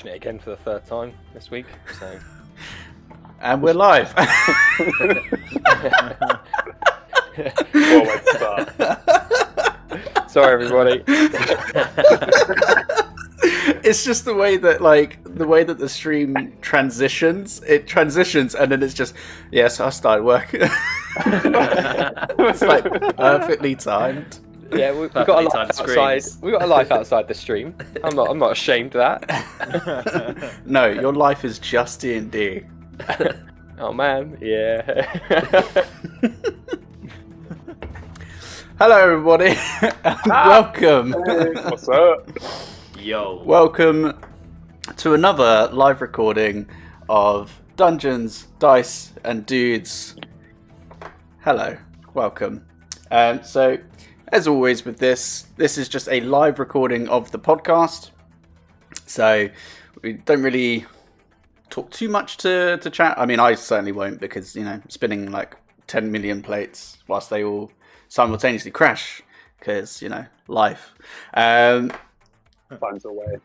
watching it again for the third time this week. So, and we're live. Well, way to start. sorry everybody. It's just the way that the stream transitions. It transitions, and then it's just yes, I started work. It's like perfectly timed. Yeah, we've got a life outside. We've got a life outside the stream. I'm not ashamed of that. No, your life is just DDandD. Oh man, yeah. Hello, everybody, and welcome. Hey, what's up? Yo. Welcome to another live recording of Dungeons, Dice, and Dudes. Hello, welcome. So, as always with this is just a live recording of the podcast. So, we don't really talk too much to chat. I mean, I certainly won't because, spinning like 10 million plates whilst they all simultaneously crash because, life. Finds a way.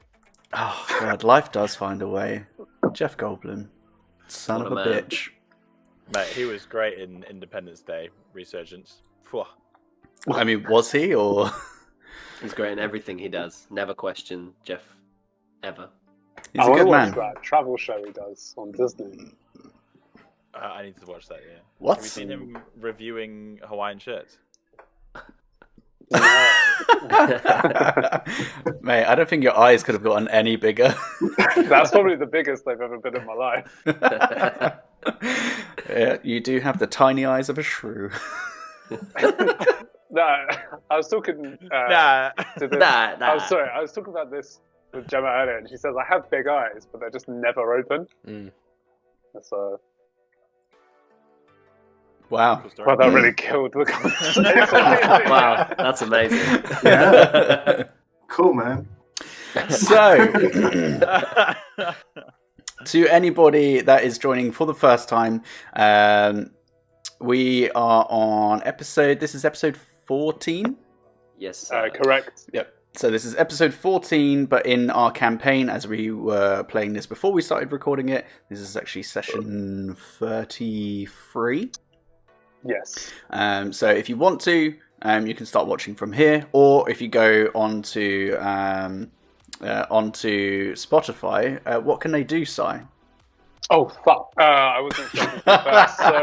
Oh, God, life does find a way. Jeff Goldblum, son What of a a man. bitch. Mate, he was great in Independence Day Resurgence. Phew. I mean, was he or? He's great in everything he does. Never question Jeff, ever. He's I a want to good watch man. that travel show he does on Disney. I need to watch that, yeah. What? Have you seen him reviewing Hawaiian shirts? Mate, I don't think your eyes could have gotten any bigger. That's probably the biggest they've ever been in my life. Yeah, you do have the tiny eyes of a shrew. No, I was talking Nah. to this. Nah. I was talking about this with Gemma earlier, and she says I have big eyes, but they're just never open. Mm. So, Wow. Cool story. well, that really killed the conversation. Wow, that's amazing. Yeah. Cool, man. So, to anybody that is joining for the first time, we are on this is episode 14. Yes. Correct. Yep. So this is episode 14, but in our campaign, as we were playing this before we started recording it, this is actually session 33. Yes. So if you want to, you can start watching from here, or if you go onto Spotify, what can they do, Si? Oh fuck! I wasn't expecting first. So,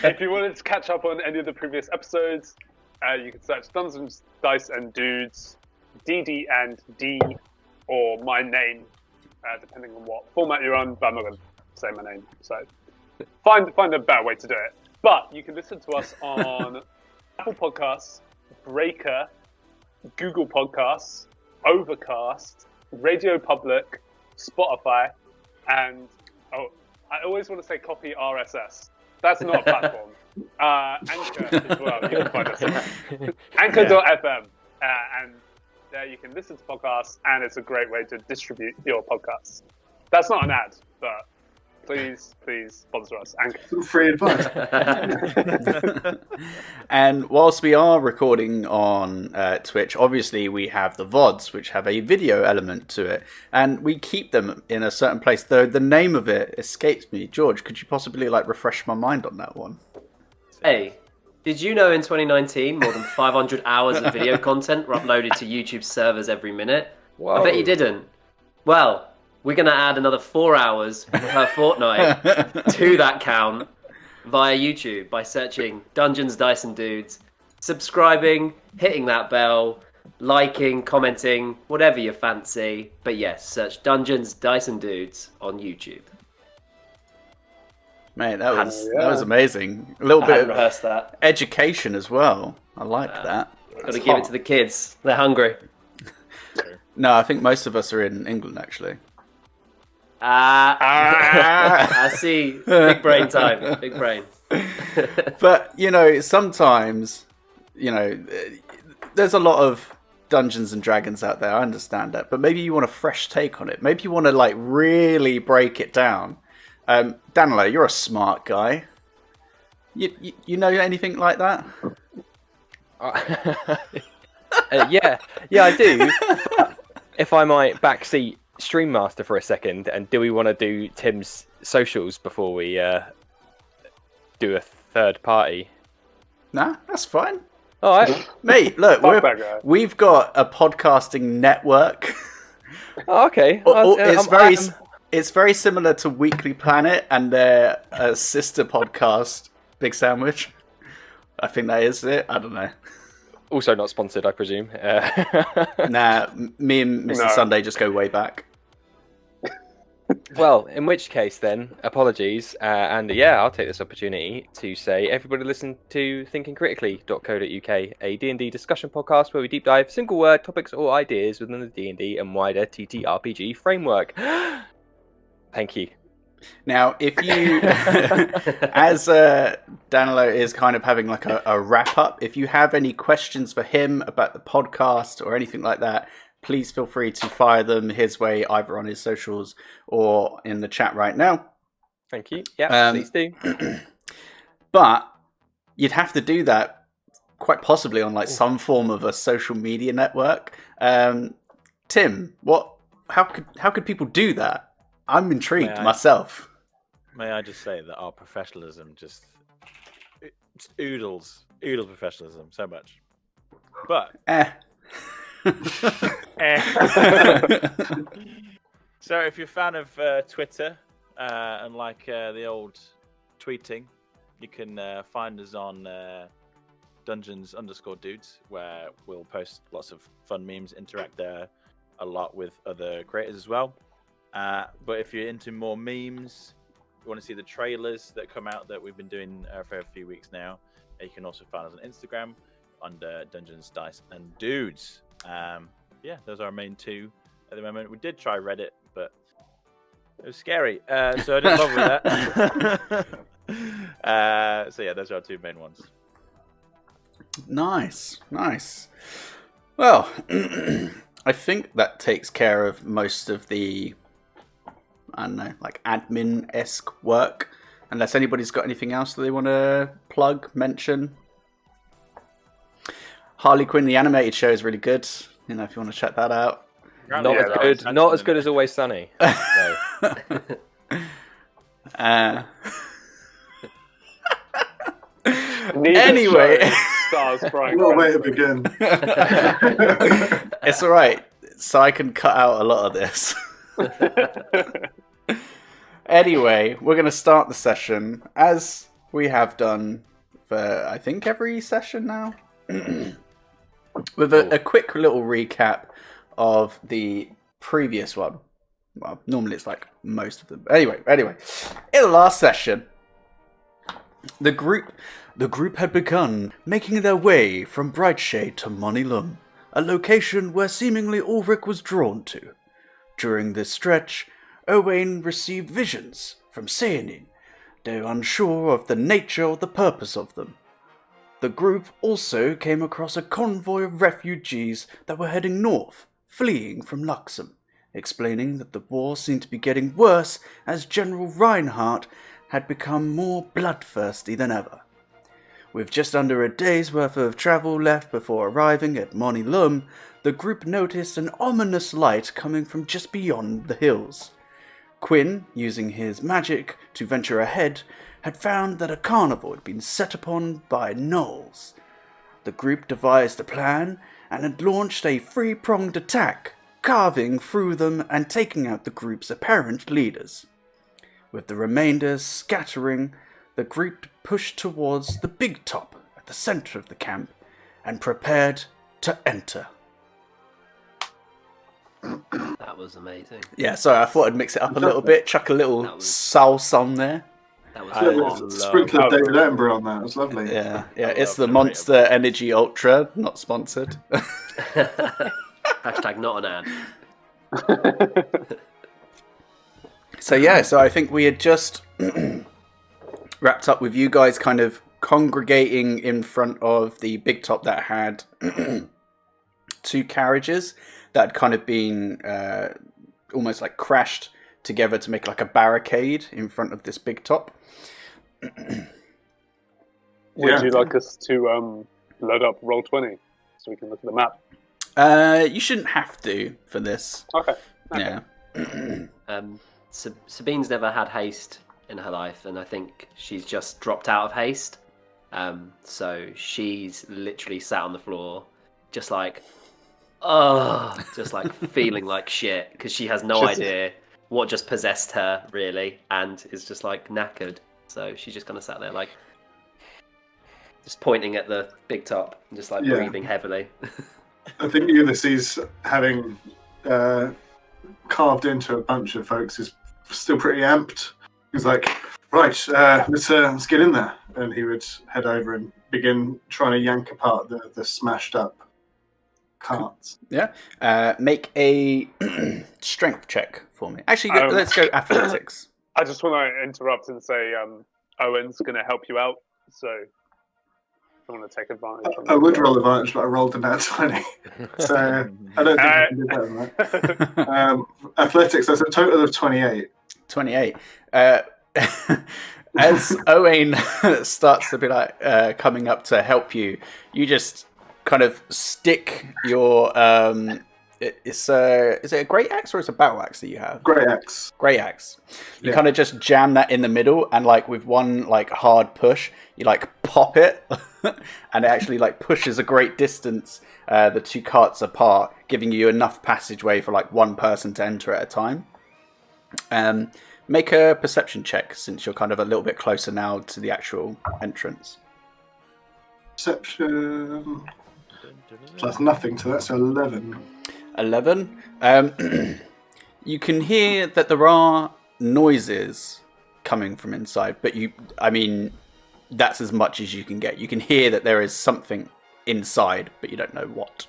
if you wanted to catch up on any of the previous episodes, you can search Dungeons, Dice, and Dudes, DDandD, or my name, depending on what format you're on. But I'm not going to say my name, so find a better way to do it. But you can listen to us on Apple Podcasts, Breaker, Google Podcasts, Overcast, Radio Public, Spotify, and I always want to say copy RSS. That's not a platform. Anchor as well. You can find us on Anchor.fm, and there you can listen to podcasts, and it's a great way to distribute your podcasts. That's not an ad, but please sponsor us. Anchor. Some free advice. And whilst we are recording on Twitch, obviously we have the VODs, which have a video element to it, and we keep them in a certain place, though the name of it escapes me. George, could you possibly refresh my mind on that one? Hey, did you know in 2019 more than 500 hours of video content were uploaded to YouTube servers every minute? Whoa. I bet you didn't. Well, we're going to add another 4 hours per fortnight to that count via YouTube by searching Dungeons, Dice, and Dudes, subscribing, hitting that bell, liking, commenting, whatever you fancy. But yes, search Dungeons, Dice, and Dudes on YouTube. Mate, that was Yeah. that was amazing. A little I bit hadn't of rehearsed that. education as well. I like that. Got That's to give it hot. to the kids. They're hungry. No, I think most of us are in England, actually. I see. Big brain time. Big brain. But, sometimes, there's a lot of Dungeons and Dragons out there. I understand that. But maybe you want a fresh take on it. Maybe you want to, really break it down. Danilo, you're a smart guy. You know anything like that? Yeah, I do. If I might backseat stream master for a second, and do we want to do Tim's socials before we do a third party? Nah, that's fine. All right. Mate, look, Fuck that guy. we've got a podcasting network. Oh, okay. It's very similar to Weekly Planet and their sister podcast, Big Sandwich. I think that is it. I don't know. Also not sponsored, I presume. Nah, me and Mr. No. Sunday just go way back. Well, in which case then, apologies. And yeah, I'll take this opportunity to say everybody listen to thinkingcritically.co.uk, a D&D discussion podcast where we deep dive single word topics or ideas within the D&D and wider TTRPG framework. Thank you. Now, if you, as Danilo is kind of having like a wrap up, if you have any questions for him about the podcast or anything like that, please feel free to fire them his way, either on his socials or in the chat right now. Thank you. Yeah, please do. But you'd have to do that quite possibly on like some form of a social media network. Tim, how could people do that? I'm intrigued myself. May I just say that our professionalism just oodles professionalism so much. But so if you're a fan of Twitter and like the old tweeting, you can find us on Dungeons_Dudes, where we'll post lots of fun memes, interact there a lot with other creators as well. But if you're into more memes, you want to see the trailers that come out that we've been doing for a few weeks now, you can also find us on Instagram under Dungeons, Dice, and Dudes. Yeah, those are our main two at the moment. We did try Reddit, but it was scary, so I didn't bother with that. So yeah, those are our two main ones. Nice. Well, I think that takes care of most of the, I don't know, like admin-esque work. Unless anybody's got anything else that they want to plug, mention. Harley Quinn, the animated show, is really good. You know, if you want to check that out. Not as good as Always Sunny. No. Anyway. Stars Brian What a way to Cranston. begin. It's alright, so I can cut out a lot of this. Anyway, we're going to start the session, as we have done for, I think, every session now. With a quick little recap of the previous one. Well, normally it's like most of them. Anyway, in the last session, the group had begun making their way from Brightshade to Ulum, a location where seemingly Ulrick was drawn to. During this stretch, Owain received visions from Seanin, though unsure of the nature or the purpose of them. The group also came across a convoy of refugees that were heading north, fleeing from Luxem, explaining that the war seemed to be getting worse as General Reinhardt had become more bloodthirsty than ever. With just under a day's worth of travel left before arriving at Ulum, the group noticed an ominous light coming from just beyond the hills. Quinn, using his magic to venture ahead, had found that a carnival had been set upon by gnolls. The group devised a plan and had launched a three-pronged attack, carving through them and taking out the group's apparent leaders. With the remainder scattering, the group pushed towards the big top at the center of the camp and prepared to enter. That was amazing. Yeah, sorry, I thought I'd mix it up a little bit, chuck a little salsa on there. That was Sprinkle of David Attenborough on that. It was lovely. Yeah, it's the Monster Energy Ultra, not sponsored. Hashtag not an ad. So I think we had just wrapped up with you guys kind of congregating in front of the big top that had two carriages that had kind of been almost like crashed together to make like a barricade in front of this big top. Would you like us to load up Roll20 so we can look at the map? You shouldn't have to for this. Okay. Yeah. Sabine's never had haste in her life, and I think she's just dropped out of haste. So she's literally sat on the floor, just like, just like feeling like shit because she has no idea what just possessed her, really, and is just like knackered. So she's just kind of sat there, like, just pointing at the big top and just like breathing heavily. I think Ulysses, having carved into a bunch of folks, is still pretty amped. He's like, right, let's get in there. And he would head over and begin trying to yank apart the smashed up carts. Yeah. Make a strength check for me. Actually, let's go athletics. I just want to interrupt and say Owen's going to help you out, so I want to take advantage. I would roll advantage, but I rolled a nat 20. So I don't think I can do better than that. Athletics, that's a total of 28. 28. As Owen starts to be like coming up to help you, you just kind of stick your is it a great axe or is it a battle axe that you have? Great axe. Great axe. You kind of just jam that in the middle, and like with one like hard push, you like pop it, and it actually like pushes a great distance the two carts apart, giving you enough passageway for like one person to enter at a time. Make a perception check since you're kind of a little bit closer now to the actual entrance. Perception. Plus nothing to that, so 11. 11. You can hear that there are noises coming from inside, but that's as much as you can get. You can hear that there is something inside, but you don't know what.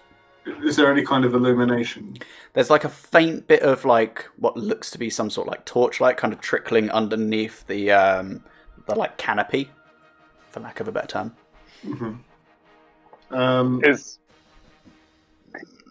Is there any kind of illumination? There's like a faint bit of like what looks to be some sort of like torchlight kind of trickling underneath the like canopy, for lack of a better term. Mm-hmm.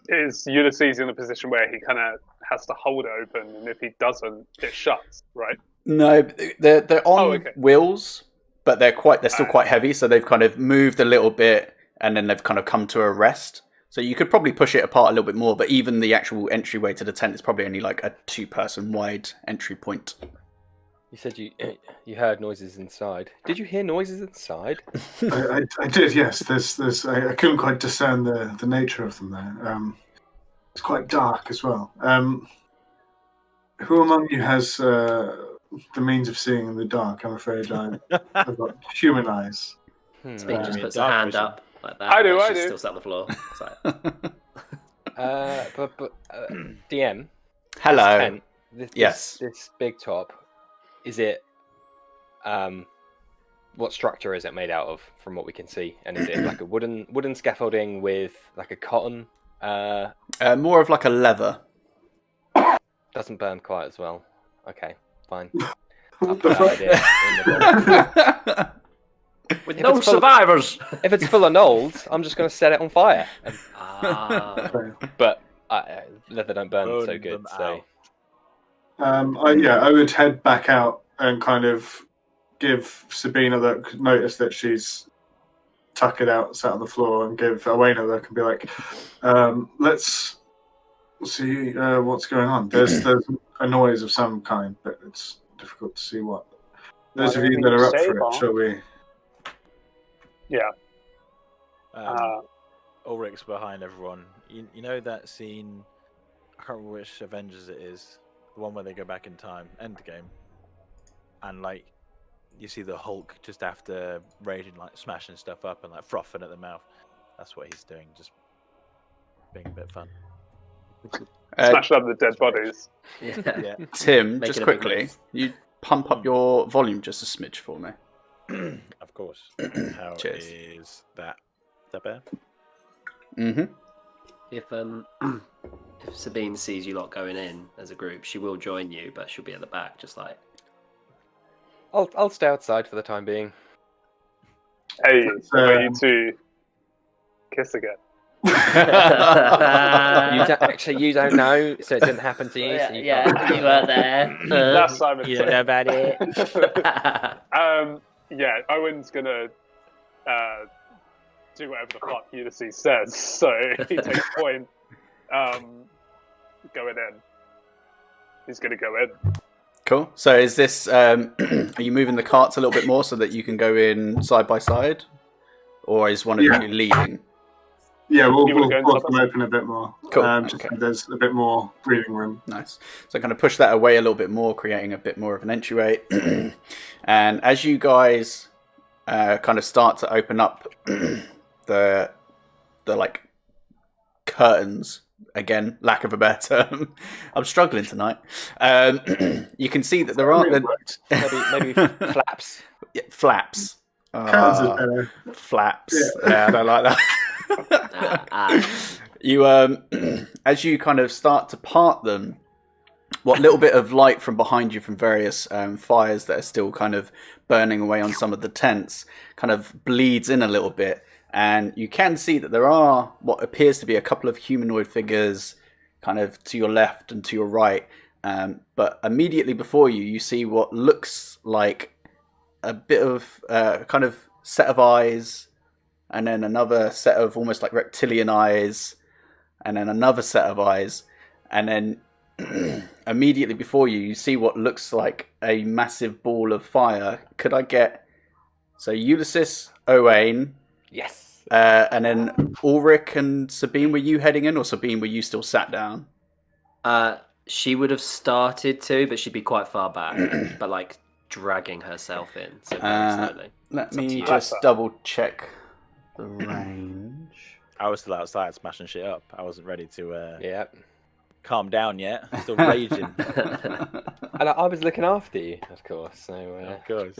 Is Ulysses in a position where he kind of has to hold it open, and if he doesn't, it shuts, right? No, they're on wheels, but they're still quite heavy, so they've kind of moved a little bit, and then they've kind of come to a rest. So you could probably push it apart a little bit more, but even the actual entryway to the tent is probably only like a 2-person wide entry point. You said you heard noises inside. Did you hear noises inside? I did, yes. There's I couldn't quite discern the nature of them there. It's quite dark as well. Who among you has the means of seeing in the dark? I'm afraid I've got human eyes. Speed just puts a hand up like that. I do. She's still sat on the floor. But DM. Hello. This big top. Is it? What structure is it made out of, from what we can see? And is it like a wooden scaffolding with like a cotton? More of like a leather. Doesn't burn quite as well. Okay, fine. I'll put that idea in the box. With no survivors. If it's full of knolls, I'm just going to set it on fire. But leather don't burn so good. So I would head back out and kind of give Sabine a look, notice that she's tuck it out, sat on the floor, and give Owain a look and be like, let's see what's going on. There's a noise of some kind, but it's difficult to see what. Those of you that are up for it, shall we? Yeah. Ulrich's behind everyone. You know that scene, I can't remember which Avengers it is, the one where they go back in time, Endgame, and like you see the Hulk just after raging, like smashing stuff up and like frothing at the mouth. That's what he's doing, just being a bit fun. Smashing up the dead bodies. Yeah. Tim, just quickly, you pump up your volume just a smidge for me. Of course. How Cheers. is that? Is that better? Mm-hmm. If Sabine sees you lot going in as a group, she will join you, but she'll be at the back, just like. I'll stay outside for the time being. Hey, for you to kiss again. You don't know, so it didn't happen to you. So You weren't there. That's Simon. You don't know about it. Yeah, Owen's gonna do whatever the fuck Ulysses says, so he takes point going in. he's going to go in. Cool. So is this? Are you moving the carts a little bit more so that you can go in side by side, or is one of you leading? Yeah, we'll You wanna go force inside them open a bit more. Cool. Just Okay. so there's a bit more breathing room. Nice. So kind of push that away a little bit more, creating a bit more of an entryway. And as you guys kind of start to open up the like curtains, again, lack of a better term, I'm struggling tonight. You can see that there aren't Maybe flaps. flaps. Curtains is better. Flaps. Yeah, I don't like that. You as you kind of start to part them, what little bit of light from behind you from various fires that are still kind of burning away on some of the tents kind of bleeds in a little bit, and you can see that there are what appears to be a couple of humanoid figures kind of to your left and to your right, but immediately before you, you see what looks like a bit of kind of set of eyes, and then another set of almost like reptilian eyes, and then another set of eyes, and then immediately before you, you see what looks like a massive ball of fire. Could I get... So Ulysses, Owain... Yes. And then Ulrick and Sabine, were you heading in, or Sabine, were you still sat down? She would have started to, but she'd be quite far back, but like dragging herself in, so very slowly. Let It's up to me you. just double check the range. I was still outside smashing shit up. I wasn't ready to Yeah. calm down yet. I'm still raging. And I was looking after you, of course. So. Of course.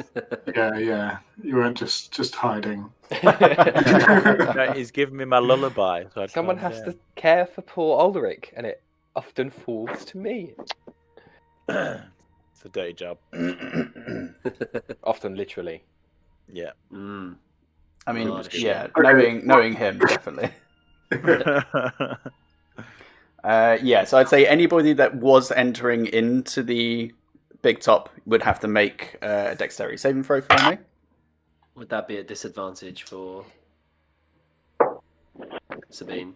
Yeah. You weren't just hiding. No, he's giving me my lullaby. So I'd Someone calm has down. to care for poor Ulrick, and it often falls to me. It's a dirty job. Often, literally. Yeah. Mm. I mean, Oh, shit. yeah, Okay. knowing him, definitely. Yeah, so I'd say anybody that was entering into the big top would have to make a dexterity saving throw for me. Would that be a disadvantage for Sabine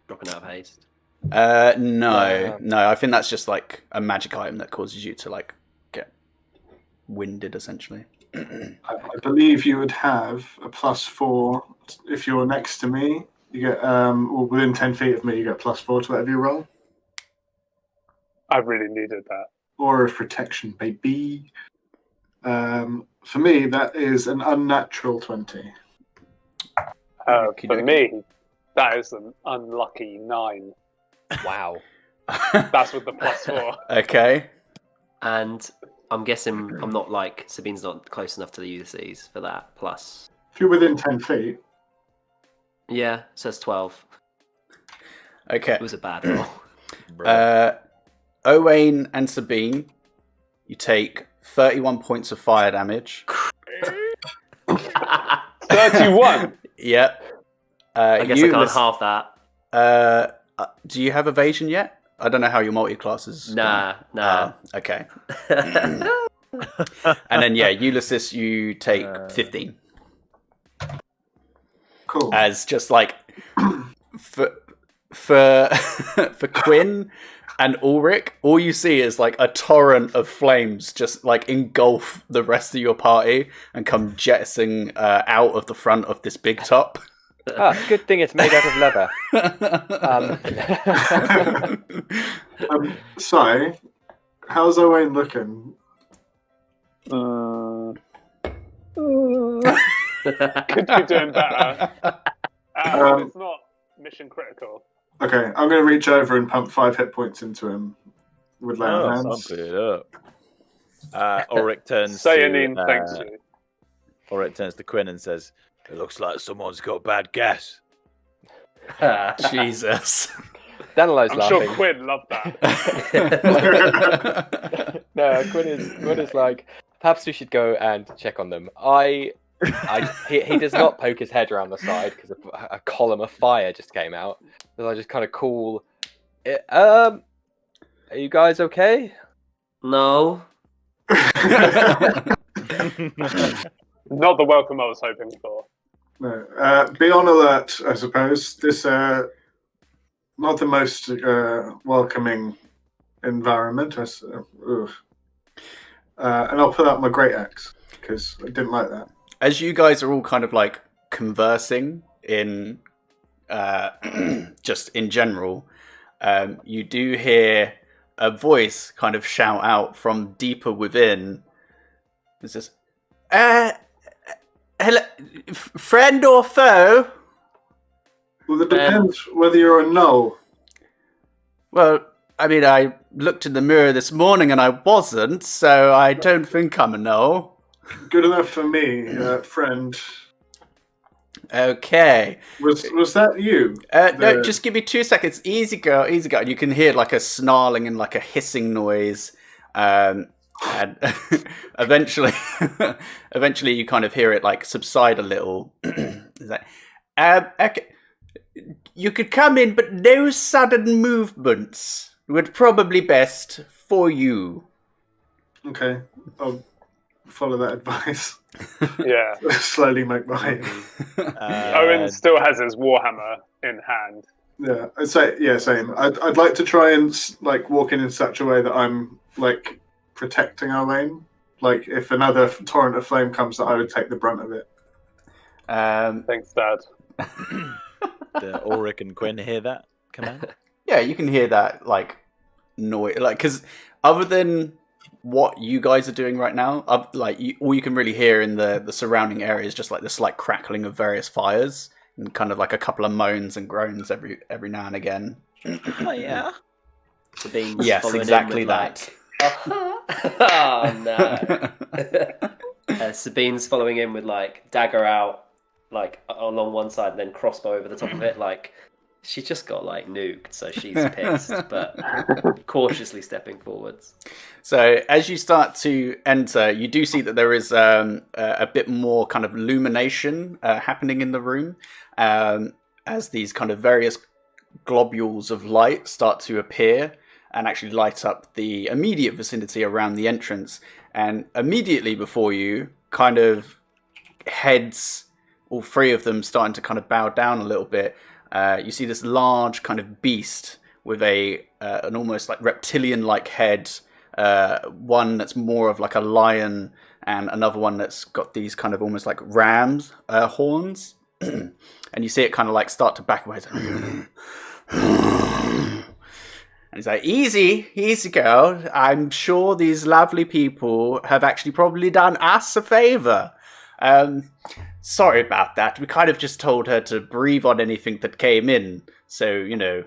dropping out of haste? No. I think that's just like a magic item that causes you to like get winded, essentially. I believe you would have a +4 if you're next to me. You get, or within 10 feet of me, you get +4 to whatever you roll. I really needed that. Or of protection, baby. For me, that is an unnatural 20. For Okey-dokey. me, that is an unlucky 9. Wow. That's with the +4. Okay. And I'm guessing I'm not like Sabine's not close enough to the Ulysses for that. Plus, If you're within 10 feet, yeah, so it's 12. Okay. It was a bad roll. Owain and Sabine, you take 31 points of fire damage. 31. Yep. I guess I can't half that. Do you have evasion yet? I don't know how your multi-classes. Nah. Okay. And then Ulysses, you take 15. cool. As just like for Quinn and Ulric, all you see is like a torrent of flames just like engulf the rest of your party and come jettisoning out of the front of this big top. Good thing it's made out of leather. So, how's Owain looking? Could be doing better. It's not mission critical. Okay, I'm going to reach over and pump 5 hit points into him with lay on hands. Pump it up. Ulrich turns Sayonine, to thanks you. Ulrich turns to Quinn and says, "It looks like someone's got bad gas." Jesus. Danilo's I'm laughing. sure Quinn loved that. No, Quinn is like, perhaps we should go and check on them. He does not poke his head around the side because a column of fire just came out. So I just kind of call, are you guys okay? No. Not the welcome I was hoping for. No. Be on alert, I suppose. This not the most welcoming environment. And I'll pull out my great axe because I didn't like that. As you guys are all kind of like conversing in just in general, you do hear a voice kind of shout out from deeper within. It says, hello, friend or foe? Well, it depends whether you're a gnoll. Well, I mean, I looked in the mirror this morning and I wasn't, so I don't think I'm a gnoll. Good enough for me, friend. Okay. Was that you? No, just give me 2 seconds. Easy girl, easy girl. You can hear like a snarling and like a hissing noise. And eventually you kind of hear it like subside a little. It's like, okay. You could come in, but no sudden movements. Would probably best for you. Okay, I'll follow that advice. Yeah. Slowly make my way. Owen still has his warhammer in hand. Yeah, same. I'd like to try and like walk in such a way that I'm like protecting our lane. Like if another torrent of flame comes, that I would take the brunt of it. Thanks, Dad. Do Ulrick and Quinn hear that command? Yeah, you can hear that like noise, like because other than what you guys are doing right now, all you can really hear in the surrounding area is just like the slight crackling of various fires and kind of like a couple of moans and groans every now and again. Oh yeah. Sabine's Yes, following in exactly with, that. Oh no. Sabine's following in with like dagger out, like along one side, and then crossbow over the top of it. Like she just got like nuked, so she's pissed, but cautiously stepping forwards. So as you start to enter, you do see that there is a bit more kind of illumination happening in the room as these kind of various globules of light start to appear and actually light up the immediate vicinity around the entrance. And immediately before you, kind of heads, all three of them starting to kind of bow down a little bit. You see this large kind of beast with an almost like reptilian-like head, one that's more of like a lion, and another one that's got these kind of almost like ram's horns. And you see it kind of like start to back away. And he's like, easy girl. I'm sure these lovely people have actually probably done us a favour. Sorry about that. We kind of just told her to breathe on anything that came in. So, you know.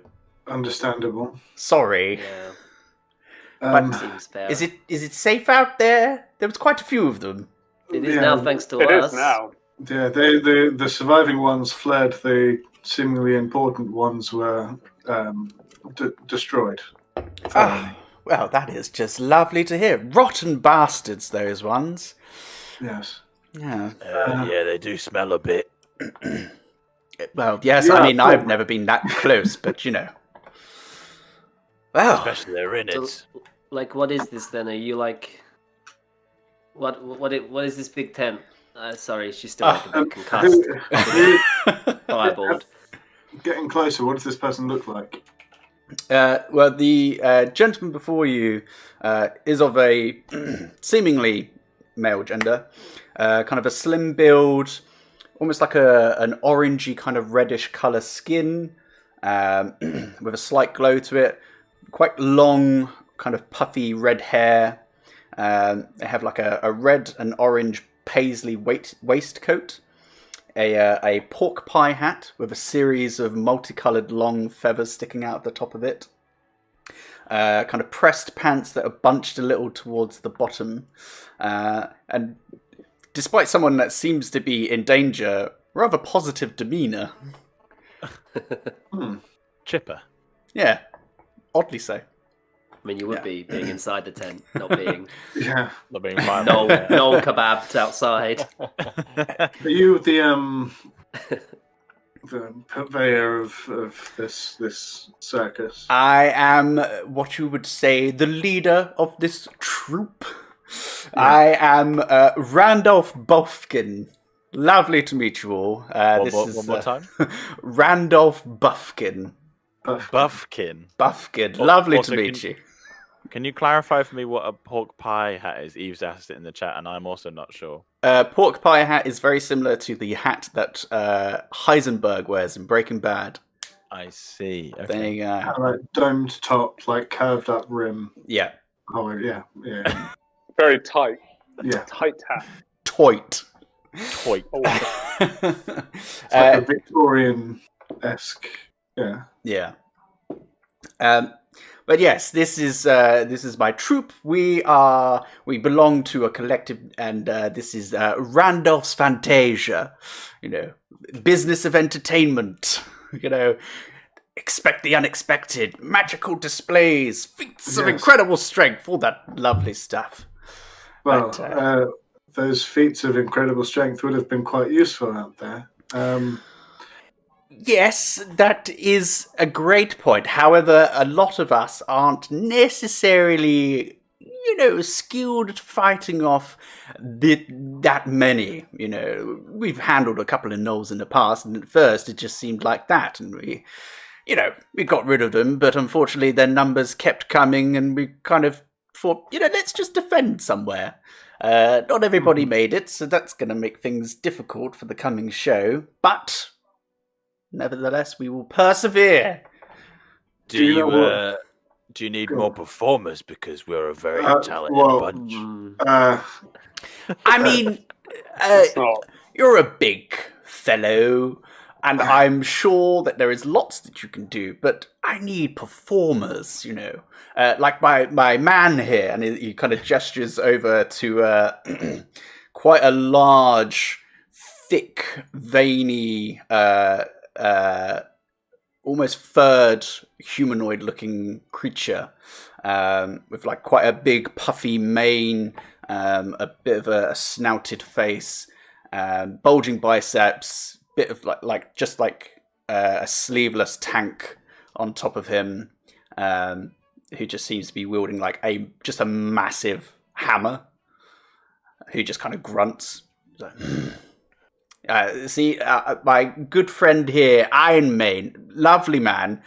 Understandable. Sorry. Yeah. But Seems fair. is it safe out there? There was quite a few of them. It is now, thanks to It us. is now. Yeah, the surviving ones fled. The seemingly important ones were destroyed. Ah, well, that is just lovely to hear. Rotten bastards, those ones. Yes. Yeah. Yeah, they do smell a bit. Well, yes, Yeah, I mean, cool. I've never been that close, but you know. Well, Especially they're in So, it. like, what is this then? Are you like, what is this big tent? Sorry, she's still like a bit concussed, fireballed. Getting closer, what does this person look like? well, the gentleman before you is of a seemingly male gender, kind of a slim build, almost like an orangey kind of reddish colour skin, with a slight glow to it, quite long, kind of puffy red hair. They have like a red and orange paisley waistcoat, a pork pie hat with a series of multicoloured long feathers sticking out at the top of it, kind of pressed pants that are bunched a little towards the bottom, and despite someone that seems to be in danger, rather positive demeanour. Chipper. Yeah, oddly so. I mean, you would be being inside the tent, not being Yeah. Not being fine. Noel kebabbed outside. Are you the purveyor of this circus? I am what you would say the leader of this troop. I am Randolph Buffkin. Lovely to meet you all. One more time. Randolph Buffkin. Buffkin. Buffkin. Lovely Also, to meet you. Can you clarify for me what a pork pie hat is? Eve's asked it in the chat, and I'm also not sure. Pork pie hat is very similar to the hat that Heisenberg wears in Breaking Bad. I see. There Okay. you go. Kind of like domed top, like curved up rim. Yeah. Oh yeah. Very tight. Yeah. Tight hat. Toit. Toy. Oh, It's like a Victorian-esque. Yeah. Yeah. But yes, this is my troupe. We belong to a collective, and this is Randolph's Fantasia. Business of entertainment. Expect the unexpected, magical displays, feats of incredible strength, all that lovely stuff. Well, But, those feats of incredible strength would have been quite useful out there. Yes, that is a great point. However, a lot of us aren't necessarily, skilled at fighting off that many. We've handled a couple of gnolls in the past, and at first it just seemed like that, and we got rid of them, but unfortunately their numbers kept coming, and we kind of thought, let's just defend somewhere. Not everybody made it, so that's going to make things difficult for the coming show, but nevertheless, we will persevere. Do you need more performers? Because we're a very talented bunch. I mean, it's not. you're a big fellow, and I'm sure that there is lots that you can do, but I need performers, like my man here, and he kind of gestures over to quite a large, thick, veiny, almost furred humanoid-looking creature with like quite a big puffy mane, a bit of a snouted face, bulging biceps, bit of like a sleeveless tank on top of him, who just seems to be wielding like a massive hammer, who just kind of grunts. My good friend here, Iron Mane, lovely man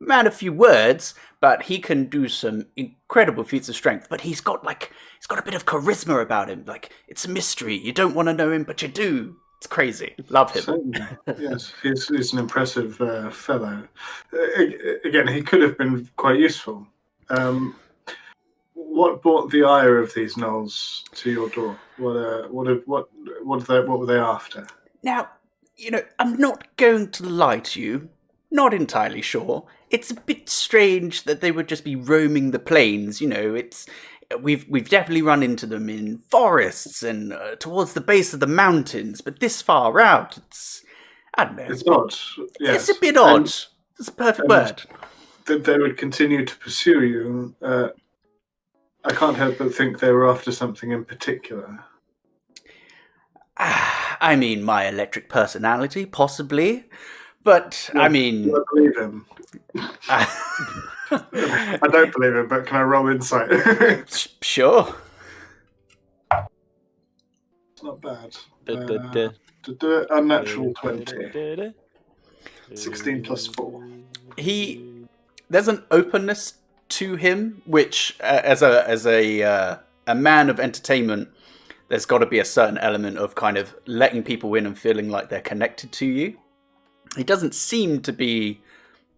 of few words, but he can do some incredible feats of strength. But he's got a bit of charisma about him. Like, it's a mystery. You don't want to know him, but you do. It's crazy. Love him. Certainly. Yes, he's an impressive fellow. Again, he could have been quite useful. What brought the ire of these gnolls to your door? What were they after? Now, I'm not going to lie to you. Not entirely sure. It's a bit strange that they would just be roaming the plains. We've definitely run into them in forests and towards the base of the mountains, but this far out, I don't know. It's odd. Yes. It's a bit odd. It's a perfect word. That they would continue to pursue you. I can't help but think they were after something in particular. I mean, my electric personality, possibly. But, I mean... Do I believe him? I don't believe him, but can I roll insight? Sure. It's not bad. To do it, unnatural 20. 16 plus 4. There's an openness to him, which, as a man of entertainment, there's got to be a certain element of kind of letting people in and feeling like they're connected to you. He doesn't seem to be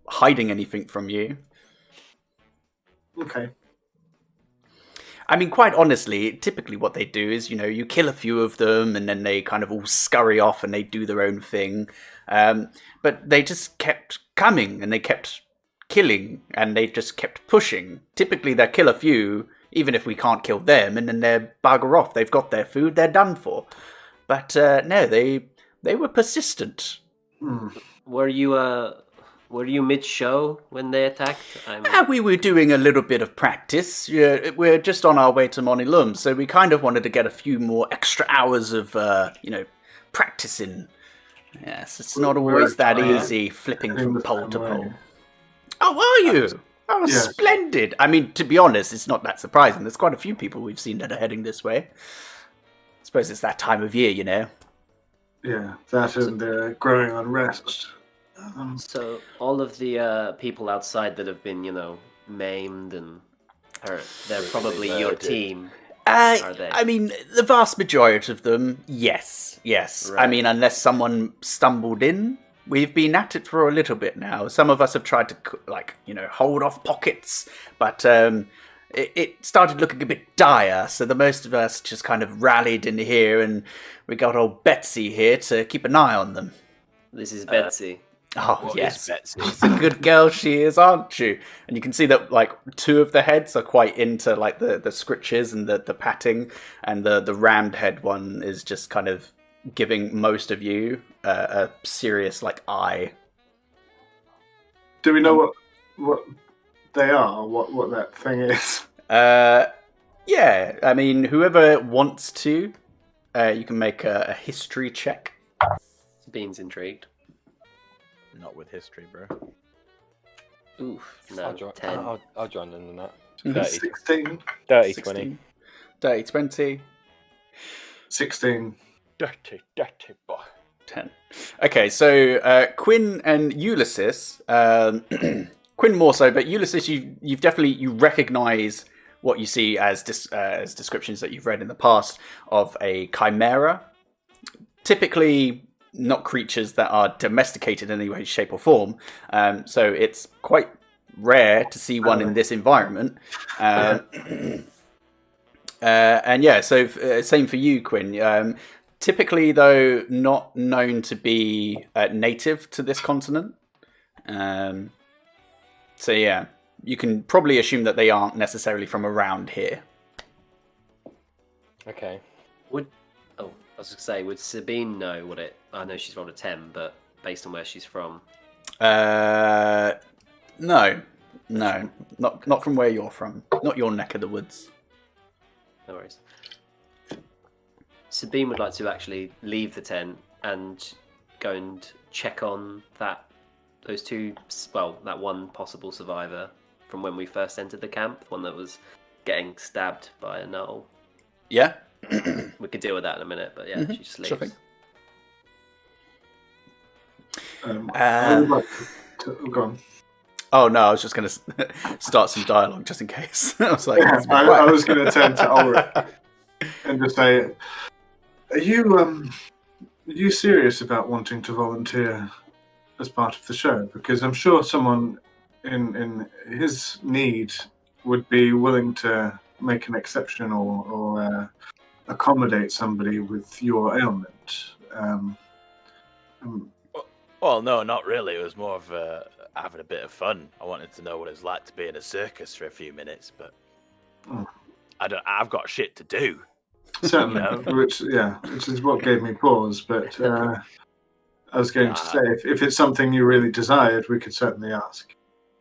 hiding anything from you. Okay. I mean, quite honestly, typically what they do is, you kill a few of them and then they kind of all scurry off and they do their own thing. But they just kept coming and they kept killing and they just kept pushing. Typically they'll kill a few, even if we can't kill them, and then they're bugger off. They've got their food, they're done for. But no, they were persistent. Were you mid-show when they attacked? We were doing a little bit of practice. We're just on our way to Ulum, so we kind of wanted to get a few more extra hours of, practicing. Yes, it's not always that easy flipping from pole to pole. Oh, are you? Oh, yeah. Splendid. I mean, to be honest, it's not that surprising. There's quite a few people we've seen that are heading this way. I suppose it's that time of year, Yeah, that and growing unrest. So all of the people outside that have been, maimed and They're probably your murdered. team. Are they? I mean, the vast majority of them, yes. I Right. mean, unless someone stumbled in, we've been at it for a little bit now. Some of us have tried to, hold off pockets, but it started looking a bit dire, so the most of us just kind of rallied in here, and we got old Betsy here to keep an eye on them. This is Betsy. Oh, What yes. is Betsy? She's a good girl she is, aren't you? And you can see that, like, 2 of the heads are quite into, like, the scritches and the patting, and the rammed head one is just kind of giving most of you a serious, like, eye. Do we know what they are? What that thing is? Yeah, I mean, whoever wants to, you can make a history check. Bean's intrigued. Not with history, bro. Oof, no, I'll join, 10. I'll join in on that. Mhm. 30, 16. 30 16. 20. 30, 20. 16. Dirty boy. 10. Okay, so Quinn and Ulysses, Quinn more so, but Ulysses, you've definitely, you recognize what you see as descriptions that you've read in the past of a chimera. Typically not creatures that are domesticated in any way, shape or form. So it's quite rare to see one in this environment. And yeah, so same for you, Quinn. Typically, though, not known to be native to this continent. So yeah, you can probably assume that they aren't necessarily from around here. Okay. I was going to say, would Sabine know what it... I know she's rolled a 10, but based on where she's from... No, not from where you're from. Not your neck of the woods. No worries. Sabine would like to actually leave the tent and go and check on that one possible survivor from when we first entered the camp, one that was getting stabbed by a Null. Yeah. We could deal with that in a minute, but yeah, she just leaves. Sure thing. I would like to go on. Oh no, I was just going to start some dialogue just in case. I was like, Yeah, I was going to turn to Ulrick and just say, are you serious about wanting to volunteer as part of the show? Because I'm sure someone in his need would be willing to make an exception or accommodate somebody with your ailment. Well, no, not really. It was more of having a bit of fun. I wanted to know what it was like to be in a circus for a few minutes, but I've got shit to do. Certainly, No. which is what gave me pause. But I was going to say, if it's something you really desired, we could certainly ask.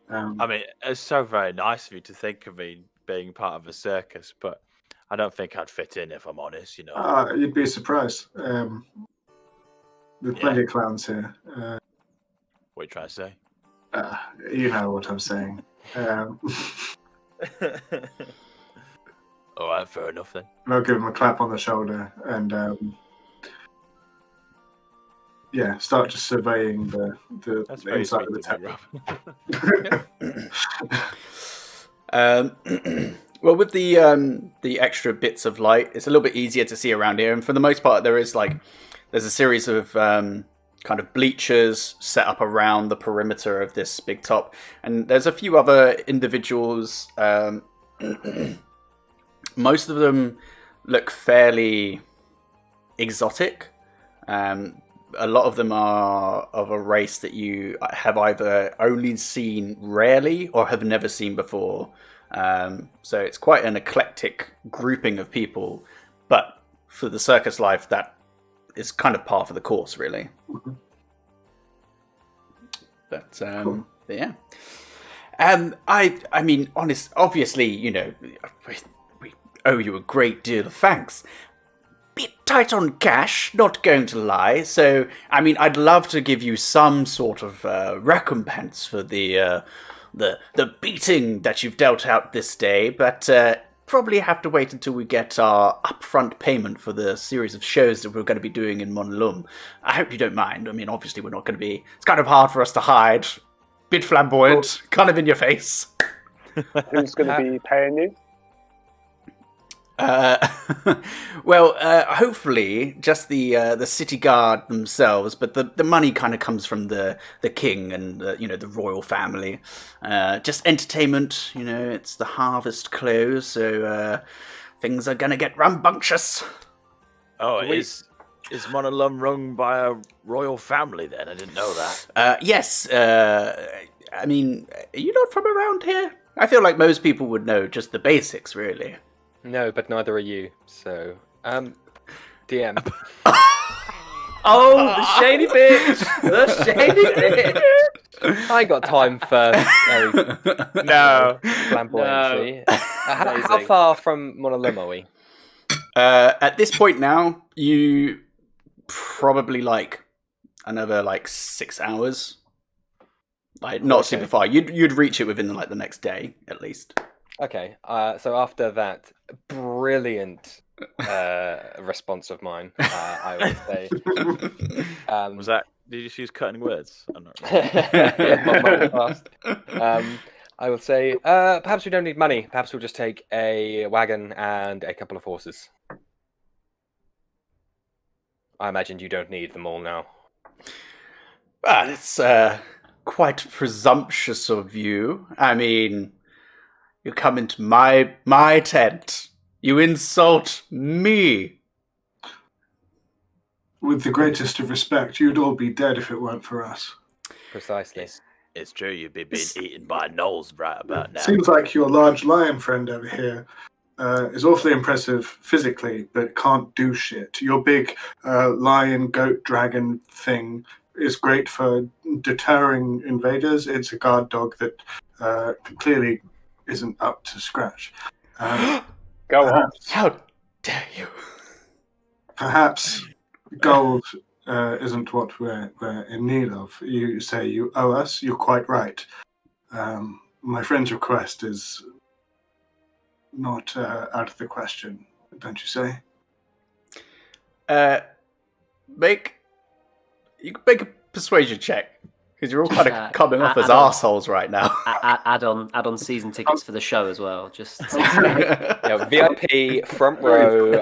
I mean, it's so very nice of you to think of me being part of a circus, but I don't think I'd fit in if I'm honest, you know. You'd be surprised. There's plenty of clowns here. What are you trying to say? You know what I'm saying. All right, fair enough then. And I'll give him a clap on the shoulder and start just surveying the That's very inside sweet of of you, the Rob. well, with the extra bits of light, it's a little bit easier to see around here, and for the most part, there's a series of kind of bleachers set up around the perimeter of this big top, and there's a few other individuals. Most of them look fairly exotic. A lot of them are of a race that you have either only seen rarely or have never seen before. So it's quite an eclectic grouping of people, but for the circus life, that is kind of par for the course, really. But Cool. yeah. I mean, obviously, you know, we owe you a great deal of thanks. Bit tight on cash, not going to lie. So, I mean, I'd love to give you some sort of recompense for the beating that you've dealt out this day, but probably have to wait until we get our upfront payment for the series of shows that we're going to be doing in Ulum. I hope you don't mind. I mean, obviously, we're not going to be... It's kind of hard for us to hide. Bit flamboyant, kind of in your face. Who's going to be paying you? Well, hopefully just the city guard themselves, but the money kind of comes from the king and the royal family. Just entertainment, it's the harvest close, so things are gonna get rambunctious. Oh, is Monolum run by a royal family then? I didn't know that. Yes, I mean, are you not from around here? I feel like most people would know just the basics, really. No, but neither are you. So, DM. Oh, the shady bitch! The shady bitch! I ain't got time for No. flamboyancy. How Amazing. far from Monolum are we? At this point now, you probably another 6 hours. Not super far. You'd reach it within the next day at least. Okay, so after that brilliant response of mine, I would say... Was that? Did you just use cutting words? I'm not yeah, fast. I would say, perhaps we don't need money. Perhaps we'll just take a wagon and a couple of horses. I imagine you don't need them all now. It's quite presumptuous of you. I mean, you come into my tent. You insult me. With the greatest of respect, you'd all be dead if it weren't for us. Precisely. It's true. You'd be being eaten by gnolls right about now. Seems like your large lion friend over here is awfully impressive physically, but can't do shit. Your big lion, goat, dragon thing is great for deterring invaders. It's a guard dog that clearly isn't up to scratch. Go on. How dare you? Perhaps gold isn't what we're in need of. You say you owe us. You're quite right. My friend's request is not out of the question, don't you say? You can make a persuasion check because you're all kind of coming off as add on. assholes right now. Add on season tickets for the show as well. Just Yeah, VIP, front row,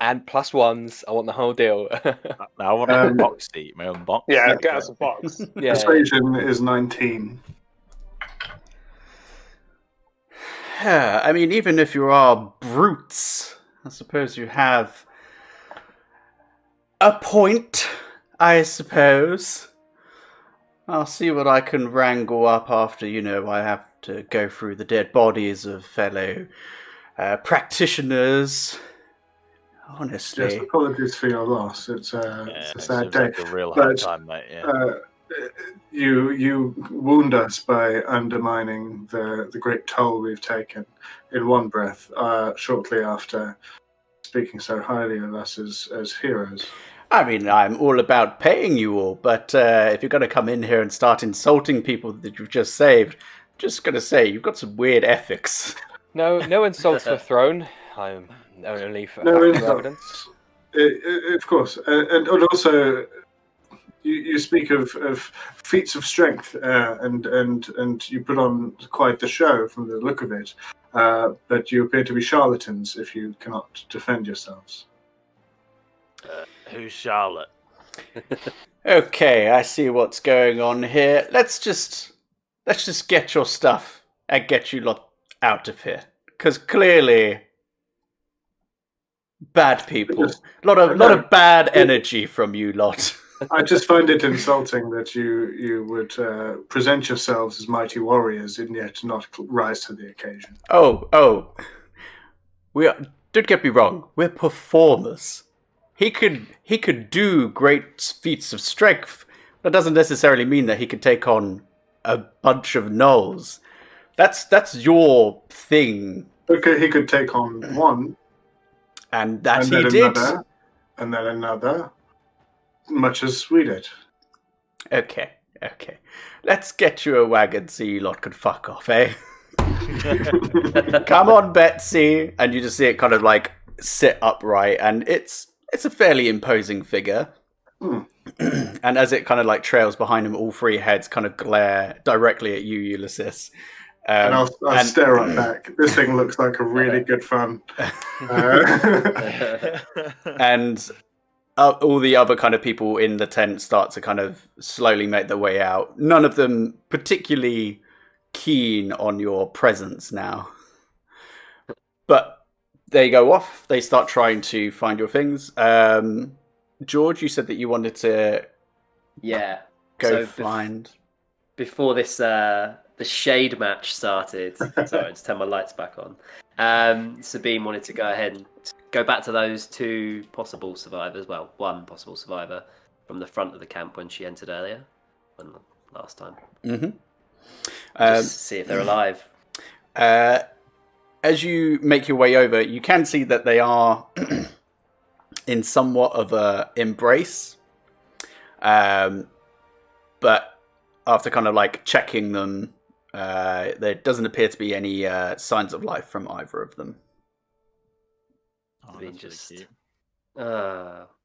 and +1s. I want the whole deal. I want a box seat, my own box. Yeah, get us a box. Yeah. Persuasion is 19. I mean, even if you are brutes, I suppose you have a point, I suppose. I'll see what I can wrangle up after, I have to go through the dead bodies of fellow practitioners. Honestly. Yes, apologies for your loss. It's a sad seems day. like a real hard time, mate. Yeah. You wound us by undermining the great toll we've taken in one breath, shortly after speaking so highly of us as heroes. I mean, I'm all about paying you all, but if you're going to come in here and start insulting people that you've just saved, I'm just going to say, you've got some weird ethics. No insults were thrown. I'm only for evidence. Of course. And also, you speak of feats of strength, and you put on quite the show from the look of it, but you appear to be charlatans if you cannot defend yourselves. Who's Charlotte? Okay, I see what's going on here. Let's just get your stuff and get you lot out of here, because clearly, bad people. Lot of bad energy from you lot. I just find it insulting that you would present yourselves as mighty warriors and yet not rise to the occasion. Oh, don't get me wrong. We're performers. He could do great feats of strength. That doesn't necessarily mean that he could take on a bunch of gnolls. That's your thing. Okay, he could take on one, and that and he then did. Another, and then another, much as we did. Okay. Let's get you a wagon so you lot can fuck off, eh? Come on, Betsy. And you just see it kind of sit upright, and it's a fairly imposing figure. And as it kind of trails behind him, all three heads kind of glare directly at you, Ulysses. And I'll stare right back. This thing looks like a really good fun. And all the other kind of people in the tent start to kind of slowly make their way out. None of them particularly keen on your presence now. But they go off. They start trying to find your things. George, you said that you wanted to go find... Before this, the shade match started. Sorry, I just turned my lights back on. Sabine wanted to go ahead and go back to those two possible survivors. Well, one possible survivor from the front of the camp when she entered earlier, last time. Mm-hmm. Just see if they're alive. As you make your way over, you can see that they are in somewhat of a embrace. But after kind of like checking them, there doesn't appear to be any signs of life from either of them. That's really cute.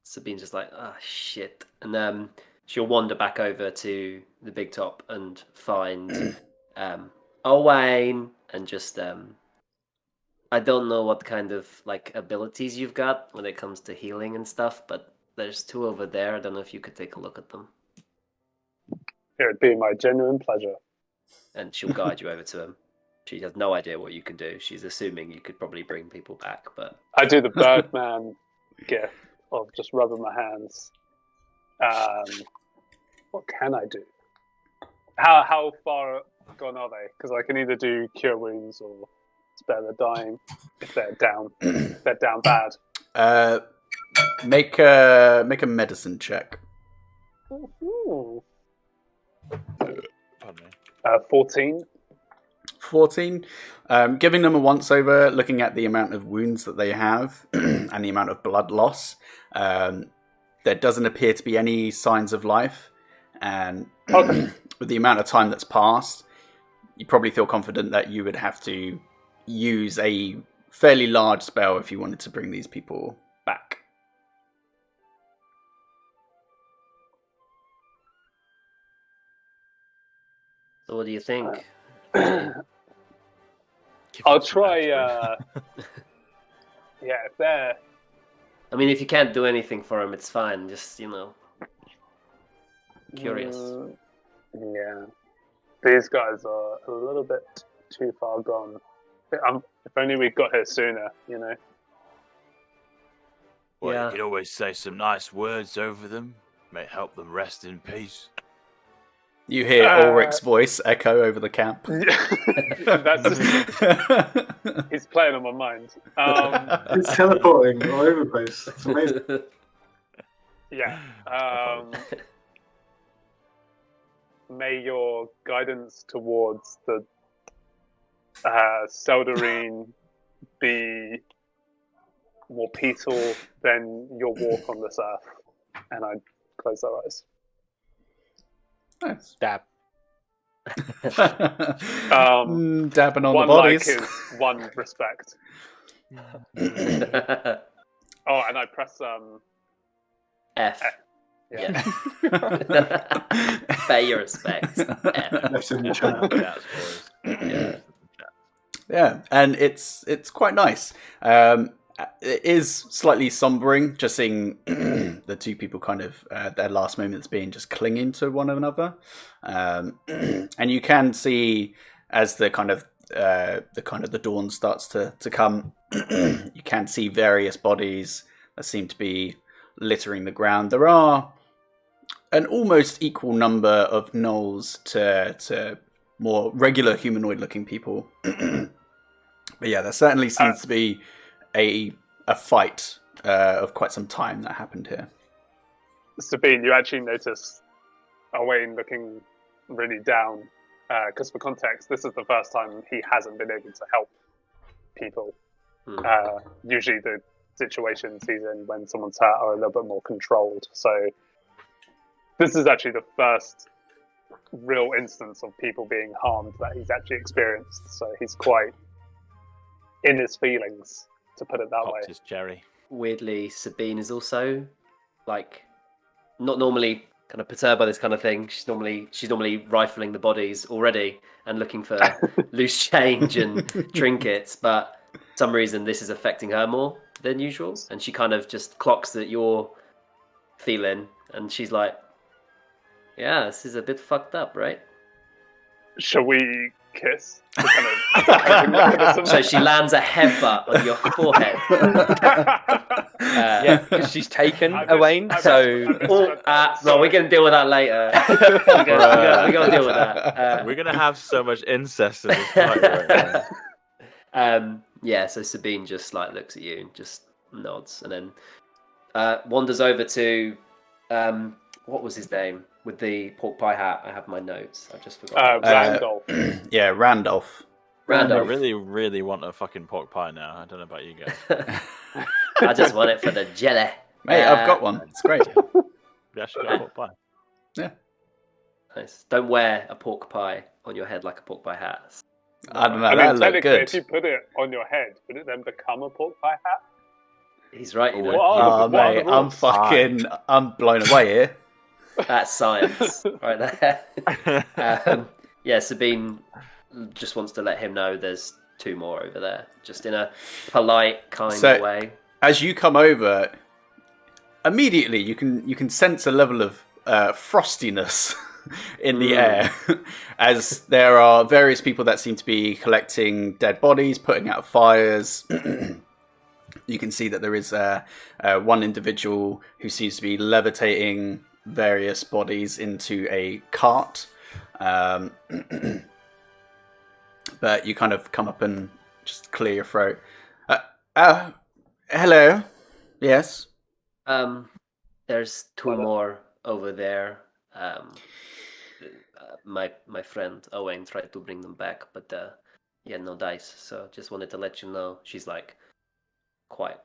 Sabine's just like, shit. And she'll wander back over to the big top and find Owain and just... I don't know what kind of like abilities you've got when it comes to healing and stuff, but there's two over there. I don't know if you could take a look at them. It would be my genuine pleasure. And she'll guide you over to him. She has no idea what you can do. She's assuming you could probably bring people back, but I do the Birdman gif of just rubbing my hands. What can I do? How far gone are they? Because I can either do cure wounds or spare the dying if they're down. If they're down bad. Make a medicine check. Ooh. Pardon me. 14. 14. Giving them a once over, looking at the amount of wounds that they have and the amount of blood loss, there doesn't appear to be any signs of life. And with the amount of time that's passed, you probably feel confident that you would have to use a fairly large spell if you wanted to bring these people back. so what do you think? I'll try. Yeah, if they're. I mean, if you can't do anything for him, it's fine. Just, curious. Yeah. These guys are a little bit too far gone. If only we got here sooner, Well, Yeah. you could always say some nice words over them. May help them rest in peace. You hear Ulrich's voice echo over the camp. He's playing on my mind. It's teleporting all over the place. It's amazing. Yeah. May your guidance towards the Seldarine be more peaceful than your walk on this earth. And I close their eyes. Nice. Dab. Dabbing on One the bodies. like is one respect. Oh, and I press F. Yeah. Pay your respects. F. Left in the chat. That's boys. Yeah. Yeah, and it's quite nice. It is slightly sombering, just seeing the two people kind of their last moments being just clinging to one another, and you can see as the dawn starts to come, you can see various bodies that seem to be littering the ground. There are an almost equal number of gnolls to more regular humanoid-looking people. But yeah, there certainly seems to be a fight of quite some time that happened here. Sabine, you actually notice Owain looking really down. Because for context, this is the first time he hasn't been able to help people. Usually the situations he's in when someone's hurt are a little bit more controlled. So this is actually the first real instance of people being harmed that he's actually experienced. So he's quite in his feelings, to put it that way. His cherry. Weirdly, Sabine is also, like, not normally kind of perturbed by this kind of thing. She's normally rifling the bodies already and looking for loose change and trinkets, but for some reason this is affecting her more than usual, and she kind of just clocks that you're feeling, and she's like, "Yeah, this is a bit fucked up, right?" Shall we kiss? So she lands a headbutt on your forehead. Yeah, because she's taken Owain. Well, we're gonna deal with that later. we're gonna deal with that. We're gonna have so much incest in this fight right now. Yeah, so Sabine just like looks at you and just nods, and then wanders over to what was his name with the pork pie hat? I have my notes. I've just forgotten. Randolph. Yeah, Randolph. I really, really want a fucking pork pie now. I don't know about you guys. I just want it for the jelly. Hey, I've got one. It's great. We actually got a pork pie. Yeah. Nice. Don't wear a pork pie on your head like a pork pie hat. I don't know. I That mean, looked technically, good. if you put it on your head, would it then become a pork pie hat? He's right, you know. Oh, mate, I'm blown away here. That's science right there. Yeah, Sabine just wants to let him know there's two more over there, just in a polite kind of way. As you come over, immediately you can sense a level of frostiness in the air, as there are various people that seem to be collecting dead bodies, putting out fires. You can see that there is one individual who seems to be levitating various bodies into a cart. But you kind of come up and just clear your throat. Hello. Yes. There's two more over there. My friend Owain tried to bring them back, but he had no dice. So just wanted to let you know. She's like quite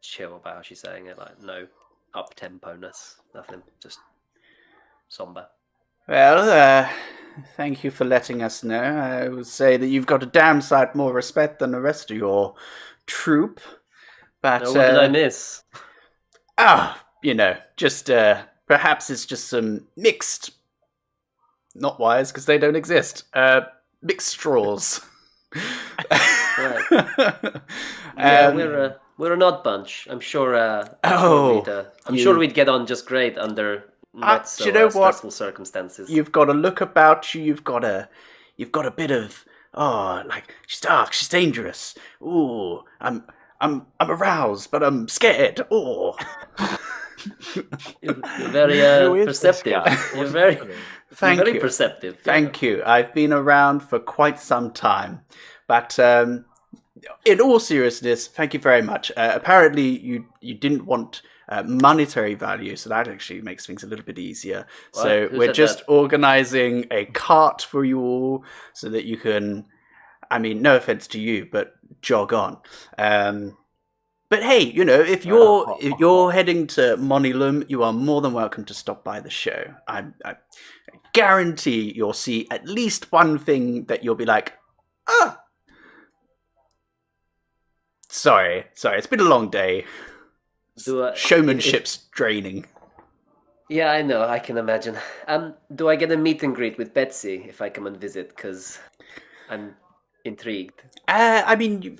chill about how she's saying it. Like no up tempo-ness, nothing. Just somber. Well, thank you for letting us know. I would say that you've got a damn sight more respect than the rest of your troop. But what did I miss? Just perhaps it's just some mixed, not wires because they don't exist. Mixed straws. Right. Yeah, we're an odd bunch. I'm sure. I'm sure we'd get on just great under not so stressful circumstances. You've got a look about you. You've got a bit of she's dark, she's dangerous. Ooh, I'm aroused, but I'm scared. Oh. You're very perceptive. You're very perceptive. Thank you. I've been around for quite some time, but in all seriousness, thank you very much. Apparently, you didn't want monetary value, so that actually makes things a little bit easier. What? So we're just organising a cart for you all so that you can. I mean, no offense to you, but jog on. But hey, if you're heading to Ulum, you are more than welcome to stop by the show. I guarantee you'll see at least one thing that you'll be like, Sorry, it's been a long day. Showmanship's draining. Yeah, I know, I can imagine. Do I get a meet and greet with Betsy if I come and visit? Because I'm intrigued. I mean,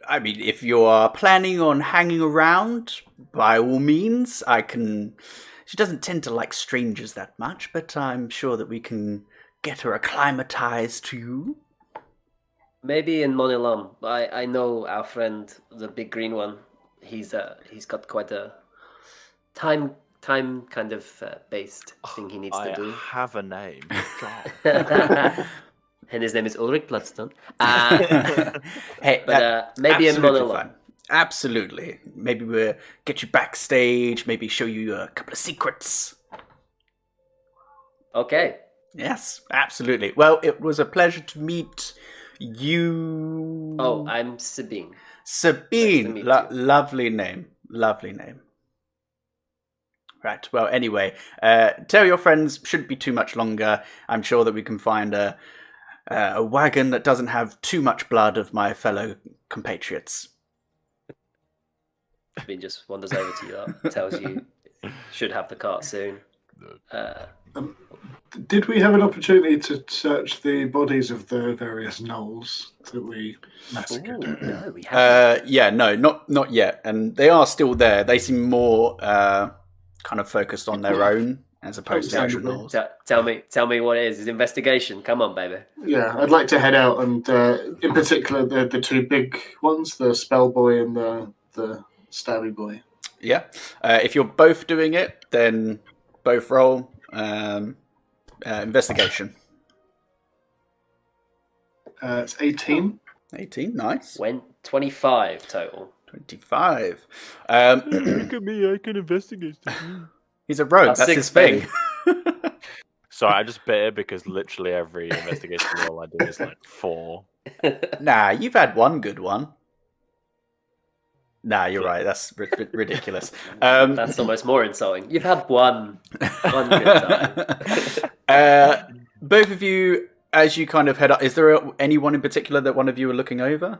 if you are planning on hanging around, by all means, I can. She doesn't tend to like strangers that much, but I'm sure that we can get her acclimatized to you. Maybe in Ulum. I know our friend, the big green one. He's got quite a time kind of based thing he needs to do. I have a name. God. And his name is Ulrick Bloodstone. Hey, but maybe in Ulum. Absolutely. Maybe we'll get you backstage. Maybe show you a couple of secrets. Okay. Yes, absolutely. Well, it was a pleasure to meet you. Oh, I'm Sabine. Sabine. Nice to meet you. Lovely name. Lovely name. Right. Well, anyway, tell your friends shouldn't be too much longer. I'm sure that we can find a wagon that doesn't have too much blood of my fellow compatriots. Sabine just wanders over to you, tells you should have the cart soon. Did we have an opportunity to search the bodies of the various gnolls that we massacred? No, we haven't. Yeah, no, not yet. And they are still there. They seem more kind of focused on their own as opposed to actual gnolls. Tell me what it is. It's investigation. Come on, baby. Yeah, I'd like to head out and, in particular, the two big ones, the spell boy and the stabby boy. Yeah. If you're both doing it, then both roll investigation. It's 18. 18, nice. 25 total. 25. Look at me, I can investigate. He's a rogue, that's his thing. Sorry, I just bit it because literally every investigation roll I do is like 4. Nah, you've had one good one. Nah, you're right. That's ridiculous. That's almost more insulting. You've had one good time. Both of you, as you kind of head up, is there anyone in particular that one of you are looking over?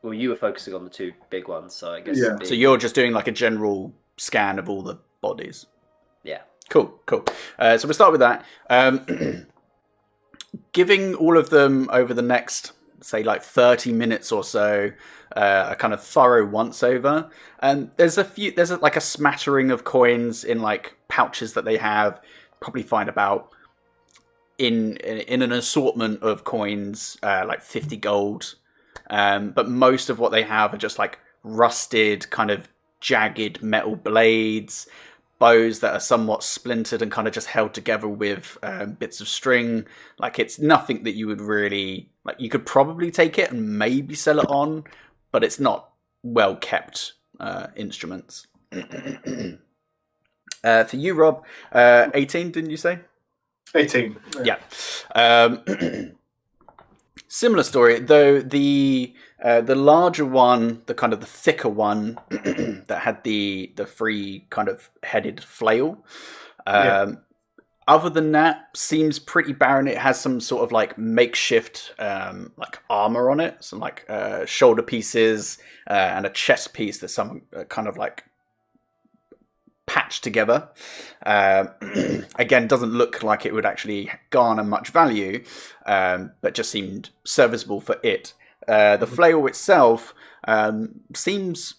Well, you were focusing on the two big ones, so I guess. Yeah. So you're just doing like a general scan of all the bodies. Yeah. Cool. So we'll start with that. Giving all of them over the next, say, like 30 minutes or so, a kind of thorough once over. And there's like a smattering of coins in like pouches that they have. Probably find about in an assortment of coins, like 50 gold. But most of what they have are just like rusted, kind of jagged metal blades, bows that are somewhat splintered and kind of just held together with bits of string. Like, it's nothing that you would really like. You could probably take it and maybe sell it on, but it's not well kept instruments. For you, Rob, 18, didn't you say? 18. Yeah. Similar story, though the larger one, the kind of the thicker one that had the free kind of headed flail. Other than that, seems pretty barren. It has some sort of like makeshift like armor on it, some like shoulder pieces and a chest piece that's some kind of like patched together. Again, doesn't look like it would actually garner much value, but just seemed serviceable for it. The flail itself seems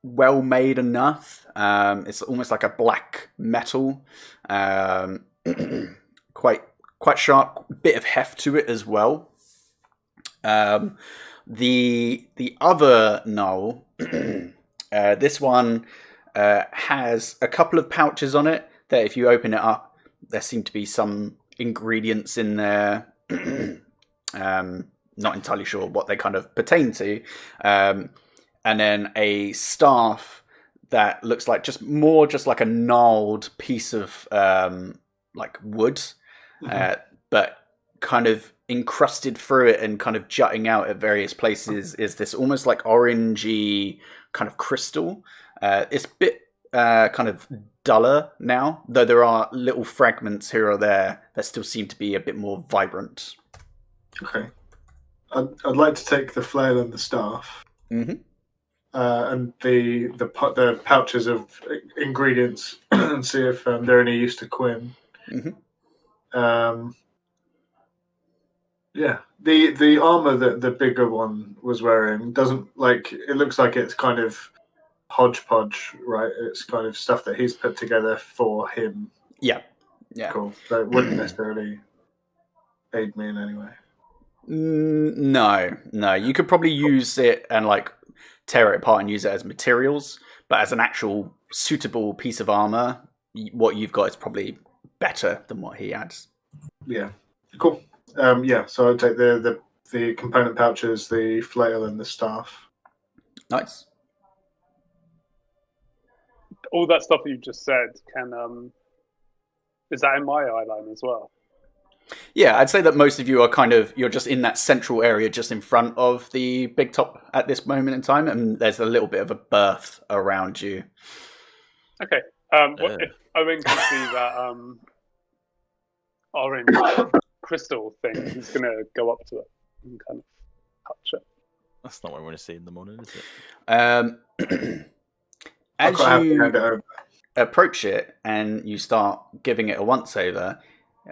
well made enough. It's almost like a black metal, quite sharp, bit of heft to it as well. The other gnoll, this one has a couple of pouches on it that if you open it up, there seem to be some ingredients in there. Not entirely sure what they kind of pertain to. And then a staff that looks like just like a gnarled piece of like wood, but kind of encrusted through it and kind of jutting out at various places is this almost like orangey kind of crystal. It's a bit kind of duller now, though there are little fragments here or there that still seem to be a bit more vibrant. Okay. I'd like to take the flail and the staff, and the pouches of ingredients, and see if they're any use to Quinn. Yeah, the armor that the bigger one was wearing doesn't like. It looks like it's kind of hodgepodge, right? It's kind of stuff that he's put together for him. Yeah. Cool. So it wouldn't necessarily aid me in any way. No. You could probably use it and like tear it apart and use it as materials, but as an actual suitable piece of armor, what you've got is probably better than what he adds. Yeah. Cool. So I'll take the component pouches, the flail, and the staff. Nice. All that stuff that you just said is that in my eyeline as well? Yeah, I'd say that most of you are you're just in that central area just in front of the big top at this moment in time, and there's a little bit of a berth around you. Okay. What if Owen can see that orange crystal thing? He's going to go up to it and kind of touch it. That's not what we want to see in the morning, is it? I've got to hand it over. approach it and you start giving it a once over,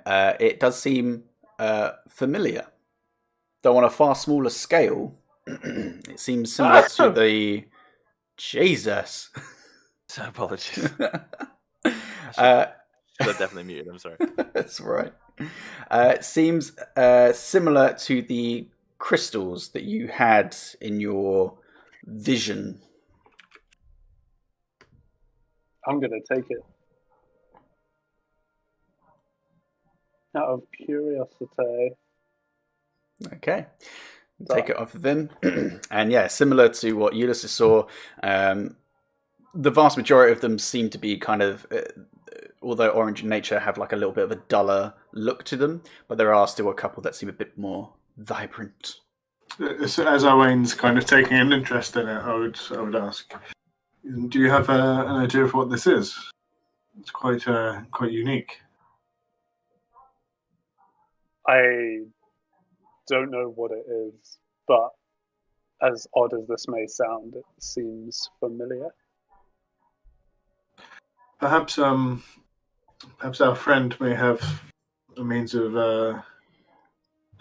it does seem familiar. Though on a far smaller scale, it seems similar to the... Jesus. So apologies. Uh, Should have definitely muted. I'm sorry. That's right. It seems similar to the crystals that you had in your vision. I'm gonna take it. Out of curiosity. Okay. Take it off of him. And yeah, similar to what Ulysses saw, the vast majority of them seem to be kind of, although orange in nature, have like a little bit of a duller look to them, but there are still a couple that seem a bit more vibrant. As Owain's kind of taking an interest in it, I would ask, do you have an idea of what this is? It's quite unique. I don't know what it is, but as odd as this may sound, it seems familiar. Perhaps our friend may have a means of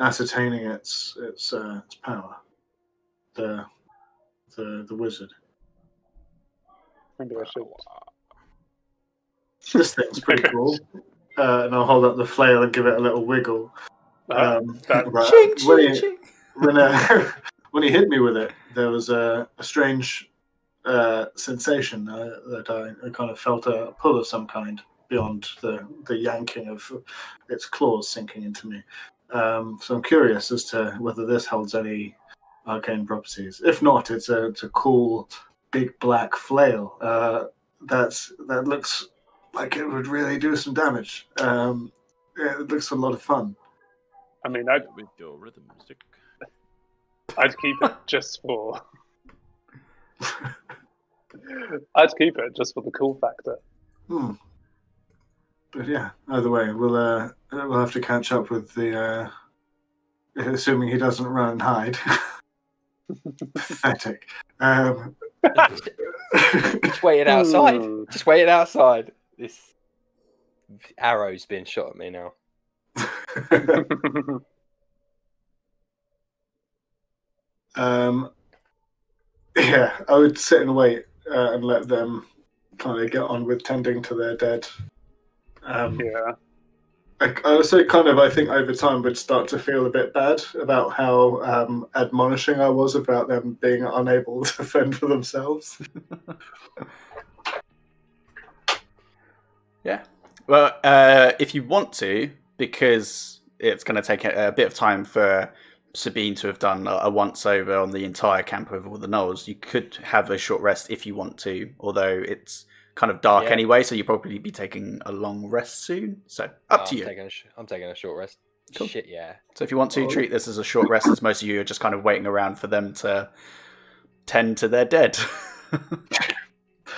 ascertaining its power. The wizard. Maybe I should. This thing's pretty cool. And I'll hold up the flail and give it a little wiggle. Ching, ching, ching. When he hit me with it, there was a strange sensation that I kind of felt a pull of some kind beyond the yanking of its claws sinking into me. So I'm curious as to whether this holds any arcane properties. If not, it's a cool big black flail that looks like it would really do some damage. It looks a lot of fun. I mean, With your rhythm stick. I'd keep it just for. I'd keep it just for the cool factor. But yeah, either way, we'll have to catch up with the. Assuming he doesn't run and hide. Pathetic. Just wait it outside. Just wait it outside. This arrow's being shot at me now. Yeah, I would sit and wait and let them kind of get on with tending to their dead. Yeah. I also I think over time would start to feel a bit bad about how admonishing I was about them being unable to fend for themselves. Yeah. Well, if you want to, because it's going to take a bit of time for Sabine to have done a once-over on the entire camp over all the gnolls, you could have a short rest if you want to, although it's kind of dark anyway, so you'll probably be taking a long rest soon. So, up to you. I'm taking a short rest. Cool. Shit, yeah. So if you want to, treat this as a short rest, as most of you are just kind of waiting around for them to tend to their dead.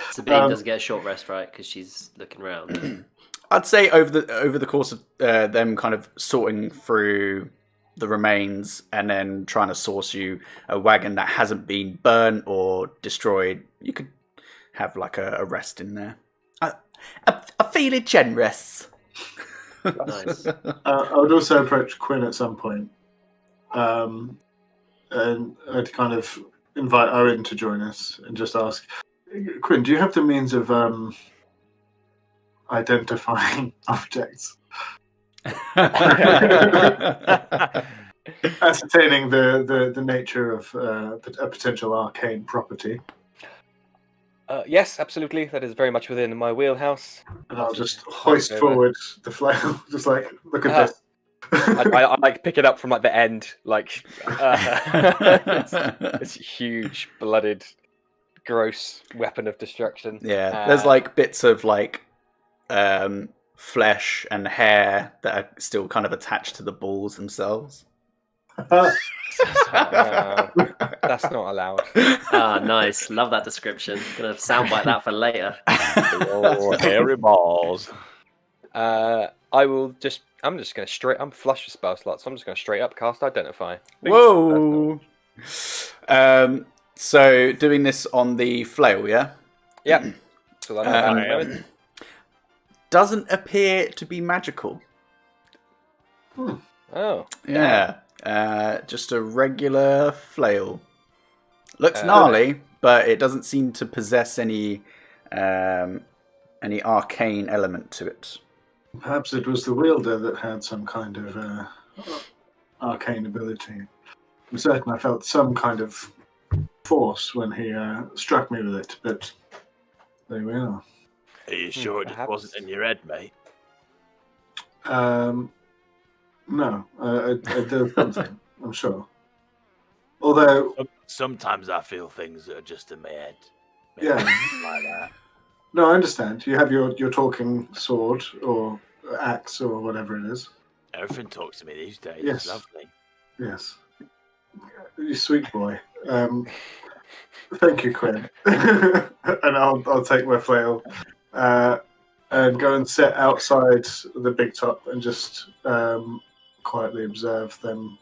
Sabine doesn't get a short rest, right? Because she's looking around. I'd say over the course of them kind of sorting through the remains and then trying to source you a wagon that hasn't been burnt or destroyed, you could have like a rest in there. I feel it generous. Nice. I would also approach Quinn at some point, and I'd kind of invite Owen to join us and just ask, Quinn, do you have the means of identifying objects? Ascertaining the nature of a potential arcane property. Yes, absolutely. That is very much within my wheelhouse. And I'll just hoist forward the flail, just like, look at this. I like pick it up from like the end, like it's a huge, blooded, gross weapon of destruction. Yeah, there's like bits of like flesh and hair that are still kind of attached to the balls themselves. That's not allowed. Nice. Love that description. Gonna soundbite that for later. Oh, hairy balls. I'm flush with spell slots, so I'm just gonna straight up cast Identify. Whoa! So doing this on the flail, yeah? Yeah. So doesn't appear to be magical. Oh. Yeah. Just a regular flail. Looks gnarly, but it doesn't seem to possess any arcane element to it. Perhaps it was the wielder that had some kind of arcane ability. I'm certain I felt some kind of force when he struck me with it, but there we are. Are you sure it just wasn't in your head, mate? No, I did something, I'm sure. Although... Sometimes I feel things that are just in my head. Maybe Yeah. like that. No, I understand. You have your talking sword or axe or whatever it is. Everything talks to me these days. Yes. It's lovely. Yes. You sweet boy. Thank you, Quinn. And I'll take my flail and go and sit outside the big top and just quietly observe them.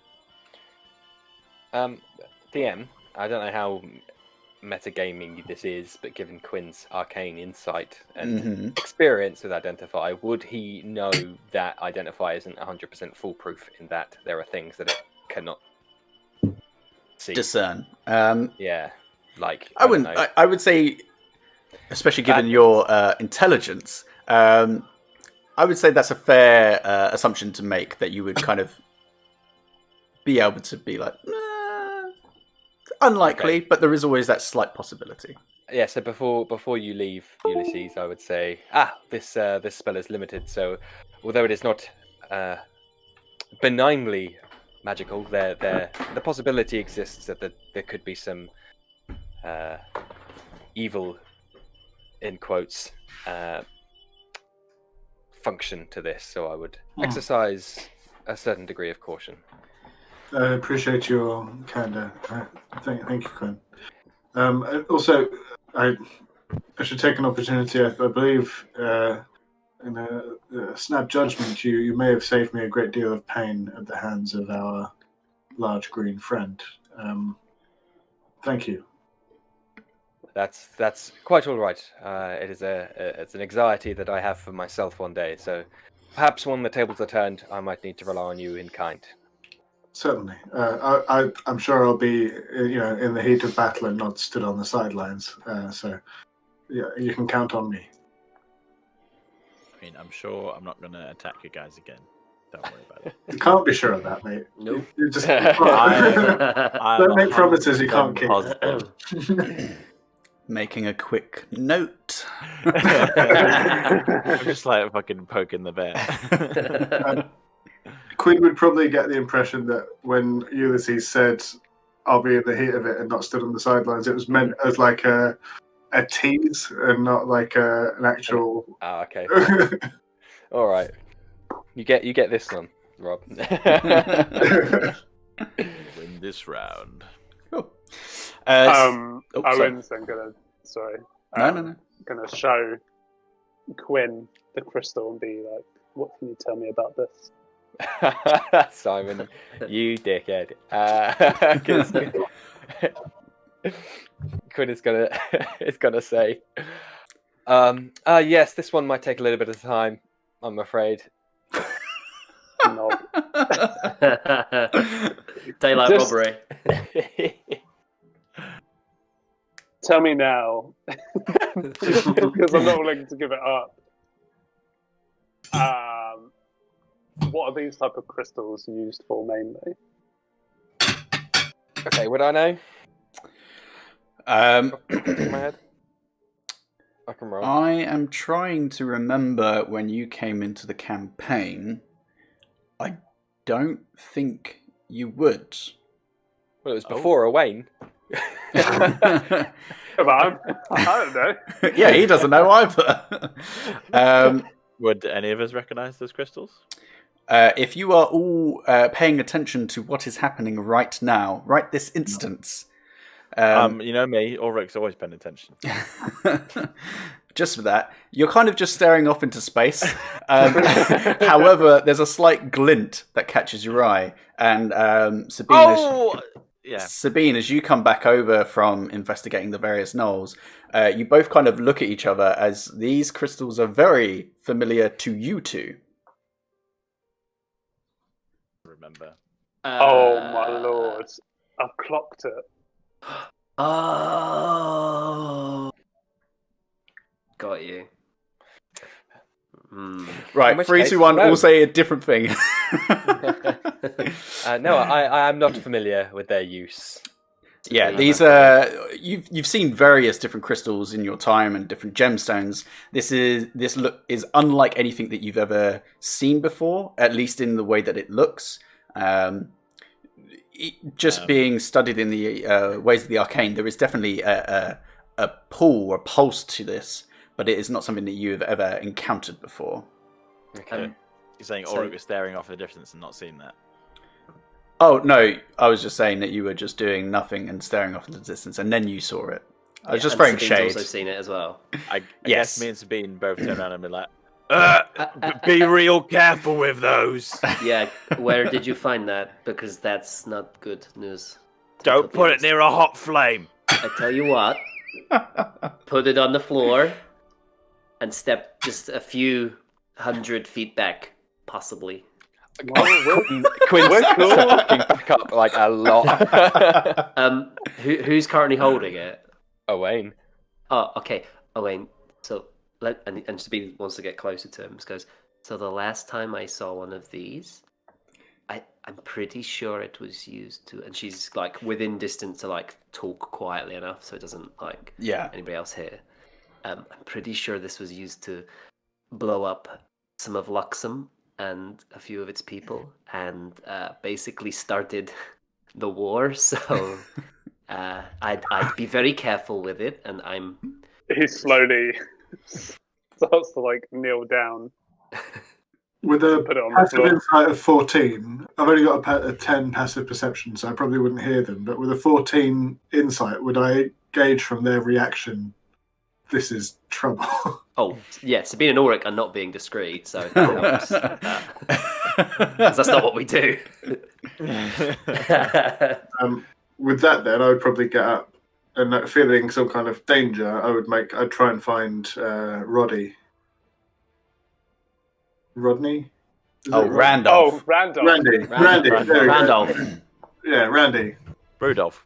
DM, I don't know how metagaming this is, but given Quinn's arcane insight and experience with Identify, would he know that Identify isn't 100% foolproof in that there are things that it cannot see? Discern. Yeah. Like, I wouldn't. I would say, especially given your intelligence, I would say that's a fair assumption to make, that you would kind of be able to be like, unlikely, but there is always that slight possibility. Yeah. So before you leave Ulysses, I would say, this spell is limited. So although it is not benignly magical, the possibility exists that there could be some evil, in quotes, function to this. So I would exercise a certain degree of caution. I appreciate your candor. Thank you, Quinn. Also, I should take an opportunity. I believe in a snap judgment, you may have saved me a great deal of pain at the hands of our large green friend. Thank you. That's quite all right. It is it's an anxiety that I have for myself one day. So perhaps when the tables are turned, I might need to rely on you in kind. Certainly. I'm sure I'll be, in the heat of battle and not stood on the sidelines. So, yeah, you can count on me. I mean, I'm sure I'm not going to attack you guys again. Don't worry about it. You can't be sure of that, mate. Nope. You just I'm don't make promises you can't keep. Making a quick note. I'm just like fucking poking the bear. Queen would probably get the impression that when Ulysses said, "I'll be in the heat of it" and not stood on the sidelines, it was meant as like a tease and not like an actual. Ah, okay. All right. You get this one, Rob. Win this round. Cool. Owen's then No. gonna show Quinn the crystal and be like, "What can you tell me about this?" Simon, you dickhead. Quinn is gonna say, yes, this one might take a little bit of time, I'm afraid. No. Daylight Just- robbery. Tell me now, because I'm not willing to give it up. What are these type of crystals used for mainly? Okay, would I know? Um, Top of my head? I can roll. I am trying to remember when you came into the campaign. I don't think you would. Well, it was before Owain. Come on, I don't know. Yeah, he doesn't know either. Would any of us recognize those crystals? If you are all paying attention to what is happening right now, right this instance. You know me, Ulrick's always paying attention. Just for that, you're kind of just staring off into space. However, there's a slight glint that catches your eye, and Sabina. Yeah. Sabine, as you come back over from investigating the various knolls, you both kind of look at each other as these crystals are very familiar to you two. Remember. Oh my lord! I've clocked it. Oh, got you. Right, In which 3, case, 2, 1, no. all say a different thing. No, I am not familiar with their use. Yeah, Sabine, these are you've seen various different crystals in your time and different gemstones. This is unlike anything that you've ever seen before, at least in the way that it looks. Being studied in the ways of the arcane, there is definitely a pull or a pulse to this, but it is not something that you have ever encountered before. Okay. You're saying so- Ulrick was staring off in the distance and not seeing that? Oh no, I was just saying that you were just doing nothing and staring off in the distance, and then you saw it. I was just throwing Sabine's shade. also seen it as well. I Yes. guess me and Sabine both turned around and be like, be real careful with those. Yeah, where did you find that? Because that's not good news. Don't put it near a hot flame. I tell you what, put it on the floor and step just a few 100 feet back, possibly. Quinn's fucking back up like a lot. Who's currently holding it? Owain. Oh, okay. Owain. So and Sabine wants to get closer to him. Goes. So the last time I saw one of these, I'm pretty sure it was used to, and she's like within distance to like talk quietly enough so it doesn't like anybody else hear. I'm pretty sure this was used to blow up some of Luxem and a few of its people, and basically started the war. So I'd be very careful with it, and I'm. He slowly starts to like kneel down. With a Put it on the passive floor. insight of 14, I've only got a 10 passive perception, so I probably wouldn't hear them. But with a 14 insight, would I gauge from their reaction, this is trouble? Oh, yeah, Sabine and Ulrick are not being discreet, so it helps. 'Cause that's not what we do. With that, then, I would probably get up and feeling some kind of danger, I'd try and find Roddy. Rodney? Is Oh, it Randolph. Oh, Randolph. Randy. Randy. There we go. Randolph. Yeah, Randy. Rudolph.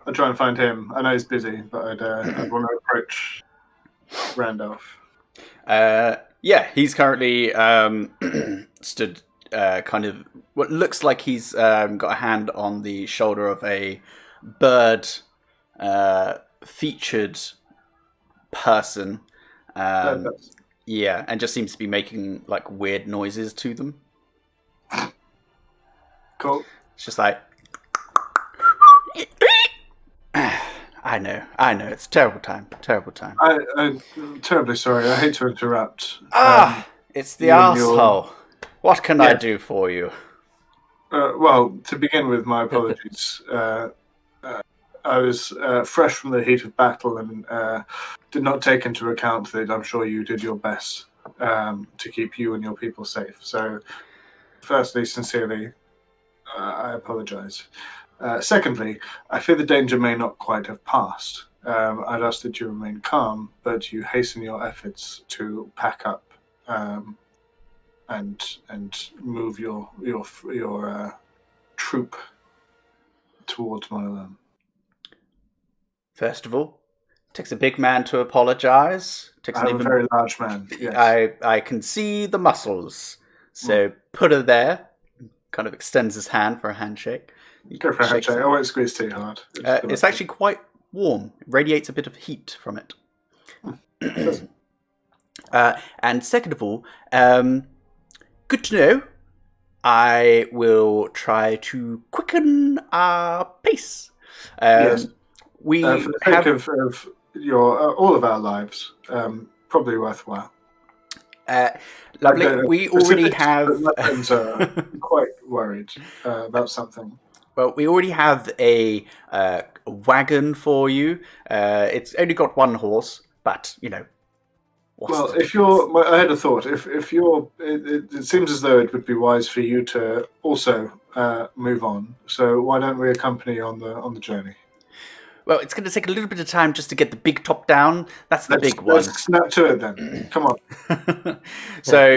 I'd try and find him. I know he's busy, but I'd want to approach Randolph. Yeah, he's currently stood kind of what looks like he's got a hand on the shoulder of a bird featured person. Yeah, and just seems to be making like weird noises to them. Cool. It's just like I know, it's a terrible time. I'm terribly sorry. I hate to interrupt. It's the you and your- arsehole. What can I Yeah. do for you? Well, to begin with, my apologies. I was fresh from the heat of battle and did not take into account that I'm sure you did your best to keep you and your people safe. So, firstly, sincerely, I apologize. Secondly, I fear the danger may not quite have passed. I'd ask that you remain calm, but you hasten your efforts to pack up and move your troop towards Ulum. First of all, takes a big man to apologize. Takes I'm an a even very large man. Yes. I can see the muscles. So put her there. Kind of extends his hand for a handshake. Go for a Shakes handshake. it. I won't squeeze too hard. It's actually quite warm. It radiates a bit of heat from it. And second of all, good to know. I will try to quicken our pace. Yes. We for the have sake of your all of our lives, probably worthwhile. lovely. Okay, We already specifics, have. but my friends are quite worried about something. Well, we already have a wagon for you. It's only got one horse, but Well, if you're, I had a thought. If you're, it seems as though it would be wise for you to also move on. So why don't we accompany you on the journey? Well, it's going to take a little bit of time just to get the big top down. That's the big one. Let's snap to it then. Come on. So,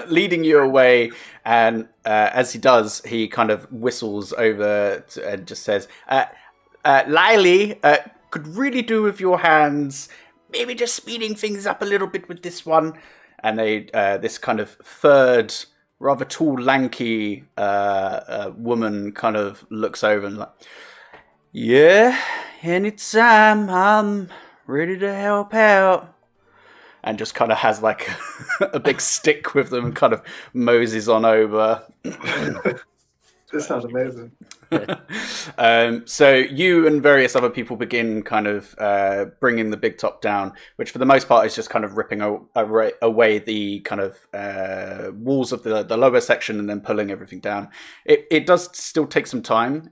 leading you away, and as he does, he kind of whistles over and just says, Lily, could really do with your hands. Maybe just speeding things up a little bit with this one. And they, this kind of third, rather tall, lanky woman kind of looks over and like, yeah, anytime, I'm ready to help out. And just kind of has like a big stick with them and kind of moses on over. This sounds amazing. So you and various other people begin kind of bringing the big top down, which for the most part is just kind of ripping away the kind of walls of the lower section and then pulling everything down. It does still take some time.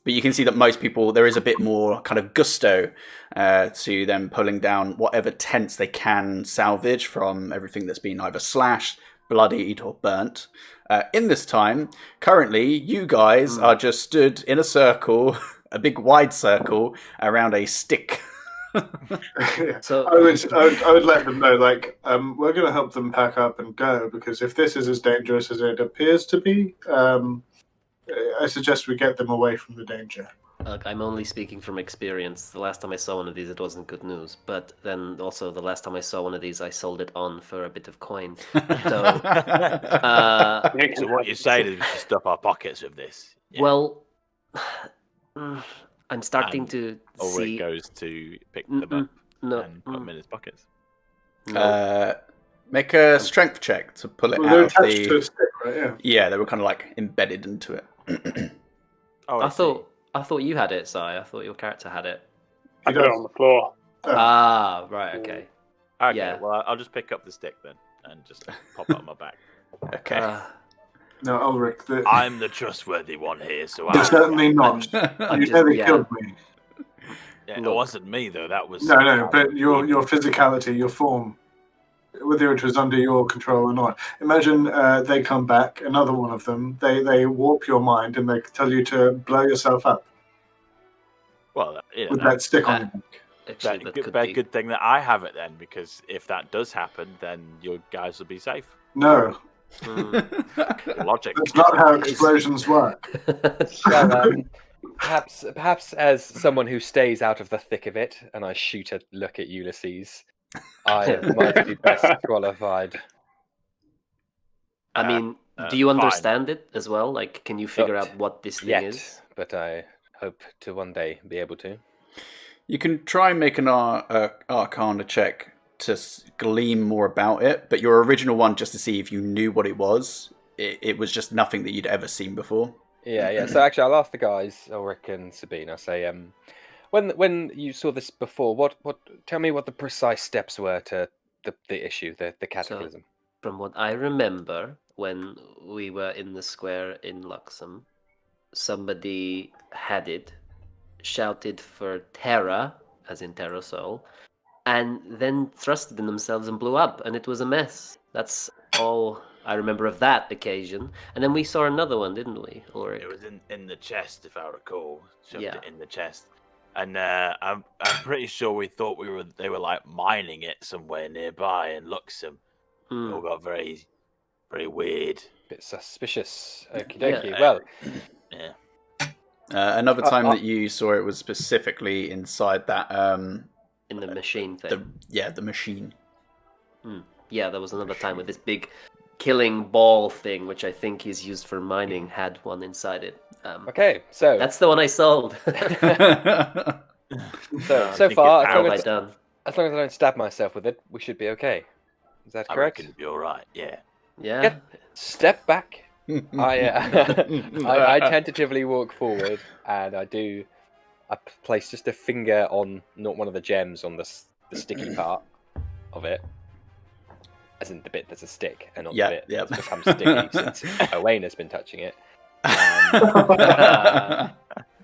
But you can see that most people, there is a bit more kind of gusto to them pulling down whatever tents they can salvage from everything that's been either slashed, bloodied, or burnt. In this time, currently, you guys are just stood in a circle, a big wide circle, around a stick. Yeah. So I would let them know, like, we're going to help them pack up and go, because if this is as dangerous as it appears to be, I suggest we get them away from the danger. look, I'm only speaking from experience. The last time I saw one of these, it wasn't good news. But then also, the last time I saw one of these, I sold it on for a bit of coin. So, So what you're saying is we should stuff our pockets with this. Yeah. well, I'm starting to Ulrick see. goes to pick them up No, and put them in his pockets. no. Make a strength check to pull it Well, they're out of attached to a the... stick, right? Yeah. Yeah, they were kind of like embedded into it. Oh, I thought you had it, Si. I thought your character had it. I put it on the floor. Ah, right, okay. Okay, Yeah. well, I'll just pick up the stick then and just pop it on my back. Okay. No, Ulric, I'm the trustworthy one here, so you're certainly not. I'm You just- nearly yeah. killed me. Yeah, it Look. wasn't me though. That was No, but your physicality, your form, whether it was under your control or not. Imagine they come back, another one of them. They warp your mind and they tell you to blow yourself up well, with that stick on your back. Actually, that could very be. good thing that I have it then, because if that does happen, then your guys will be safe. No, Logic. that's not how explosions work. Well, perhaps as someone who stays out of the thick of it, and I shoot a look at Ulysses, I might be best qualified. I mean, do you fine. understand it as well? Like, can you figure Not out what this thing Yet, is? but I hope to one day be able to. You can try and make an Arcana check to glean more about it, but your original one, just to see if you knew what it was, it was just nothing that you'd ever seen before. Yeah. So actually, I'll ask the guys, Ulric and Sabine. I'll say, when you saw this before, what? Tell me what the precise steps were to the issue, the cataclysm. From what I remember, when we were in the square in Luxem, somebody had it, shouted for Terra, as in Terra Soul, and then thrusted in themselves and blew up, and it was a mess. That's all I remember of that occasion. And then we saw another one, didn't we, Ulrich? It was in the chest, if I recall. Shoved Yeah. it in the chest. And I'm pretty sure we thought they were like mining it somewhere nearby in Luxem. It Hmm. all got very, very weird. Bit suspicious. Okie dokie. Yeah. Well, Yeah. Another time that you saw it was specifically inside that In the machine thing. the machine. Yeah, there was another time with this big killing ball thing, which I think is used for mining, had one inside it. okay. So That's the one I sold. so far, How have I done? as long as I don't stab myself with it, we should be okay. Is that I correct? reckon it'll be all right. Yeah. Yeah. Yep. Step back. I tentatively walk forward, and I place just a finger on not one of the gems on the sticky part of it, as in the bit that's a stick, and not the bit that's become sticky since Owain has been touching it.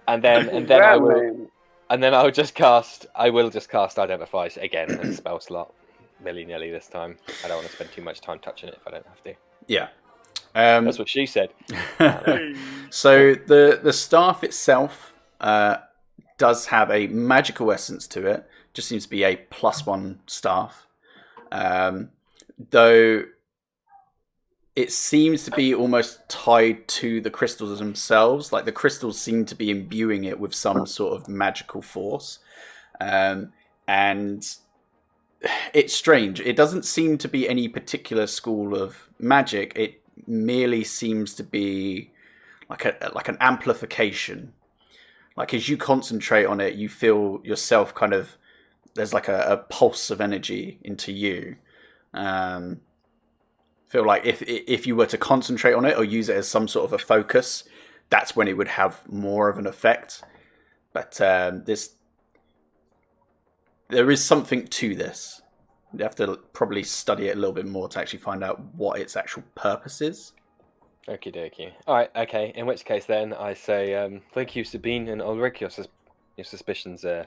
And then I will And then I will just cast Identify again and spell slot willy-nilly this time. I don't want to spend too much time touching it if I don't have to. Yeah. That's what she said. So the staff itself does have a magical essence to it. Just seems to be a +1 staff. Though it seems to be almost tied to the crystals themselves. Like the crystals seem to be imbuing it with some sort of magical force. And it's strange. It doesn't seem to be any particular school of magic. It merely seems to be like an amplification. Like as you concentrate on it, you feel yourself kind of, there's like a pulse of energy into you. Feel like if you were to concentrate on it or use it as some sort of a focus, that's when it would have more of an effect. But there is something to this. You have to probably study it a little bit more to actually find out what its actual purpose is. Okie dokie. Alright, okay. In which case then, I say thank you, Sabine and Ulrick. Your suspicions are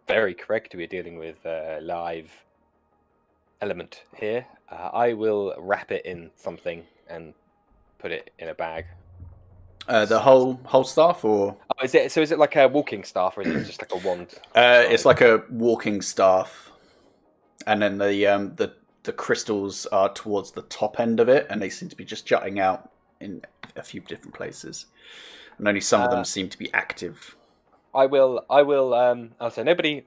very correct. We're dealing with a live element here. I will wrap it in something and put it in a bag. The whole staff, or is it like a walking staff, or is it just like a wand? It's like a walking staff, and then the crystals are towards the top end of it, and they seem to be just jutting out in a few different places, and only some of them seem to be active. I'll say nobody.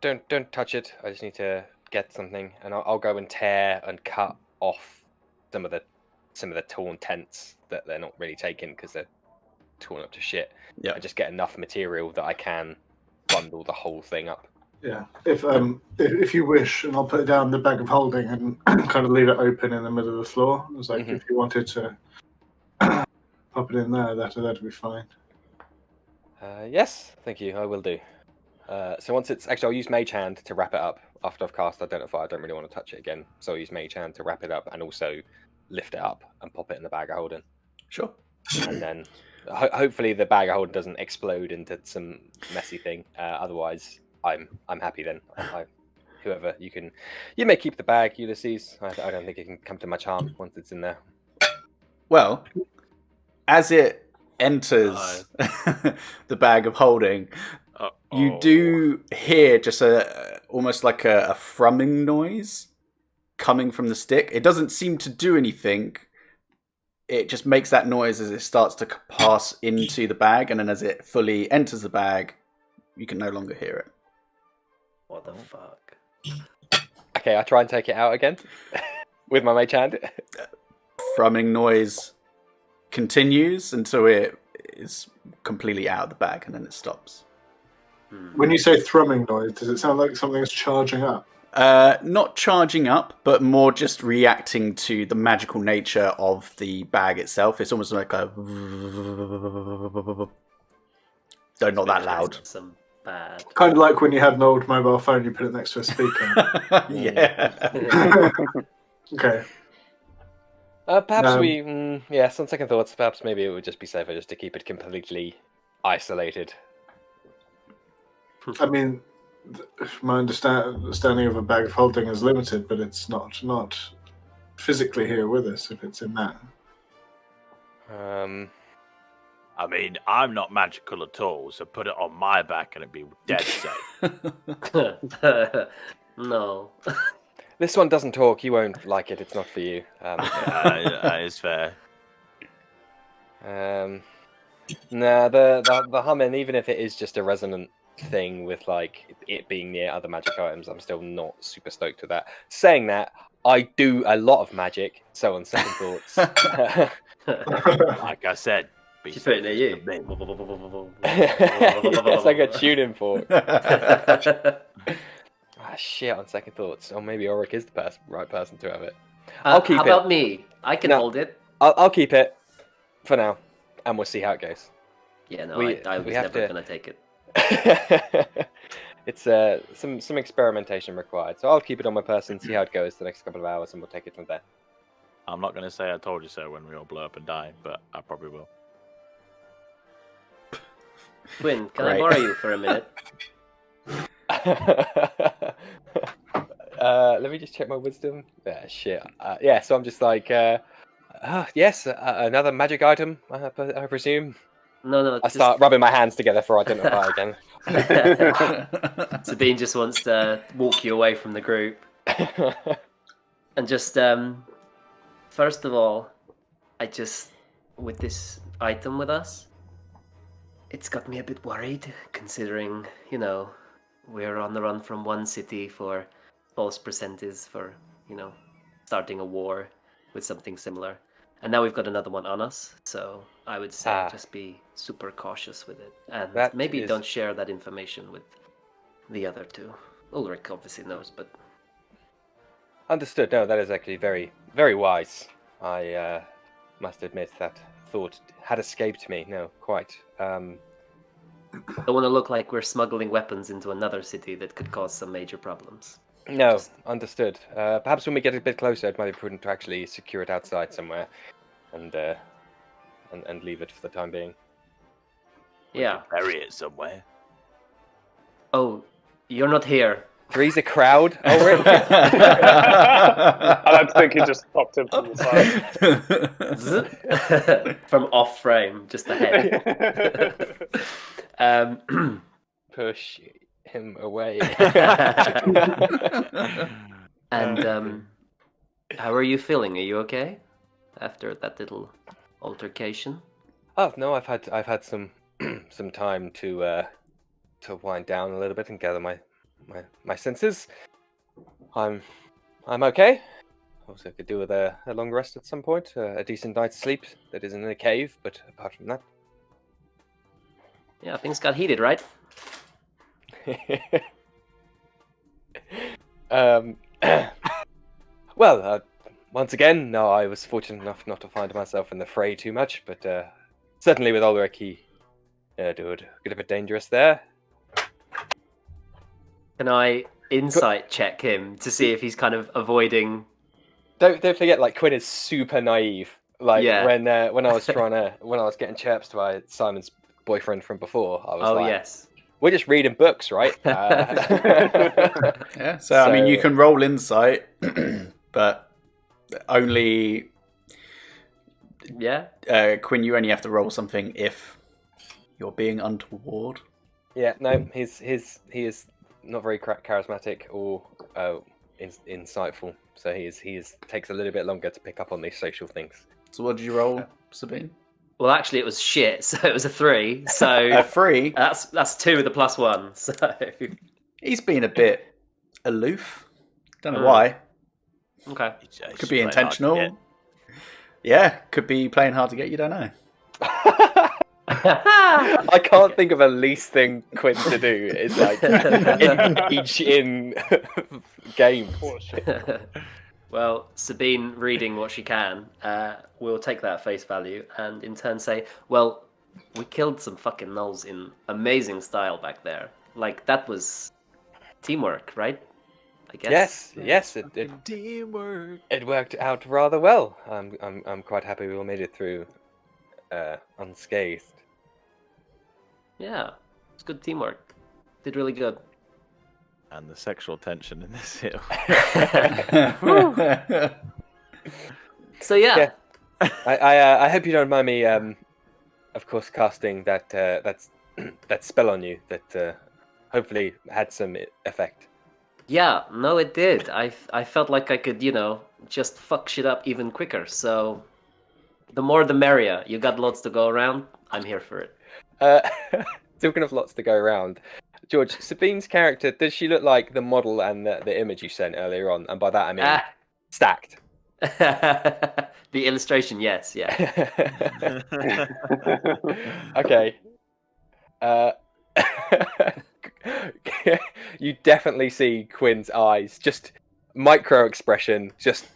Don't touch it. I just need to get something, and I'll go and tear and cut off some of the torn tents that they're not really taking because they're torn up to shit. Yeah. I just get enough material that I can bundle the whole thing up. Yeah, if you wish, and I'll put it down the bag of holding and kind of leave it open in the middle of the floor. It's like if you wanted to pop it in there, that'd be fine. Yes, thank you. I will do. So once it's actually, I'll use Mage Hand to wrap it up after I've cast Identify. I don't really want to touch it again, so I'll use Mage Hand to wrap it up and also lift it up and pop it in the bag of holding. Sure. And then hopefully the bag of holding doesn't explode into some messy thing. Otherwise, I'm happy then. Whoever you may keep the bag, Ulysses. I don't think it can come to much harm once it's in there. Well, as it enters the bag of holding, you do hear just almost like a thrumming noise coming from the stick. It doesn't seem to do anything. It just makes that noise as it starts to pass into the bag, and then as it fully enters the bag, you can no longer hear it. What the fuck? Okay, I try and take it out again with my Mage Hand. Thrumming noise continues until it is completely out of the bag, and then it stops. When you say thrumming noise, does it sound like something's charging up? Not charging up, but more just reacting to the magical nature of the bag itself. It's almost like a... Though not that loud. Some bad. Kind of like when you had an old mobile phone, you put it next to a speaker. Yeah. Okay. Perhaps on second thoughts, perhaps maybe it would just be safer just to keep it completely isolated. I mean, my understanding of a bag of holding is limited, but it's not physically here with us if it's in that. I mean, I'm not magical at all, so put it on my back and it'd be dead safe. No. This one doesn't talk. You won't like it. It's not for you. That is fair. Nah, the humming, even if it is just a resonant thing with like it being near other magic items, I'm still not super stoked with that. Saying that, I do a lot of magic, so on second thoughts, Like I said, be She's putting it near you. it's like a tuning fork. Shit, on second thoughts, or maybe Ulrick is the right person to have it. I'll keep how it. about me? I can hold it. I'll keep it for now, and we'll see how it goes. Yeah, no, We I was have never to- going to take it. It's some experimentation required, so I'll keep it on my person, see how it goes the next couple of hours, and we'll take it from there. I'm not going to say I told you so when we all blow up and die, but I probably will. Quinn, can Great. I borrow you for a minute? Let me just check my wisdom. Shit. Yeah, so I'm just like, yes, another magic item, I presume. No, I start rubbing my hands together for identify again. Sabine just wants to walk you away from the group. And just, first of all, with this item with us, it's got me a bit worried, considering, we're on the run from one city for false presences for, starting a war with something similar. And now we've got another one on us, so I would say just be super cautious with it. And maybe don't share that information with the other two. Ulrick obviously knows, but... Understood. No, that is actually very, very wise. I must admit that thought had escaped me. No, quite. Don't want to look like we're smuggling weapons into another city that could cause some major problems. No, understood. Perhaps when we get a bit closer, it might be prudent to actually secure it outside somewhere, and leave it for the time being. Yeah. Bury it somewhere. Oh, you're not here. Three's a crowd. Oh, really? I like to think he just popped in from the side. From off frame, just the head. Push him away. And how are you feeling? Are you okay after that little altercation? Oh no, I've had some some time to wind down a little bit and gather my senses. I'm okay. Also could do with a long rest at some point, a decent night's sleep that isn't in a cave, but apart from that. Yeah, things got heated, right? Well, once again, no, I was fortunate enough not to find myself in the fray too much, but certainly with Ulrick, he dude, get a bit dangerous there. Can I insight check him to see if he's kind of avoiding? Don't forget, like, Quinn is super naive. Like, Yeah. when I was when I was getting chirped by Simon's boyfriend from before, I was like, Yes. we're just reading books, right? Yeah, so I mean, you can roll insight, but only Yeah. Quinn, you only have to roll something if you're being untoward. Yeah, no, he is not very charismatic or insightful, so he takes a little bit longer to pick up on these social things. So what did you roll, Sabine? Well, actually, it was shit, so it was a 3. So A 3. that's 2 with a +1. So He's been a bit aloof. Don't know why. okay. Could be intentional. Yeah, could be playing hard to get. You don't know. I can't think of a least thing Quinn to do. It's like engage in games. Well, Sabine reading what she can, will take that at face value and in turn say, well, we killed some fucking gnolls in amazing style back there. Like, that was teamwork, right? I guess. Yes, it Teamwork. it worked out rather well. I'm quite happy we all made it through unscathed. Yeah, it's good teamwork. Did really good. And the sexual tension in this hill. So yeah. I hope you don't mind me, of course, casting that spell on you that hopefully had some effect. Yeah, no, it did. I felt like I could, just fuck shit up even quicker. So the more the merrier. You got lots to go around. I'm here for it. Talking of lots to go around, George, Sabine's character, does she look like the model and the image you sent earlier on? And by that I mean stacked. The illustration, yes, yeah. Okay. You definitely see Quinn's eyes, just micro expression, just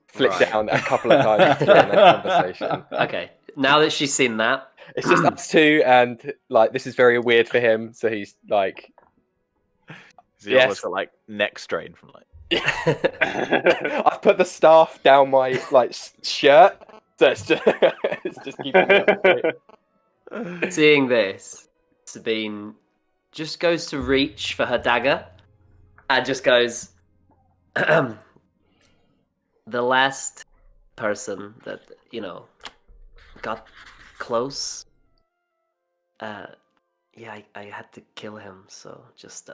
flip down a couple of times during that conversation. Okay, now that she's seen that, it's just us two, and like this is very weird for him. So he's like, He almost got like neck strain from like. I've put the staff down my shirt, so it's just keeping me up. Seeing this, Sabine just goes to reach for her dagger and just goes, the last person that, got close, yeah, I had to kill him, so just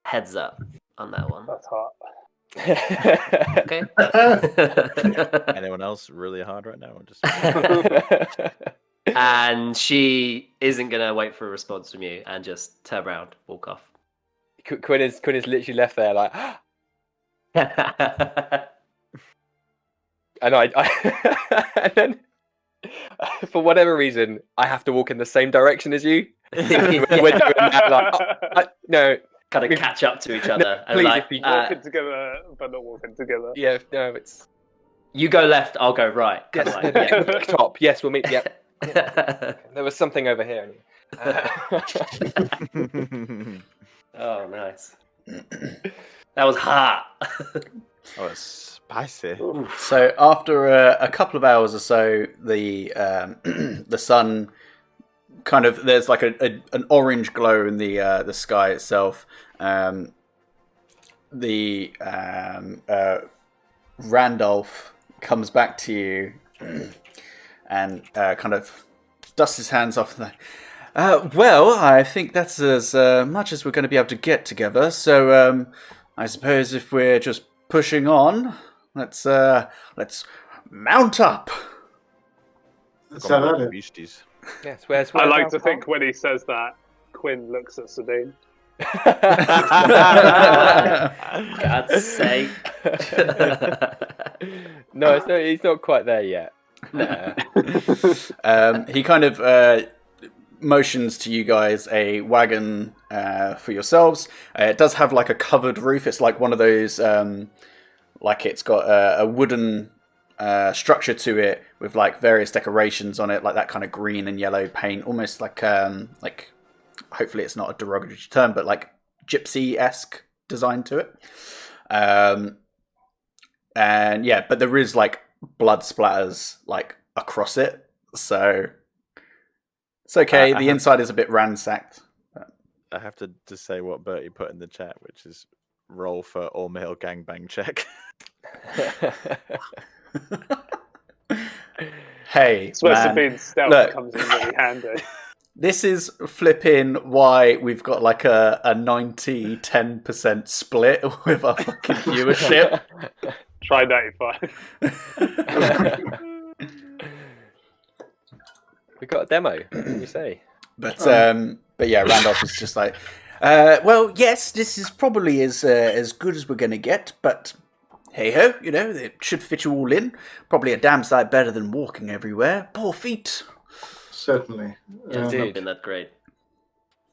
heads up on that one. That's hot. Okay. Anyone else really hard right now? Or just And she isn't gonna wait for a response from you, and just turn around, walk off. Quinn is literally left there like, and and then for whatever reason I have to walk in the same direction as you. We're doing that, like, no, Kind of catch up to each other, and please, like, if you- Walking together, but not walking together. yeah, no, it's you go left, I'll go right. yes, Kinda like, yeah, top. Yes, we'll meet. Yep. yeah. There was something over here. Oh, nice. That was hot. oh, it's spicy. So after a couple of hours or so, the the sun kind of, there's like an orange glow in the sky itself. Randolph comes back to you and kind of dusts his hands off. Well, I think that's as much as we're going to be able to get together. So I suppose if we're just pushing on, let's mount up. Let's have at it. Beasties. Yes, where's I like our to farm? think when he says that, Quinn looks at Sabine. God's sake. No, he's not quite there yet. No. He kind of motions to you guys a wagon for yourselves. It does have like a covered roof. It's like one of those, like it's got a wooden structure to it with like various decorations on it, like that kind of green and yellow paint, almost like hopefully it's not a derogatory term, but like gypsy-esque design to it. And yeah, but there is like blood splatters like across it, so it's okay. The inside is a bit ransacked. I have to just say what Bertie put in the chat, which is roll for all male gangbang check. Hey, It's where man, Sabine's stealth look. comes in really handy. this is flipping why we've got like a 90-10% split with our fucking viewership. Try 95. We got a demo. What do you say? But yeah, Randolph is just like, well, yes, this is probably as good as we're gonna get, but hey ho, it should fit you all in. Probably a damn sight better than walking everywhere. Poor feet. Certainly. Yeah, it's Indeed. not been that great.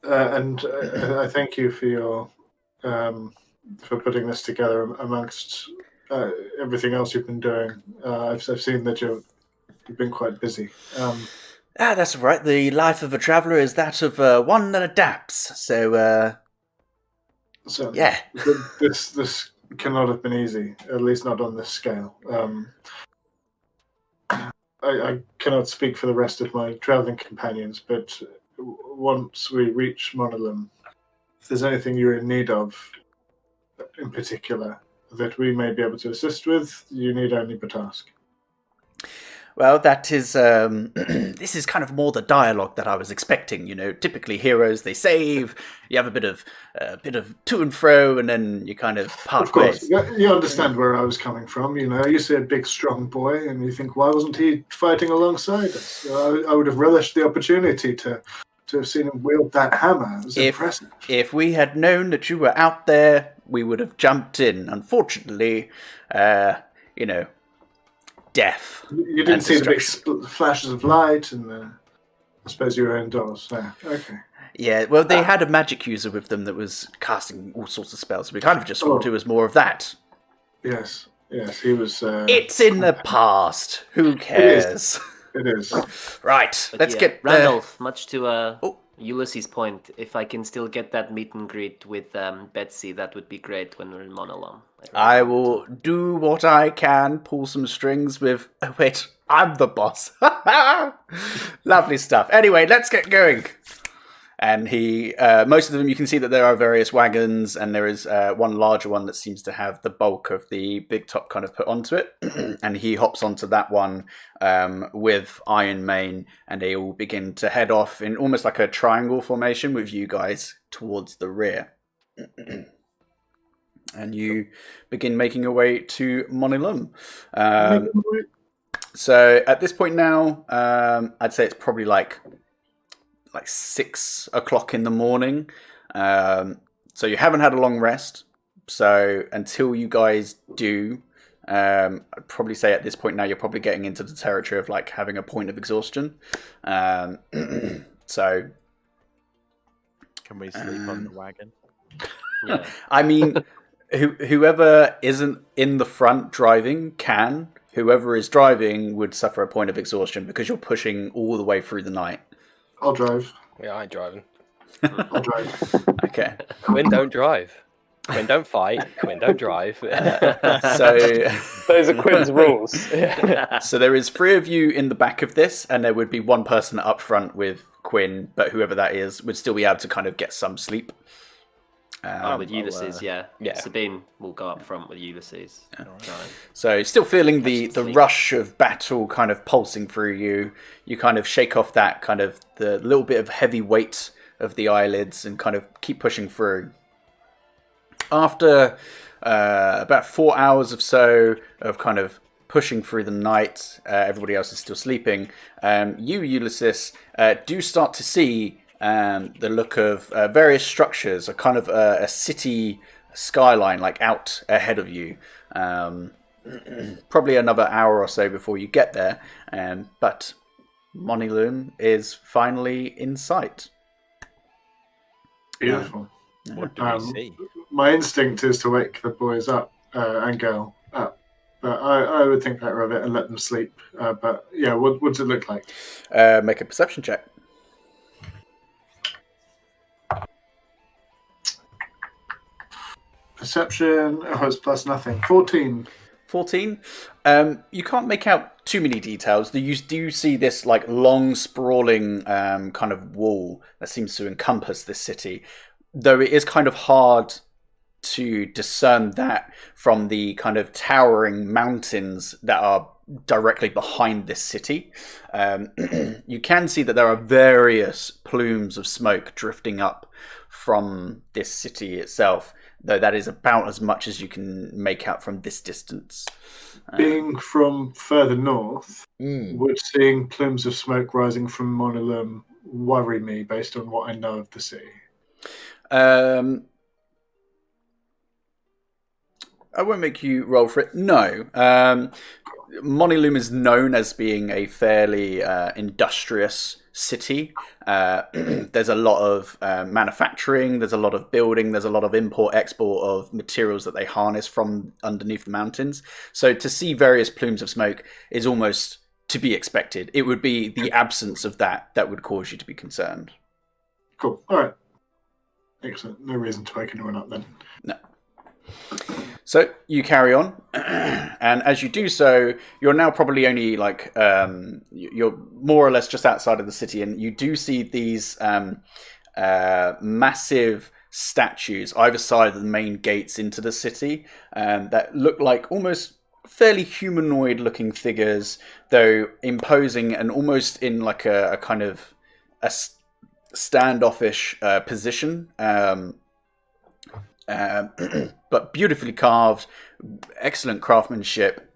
And I thank you for your for putting this together amongst everything else you've been doing. I've seen that you've been quite busy. That's all right. The life of a traveller is that of one that adapts. So, So yeah. this cannot have been easy, at least not on this scale. I cannot speak for the rest of my traveling companions, but once we reach Monolum, if there's anything you're in need of, in particular, that we may be able to assist with, you need only but ask. Well, that is, this is kind of more the dialogue that I was expecting. Typically heroes, they save, you have a bit of to and fro, and then you kind of part Of course, ways. you understand where I was coming from. You see a big, strong boy, and you think, why wasn't he fighting alongside us? I would have relished the opportunity to have seen him wield that hammer. It was impressive. If we had known that you were out there, we would have jumped in. Unfortunately, death. You didn't and see the big destruction. flashes of light, and I suppose you were indoors. Yeah, okay. Yeah, well, they had a magic user with them that was casting all sorts of spells. We kind of just thought it was more of that. Yes, he was. It's in the past. Who cares? It is. Right, But let's yeah, get Randolph. Much to Ulysses' point, if I can still get that meet and greet with Betsy, that would be great when we're in Monolum. I will do what I can, pull some strings with... Oh, wait, I'm the boss. Lovely stuff. Anyway, let's get going. And he, most of them, you can see that there are various wagons, and there is one larger one that seems to have the bulk of the big top kind of put onto it. And he hops onto that one with Iron Mane, and they all begin to head off in almost like a triangle formation with you guys towards the rear. And you begin making your way to Monilum. So at this point now, I'd say it's probably like 6 o'clock in the morning. So you haven't had a long rest. So until you guys do, I'd probably say at this point now you're probably getting into the territory of like having a point of exhaustion. So Can we sleep on the wagon? Yeah. I mean, whoever isn't in the front driving can. Whoever is driving would suffer a point of exhaustion because you're pushing all the way through the night. I'll drive. Yeah, I ain't driving. I'll drive. Okay. Quinn don't drive. Quinn don't fight. Quinn don't drive. So Those are Quinn's rules. So there is 3 of you in the back of this, and there would be one person up front with Quinn, but whoever that is would still be able to kind of get some sleep. With Ulysses, yeah. yeah. Sabine will go up front with Ulysses. So still feeling the sleep. rush of battle kind of pulsing through you. You kind of shake off that kind of the little bit of heavy weight of the eyelids and kind of keep pushing through. After about 4 hours or so of kind of pushing through the night, everybody else is still sleeping. You, Ulysses, do start to see the look of various structures, a kind of a city skyline like out ahead of you. Probably another hour or so before you get there, but Monilum is finally in sight. Beautiful. What do we see? My instinct is to wake the boys up and girl up, but I would think better of it and let them sleep. But yeah, what does it look like? Make a perception check. Perception. Oh, it's plus nothing. 14. 14. You can't make out too many details. You do see this like long, sprawling kind of wall that seems to encompass this city, though it is kind of hard to discern that from the kind of towering mountains that are directly behind this city. You can see that there are various plumes of smoke drifting up from this city itself, though that is about as much as you can make out from this distance. Being from further north, would seeing plumes of smoke rising from Monilum worry me based on what I know of the city? I won't make you roll for it. No. Monilum is known as being a fairly industrious city. There's a lot of manufacturing, there's a lot of building, there's a lot of import-export of materials that they harness from underneath the mountains. So to see various plumes of smoke is almost to be expected. It would be the absence of that would cause you to be concerned. Cool. All right. Excellent. No reason to wake anyone up then. No. So you carry on, and as you do so, you're now probably only like you're more or less just outside of the city, and you do see these massive statues either side of the main gates into the city that look like almost fairly humanoid-looking figures, though imposing and almost in like a kind of a standoffish position. But beautifully carved, excellent craftsmanship.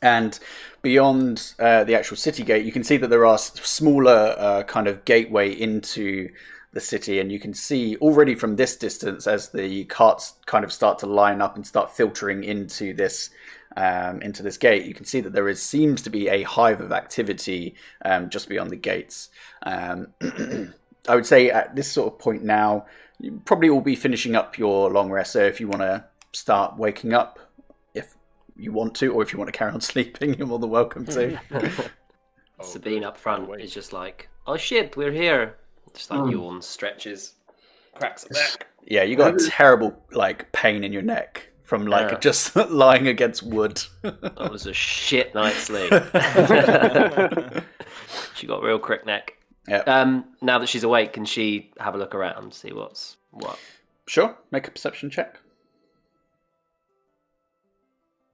And beyond the actual city gate, you can see that there are smaller kind of gateway into the city, and you can see already from this distance as the carts kind of start to line up and start filtering into this gate, you can see that there seems to be a hive of activity just beyond the gates. I would say at this sort of point now, you probably will be finishing up your long rest, so if you want to start waking up, if you want to, or if you want to carry on sleeping, you're more than welcome to. Sabine up front is just like, oh shit, we're here. Just like yawns, stretches, cracks a neck. Yeah, you got a terrible like pain in your neck from like just lying against wood. That was a shit night's sleep. She got real crick neck. Yeah. Now that she's awake, can she have a look around, see what's what? Sure, make a perception check.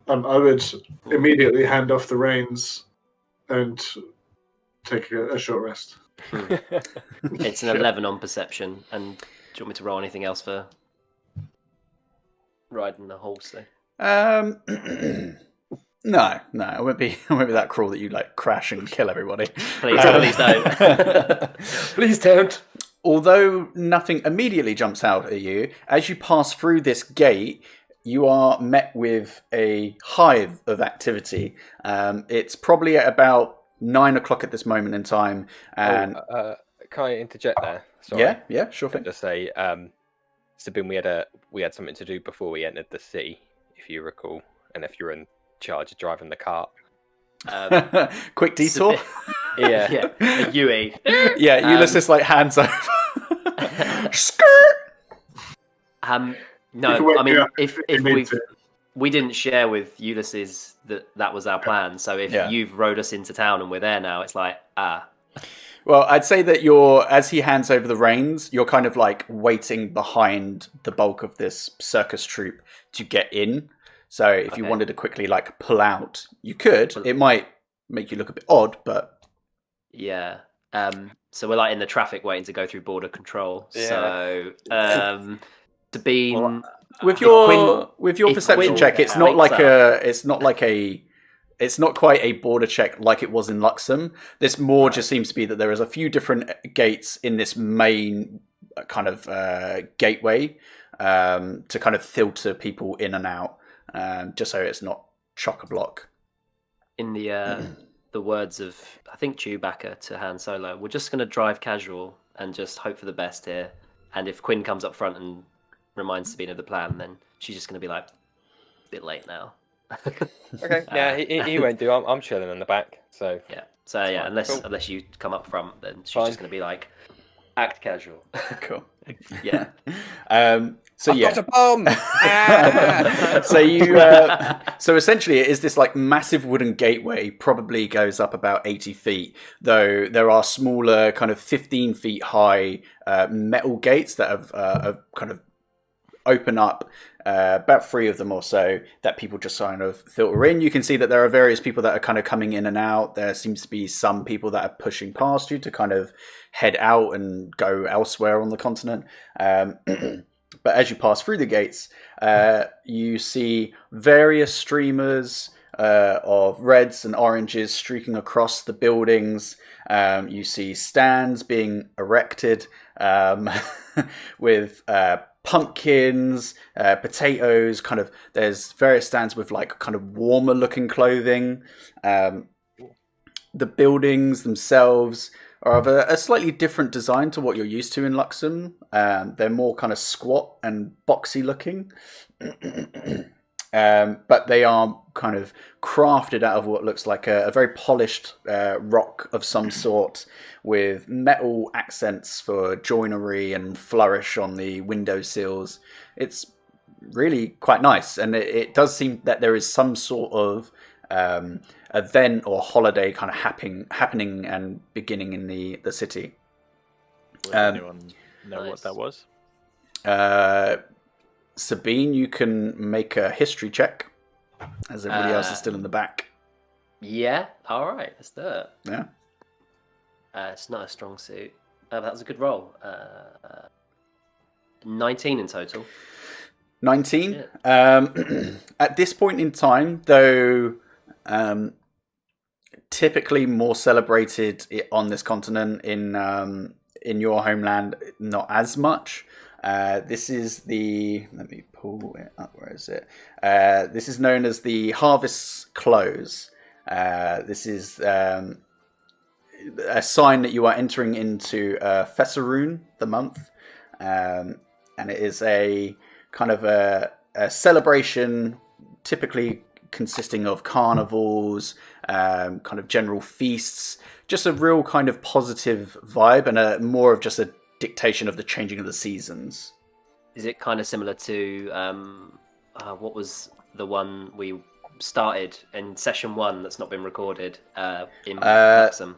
I would immediately hand off the reins and take a short rest. It's an 11 on perception. And do you want me to roll anything else for riding the horse? No, I won't be that cruel that you like crash and kill everybody. Please don't. Please don't. Although nothing immediately jumps out at you, as you pass through this gate, you are met with a hive of activity. It's probably at about 9 o'clock at this moment in time. And can I interject there? Sorry. Yeah, sure thing. Just say, Sabine, we had something to do before we entered the city, if you recall, and if you're in charge of driving the cart. Quick detour. Yeah, a UE. Yeah, Ulysses like hands over. Skirt. No, I mean, if we didn't share with Ulysses that was our plan, so if you've rode us into town and we're there now, it's like, Well, I'd say that as he hands over the reins, you're kind of like waiting behind the bulk of this circus troupe to get in. So if you wanted to quickly like pull out, you could. It might make you look a bit odd, but... Yeah. So we're like in the traffic waiting to go through border control. Yeah. So to be with your perception check, it's not quite a border check like it was in Luxem. This more just seems to be that there is a few different gates in this main kind of gateway to kind of filter people in and out, just so it's not chock-a-block. In the words of, I think, Chewbacca to Han Solo, we're just going to drive casual and just hope for the best here. And if Quinn comes up front and reminds Sabine of the plan, then she's just going to be like, a bit late now. Okay, yeah, he won't do. I'm chilling in the back, so... Yeah, so yeah, unless you come up front, then she's just going to be like, act casual. Cool. Yeah. So I've yeah. got a bomb! So essentially it is this like massive wooden gateway, probably goes up about 80 feet, though there are smaller kind of 15 feet high metal gates that have kind of open up, about 3 of them or so, that people just kind of filter in. You can see that there are various people that are kind of coming in and out. There seems to be some people that are pushing past you to kind of head out and go elsewhere on the continent. But as you pass through the gates, you see various streamers of reds and oranges streaking across the buildings. You see stands being erected with pumpkins, potatoes, kind of, there's various stands with like kind of warmer looking clothing. The buildings themselves are of a slightly different design to what you're used to in Luxem. They're more kind of squat and boxy looking. But they are kind of crafted out of what looks like a very polished rock of some sort, with metal accents for joinery and flourish on the windowsills. It's really quite nice, and it does seem that there is some sort of event or holiday kind of happening and beginning in the city. Does anyone know what that was? Sabine, you can make a history check, as everybody else is still in the back. Yeah, all right, let's do it. Yeah. It's not a strong suit. That was a good roll. 19 in total. 19. Yeah. At this point in time, though, typically more celebrated on this continent, in your homeland, not as much. This is let me pull it up, where is it? This is known as the Harvest Close. This is a sign that you are entering into Fesseroon, the month. And it is a kind of a celebration typically consisting of carnivals, kind of general feasts, just a real kind of positive vibe and a more of just a dictation of the changing of the seasons. Is it kind of similar to what was the one we started in session 1 that's not been recorded in Maxim?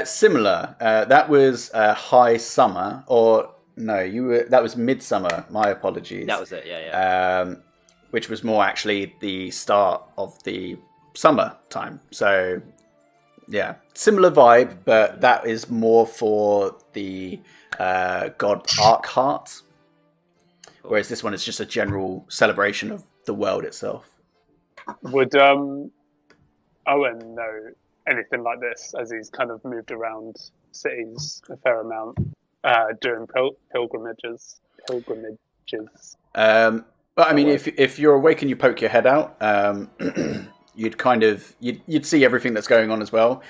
Similar. That was High Summer, or no, that was Midsummer. My apologies. That was it. Yeah. Which was more actually the start of the summer time. So, yeah, similar vibe, but that is more for the god Arkheart. Whereas this one is just a general celebration of the world itself. Would Owen know anything like this, as he's kind of moved around cities a fair amount doing pilgrimages? Well, I mean, if you're awake and you poke your head out, you'd see everything that's going on as well.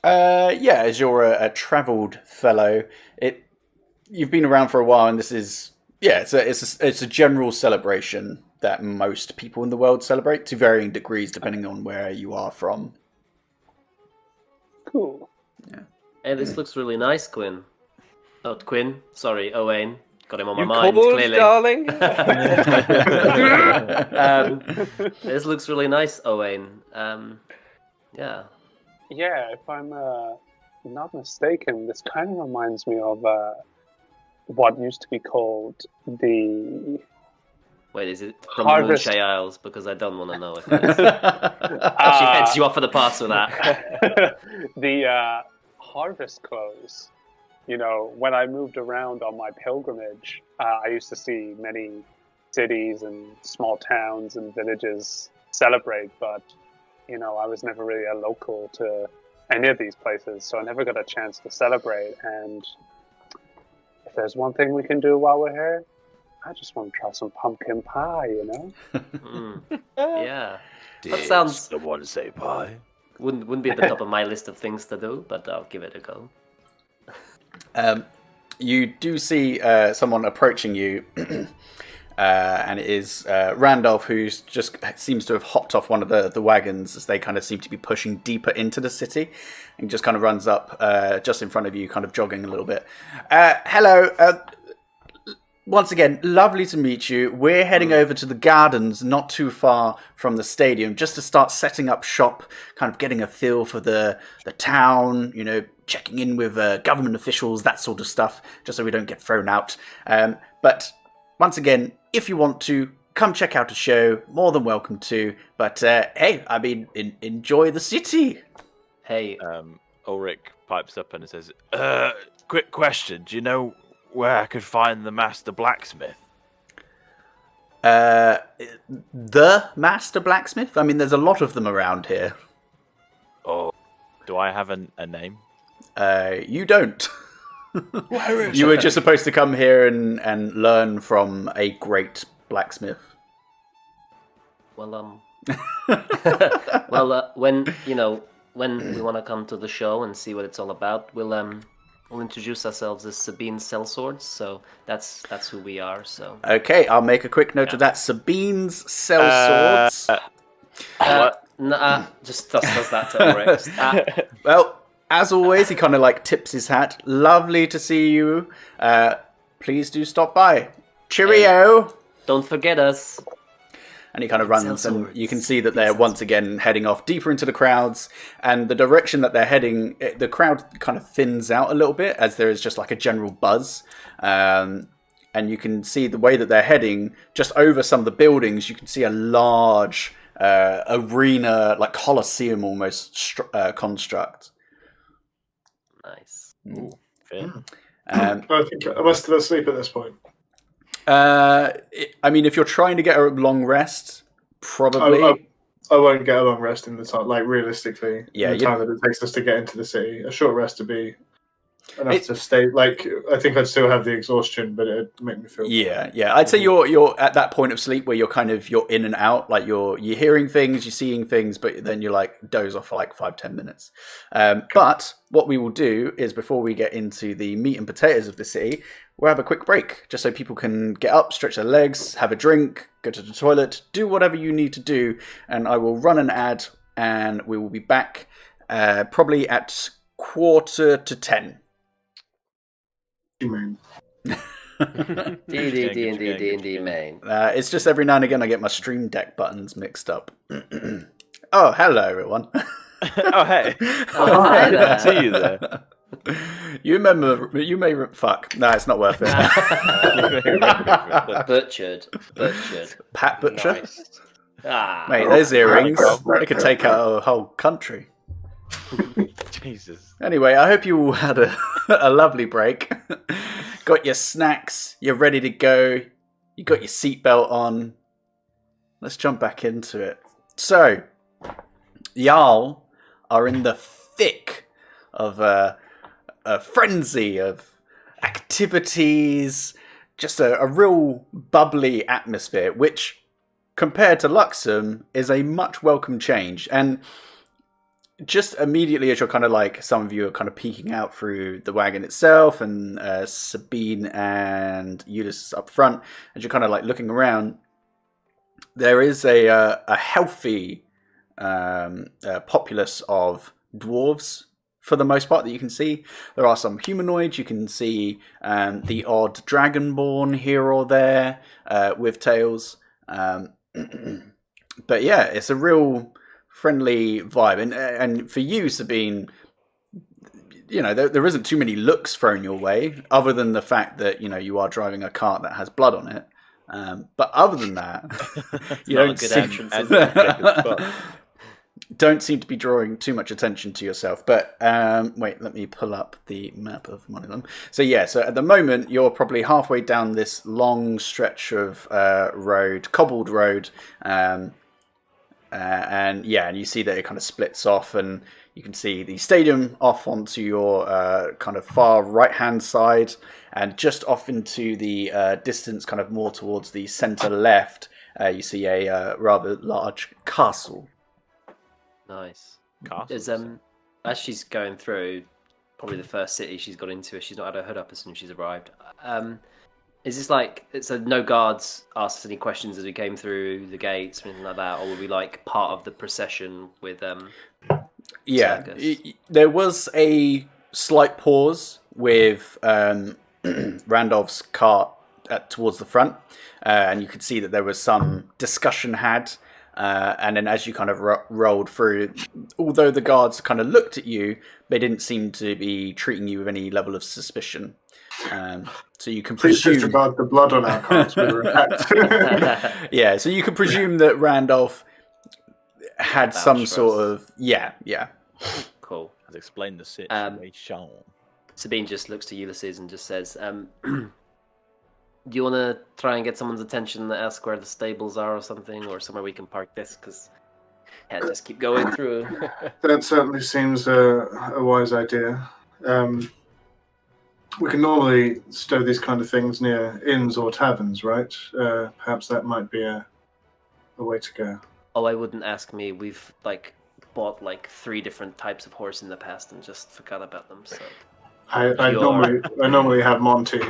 As you're a travelled fellow, you've been around for a while, and this is it's a general celebration that most people in the world celebrate to varying degrees depending on where you are from. Cool. Yeah. Hey, this looks really nice, Quinn. Not Quinn. Sorry, Owain. Got him on my You mind, called, clearly. darling? This looks really nice, Owain. Yeah. Yeah, if I'm not mistaken, this kind of reminds me of what used to be called the... Wait, is it from Harvest. the Moonshay Isles? Because I don't want to know if it is. She heads you off for the pass with that. The harvest clothes. You know, when I moved around on my pilgrimage, I used to see many cities and small towns and villages celebrate, but, you know, I was never really a local to any of these places, so I never got a chance to celebrate. And if there's one thing we can do while we're here, I just want to try some pumpkin pie, you know? Yeah. That sounds... Someone say pie. Wouldn't be at the top of my list of things to do, but I'll give it a go. You do see someone approaching you, and it is Randolph, who's just seems to have hopped off one of the wagons as they kind of seem to be pushing deeper into the city, and just kind of runs up just in front of you, kind of jogging a little bit. Hello. Once again, lovely to meet you. We're heading over to the gardens, not too far from the stadium, just to start setting up shop, kind of getting a feel for the town, you know, checking in with government officials, that sort of stuff, just so we don't get thrown out. But once again, if you want to, come check out a show, more than welcome to. But hey, I mean, enjoy the city. Hey. Ulrick pipes up and says, quick question. Do you know where I could find the master blacksmith? The master blacksmith? I mean, there's a lot of them around here. Oh, do I have a name? You don't. Where is You were just supposed to come here and learn from a great blacksmith. Well, when we want to come to the show and see what it's all about, we'll introduce ourselves as Sabine Sellswords, so that's who we are. So okay, I'll make a quick note of that. Sabine's Sellswords. just does that to Ulrich. Well, as always, he kind of like tips his hat. Lovely to see you. Please do stop by. Cheerio. Hey, don't forget us. And he kind of runs, and you can see that they're once again heading off deeper into the crowds. And the direction that they're heading, the crowd kind of thins out a little bit as there is just like a general buzz. And you can see the way that they're heading, just over some of the buildings, you can see a large arena, like Colosseum almost construct. Nice. Ooh, fair. I think I must have asleep at this point. I mean, if you're trying to get a long rest, probably. I won't get a long rest in the time, like realistically. Yeah, in the time that it takes us to get into the city. A short rest would be enough to stay. Like, I think I'd still have the exhaustion, but it'd make me feel. Yeah. I'd say you're at that point of sleep where you're in and out. Like you're hearing things, you're seeing things, but then you like doze off for like 5-10 minutes. But what we will do is, before we get into the meat and potatoes of the city, we'll have a quick break just so people can get up, stretch their legs, have a drink, go to the toilet, do whatever you need to do, and I will run an ad, and we will be back probably at 9:45. Moon. DDandD main. It's just every now and again I get my Stream Deck buttons mixed up. Oh, hello everyone. Oh, hey. Oh, hi there. See you there. You may fuck. No, it's not worth it. Butchered. Pat Butcher. Nice. Ah. Mate, those earrings, they could take out a whole country. Jesus. Anyway, I hope you all had a lovely break. Got your snacks, you're ready to go, you got your seatbelt on. Let's jump back into it. So, y'all are in the thick of a frenzy of activities, just a real bubbly atmosphere, which, compared to Luxem, is a much welcome change. And just immediately as you're kind of like, some of you are kind of peeking out through the wagon itself, and Sabine and Ulysses up front, as you're kind of like looking around, there is a healthy populace of dwarves for the most part that you can see. There are some humanoids. You can see the odd dragonborn here or there with tails. But yeah, it's a real friendly vibe, and for you, Sabine, you know, there isn't too many looks thrown your way, other than the fact that, you know, you are driving a cart that has blood on it. But other than that, you don't seem to be drawing too much attention to yourself. But wait, let me pull up the map of one of them. So yeah, so at the moment you're probably halfway down this long stretch of road, cobbled road. And you see that it kind of splits off, and you can see the stadium off onto your kind of far right-hand side, and just off into the distance, kind of more towards the centre left, you see a rather large castle. Nice. Castle. As she's going through, probably the first city she's got into, if she's not had her hood up as soon as she's arrived. Is this like, it's no guards asked us any questions as we came through the gates or anything like that, or were we like part of the procession with Yeah, circus? there was a slight pause with Randolph's cart towards the front, and you could see that there was some discussion had, and then as you kind of rolled through, although the guards kind of looked at you, they didn't seem to be treating you with any level of suspicion. So you can presume disregard the blood on our cards. We were attacked. Yeah, so you can presume that Randolph had some sort of Cool. Has explained the situation. Sabine just looks to Ulysses and just says, do you want to try and get someone's attention and ask where the stables are or something, or somewhere we can park this? Because can't just keep going through. That certainly seems a wise idea. We can normally stow these kind of things near inns or taverns, right? Perhaps that might be a way to go. Oh, I wouldn't ask me. We've like bought like 3 different types of horse in the past and just forgot about them. So I normally have Monty,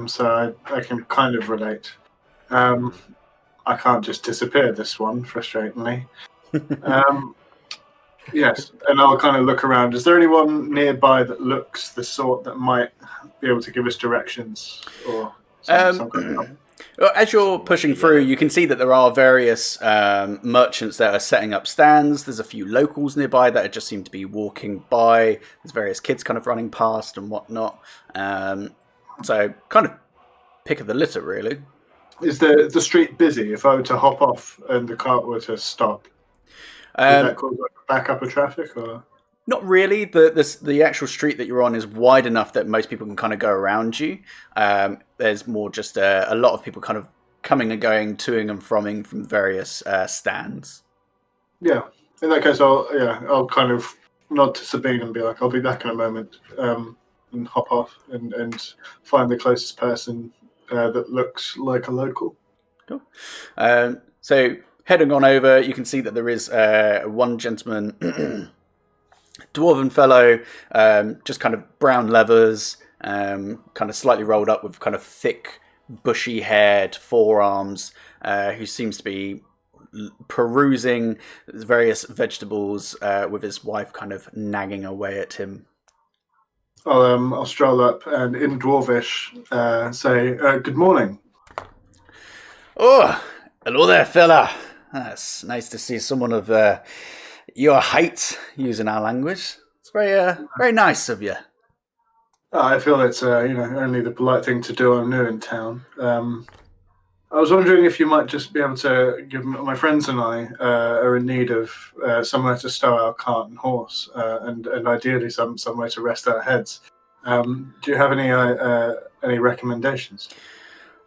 so I can kind of relate. I can't just disappear this one, frustratingly. Yes, and I'll kind of look around. Is there anyone nearby that looks the sort that might be able to give us directions or some kind of... Well, as you're pushing through, you can see that there are various merchants that are setting up stands. There's a few locals nearby that just seem to be walking by. There's various kids kind of running past and whatnot. So kind of pick of the litter, really. Is the street busy? If I were to hop off and the cart were to stop, would that cause like a backup of traffic? Or not really. The actual street that you're on is wide enough that most people can kind of go around you. There's more just a lot of people kind of coming and going, toing and fromming from various stands. Yeah. In that case, I'll kind of nod to Sabine and be like, I'll be back in a moment. and hop off and find the closest person that looks like a local. Cool. So heading on over, you can see that there is one gentleman, dwarven fellow, just kind of brown leathers, kind of slightly rolled up with kind of thick, bushy-haired forearms, who seems to be perusing various vegetables with his wife kind of nagging away at him. I'll stroll up and in Dwarvish say, good morning. Oh, hello there, fella. It's nice to see someone of your height using our language. It's very nice of you. I feel it's only the polite thing to do. I'm new in town. I was wondering if you might just be able to give my friends and I are in need of somewhere to stow our cart and horse, and ideally somewhere to rest our heads. Do you have any recommendations?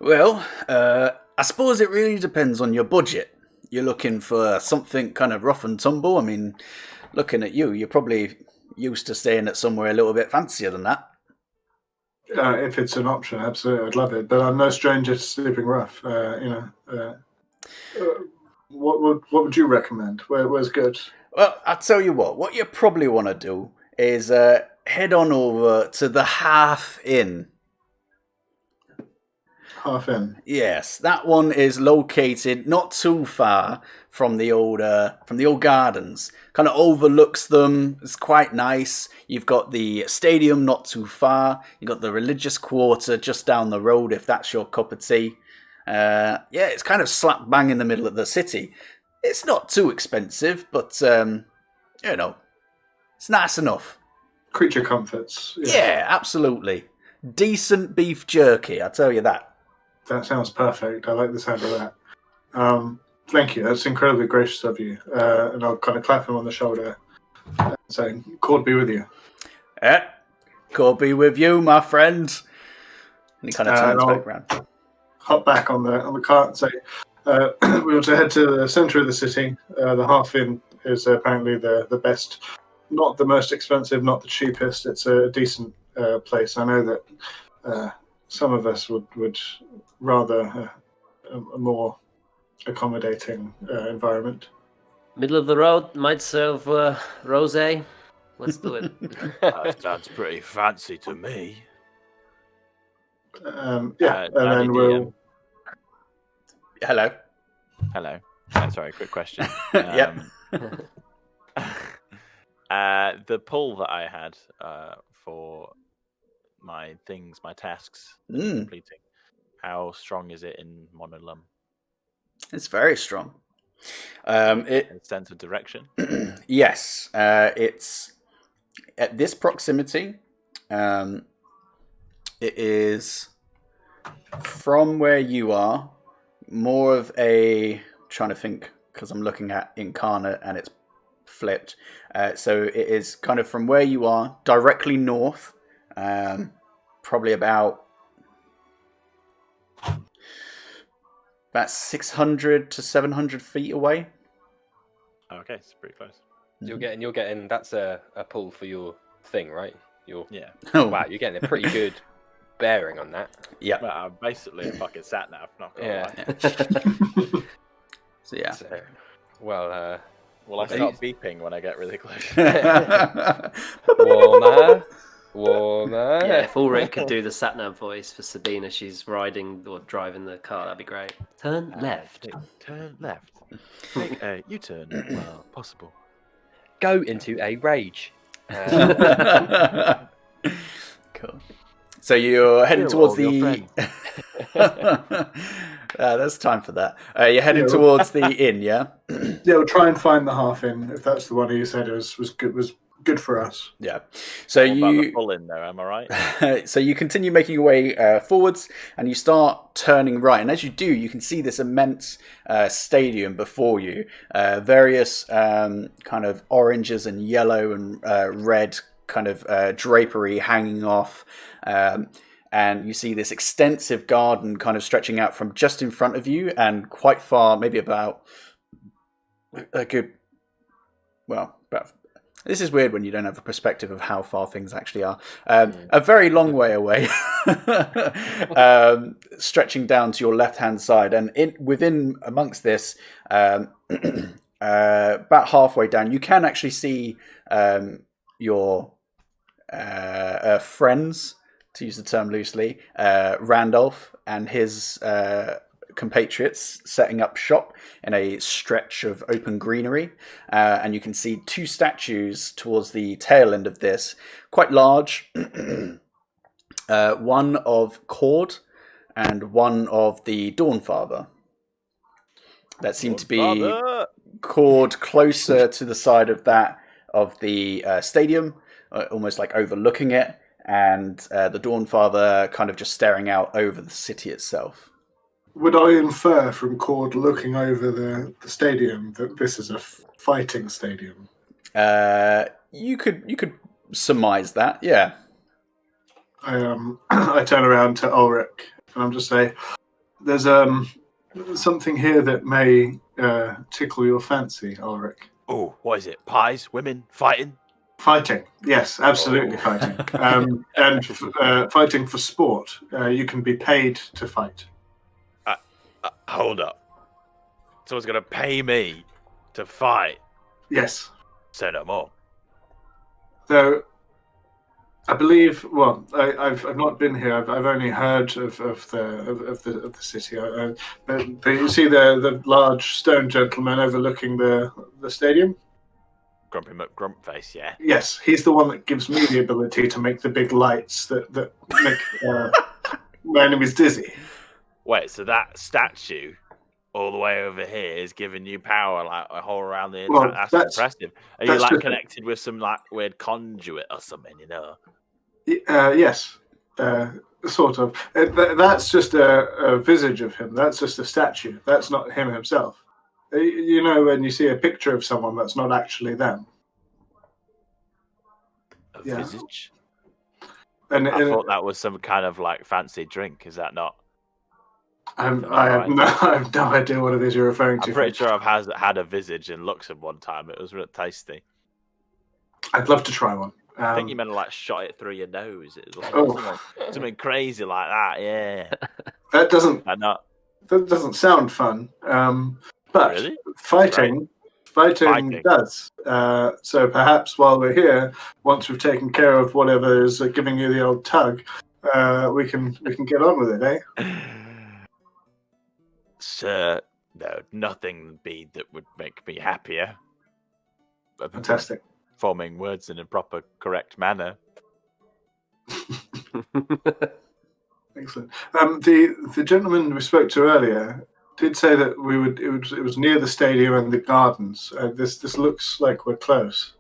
Well, I suppose it really depends on your budget. You're looking for something kind of rough and tumble. I mean, looking at you, you're probably used to staying at somewhere a little bit fancier than that. If it's an option, absolutely, I'd love it. But I'm no stranger to sleeping rough. What would you recommend? Where's good? Well, I'll tell you what you probably want to do is head on over to the Half Inn. Half Inn. Yes, that one is located not too far from the old gardens. Kind of overlooks them. It's quite nice. You've got the stadium not too far. You've got the religious quarter just down the road if that's your cup of tea. It's kind of slap bang in the middle of the city. It's not too expensive, but it's nice enough. Creature comforts. Yeah, absolutely. Decent beef jerky, I tell you that. That sounds perfect. I like the sound of that. Thank you. That's incredibly gracious of you. And I'll kind of clap him on the shoulder and say, "God be with you." God be with you, my friend. And he kind of turns back around. Hop back on the cart and say, "We want to head to the centre of the city. The Half Inn is apparently the best, not the most expensive, not the cheapest. It's a decent place. I know that some of us would rather a more accommodating environment." Middle of the road, might serve rosé. Let's do it. That sounds pretty fancy to me. And then DDandD. Hello. Sorry, quick question. Yep. The pull that I had for my tasks completing, how strong is it in Monolum? It's very strong. In sense of direction? Yes. It's at this proximity. It is from where you are, more of a, trying to think, because I'm looking at Incarnate and it's flipped. So it is kind of from where you are, directly north, probably about 600 to 700 feet away. Okay, it's pretty close. You're getting that's a pull for your thing, right? Yeah. Oh, Wow, you're getting a pretty good bearing on that. yeah. Well, I'm basically a fucking sat nav, not gonna Yeah. lie. So yeah. So, well, Will I start beeping when I get really close? warmer. Yeah, if Ulrick could do the sat-nav voice for Sabina, she's riding or driving the car, that'd be great. Turn left. Turn left. Make a U-turn. Well, possible. Go into a rage. Cool. So you're heading towards your the. There's time for that. You're heading towards the inn, yeah. Yeah, we'll try and find the Half Inn if that's the one you said was good for us. Yeah. So What about the you. pull in there? Am I right? So you continue making your way forwards, and you start turning right. And as you do, you can see this immense stadium before you. Various kind of oranges and yellow and red kind of drapery hanging off. And you see this extensive garden kind of stretching out from just in front of you and quite far, maybe about This is weird when you don't have a perspective of how far things actually are. A very long way away, stretching down to your left-hand side, and within amongst this, about halfway down, you can actually see your friends, to use the term loosely, Randolph and his compatriots setting up shop in a stretch of open greenery, and you can see two statues towards the tail end of this, quite large, one of Cord and one of the Dawnfather, that seem to be Cord closer to the side of the stadium, almost like overlooking it, and the Dawnfather kind of just staring out over the city itself. Would I infer from Cord looking over the stadium that this is a fighting stadium? You could surmise that, yeah. I turn around to Ulrick and I'm just say, "There's something here that may tickle your fancy, Ulrick." Oh, what is it? Pies, women, fighting? Fighting, yes, absolutely fighting, and fighting for sport. You can be paid to fight. Hold up. Someone's going to pay me to fight? Yes. Say no more. Though, I believe. Well, I've not been here. I've only heard of the city. But you see the large stone gentleman overlooking the stadium. Grumpy McGrumpface, yeah. Yes, he's the one that gives me the ability to make the big lights that make my enemies dizzy. Wait, so that statue all the way over here is giving you power like a whole around the Well, that's that's- impressive. Are you like connected with some like weird conduit or something, you know? Yes, sort of. That's just a visage of him. That's just a statue. That's not him himself. You know, when you see a picture of someone, that's not actually them. A Yeah. visage? And I thought that was some kind of like fancy drink, is that not? I have no idea what it is you're referring to. I'm pretty sure I've had a visage in Luxem one time. It was really tasty. I'd love to try one. I think you meant to like shot it through your nose. It was Oh. something crazy like that. Yeah. That doesn't Not sound fun. But really. fighting does. So perhaps while we're here, once we've taken care of whatever is giving you the old tug, we can get on with it, eh? Sir, no, nothing be that would make me happier. Fantastic. Forming words in a proper, correct manner. Excellent. The gentleman we spoke to earlier did say that it was near the stadium and the gardens. This looks like we're close.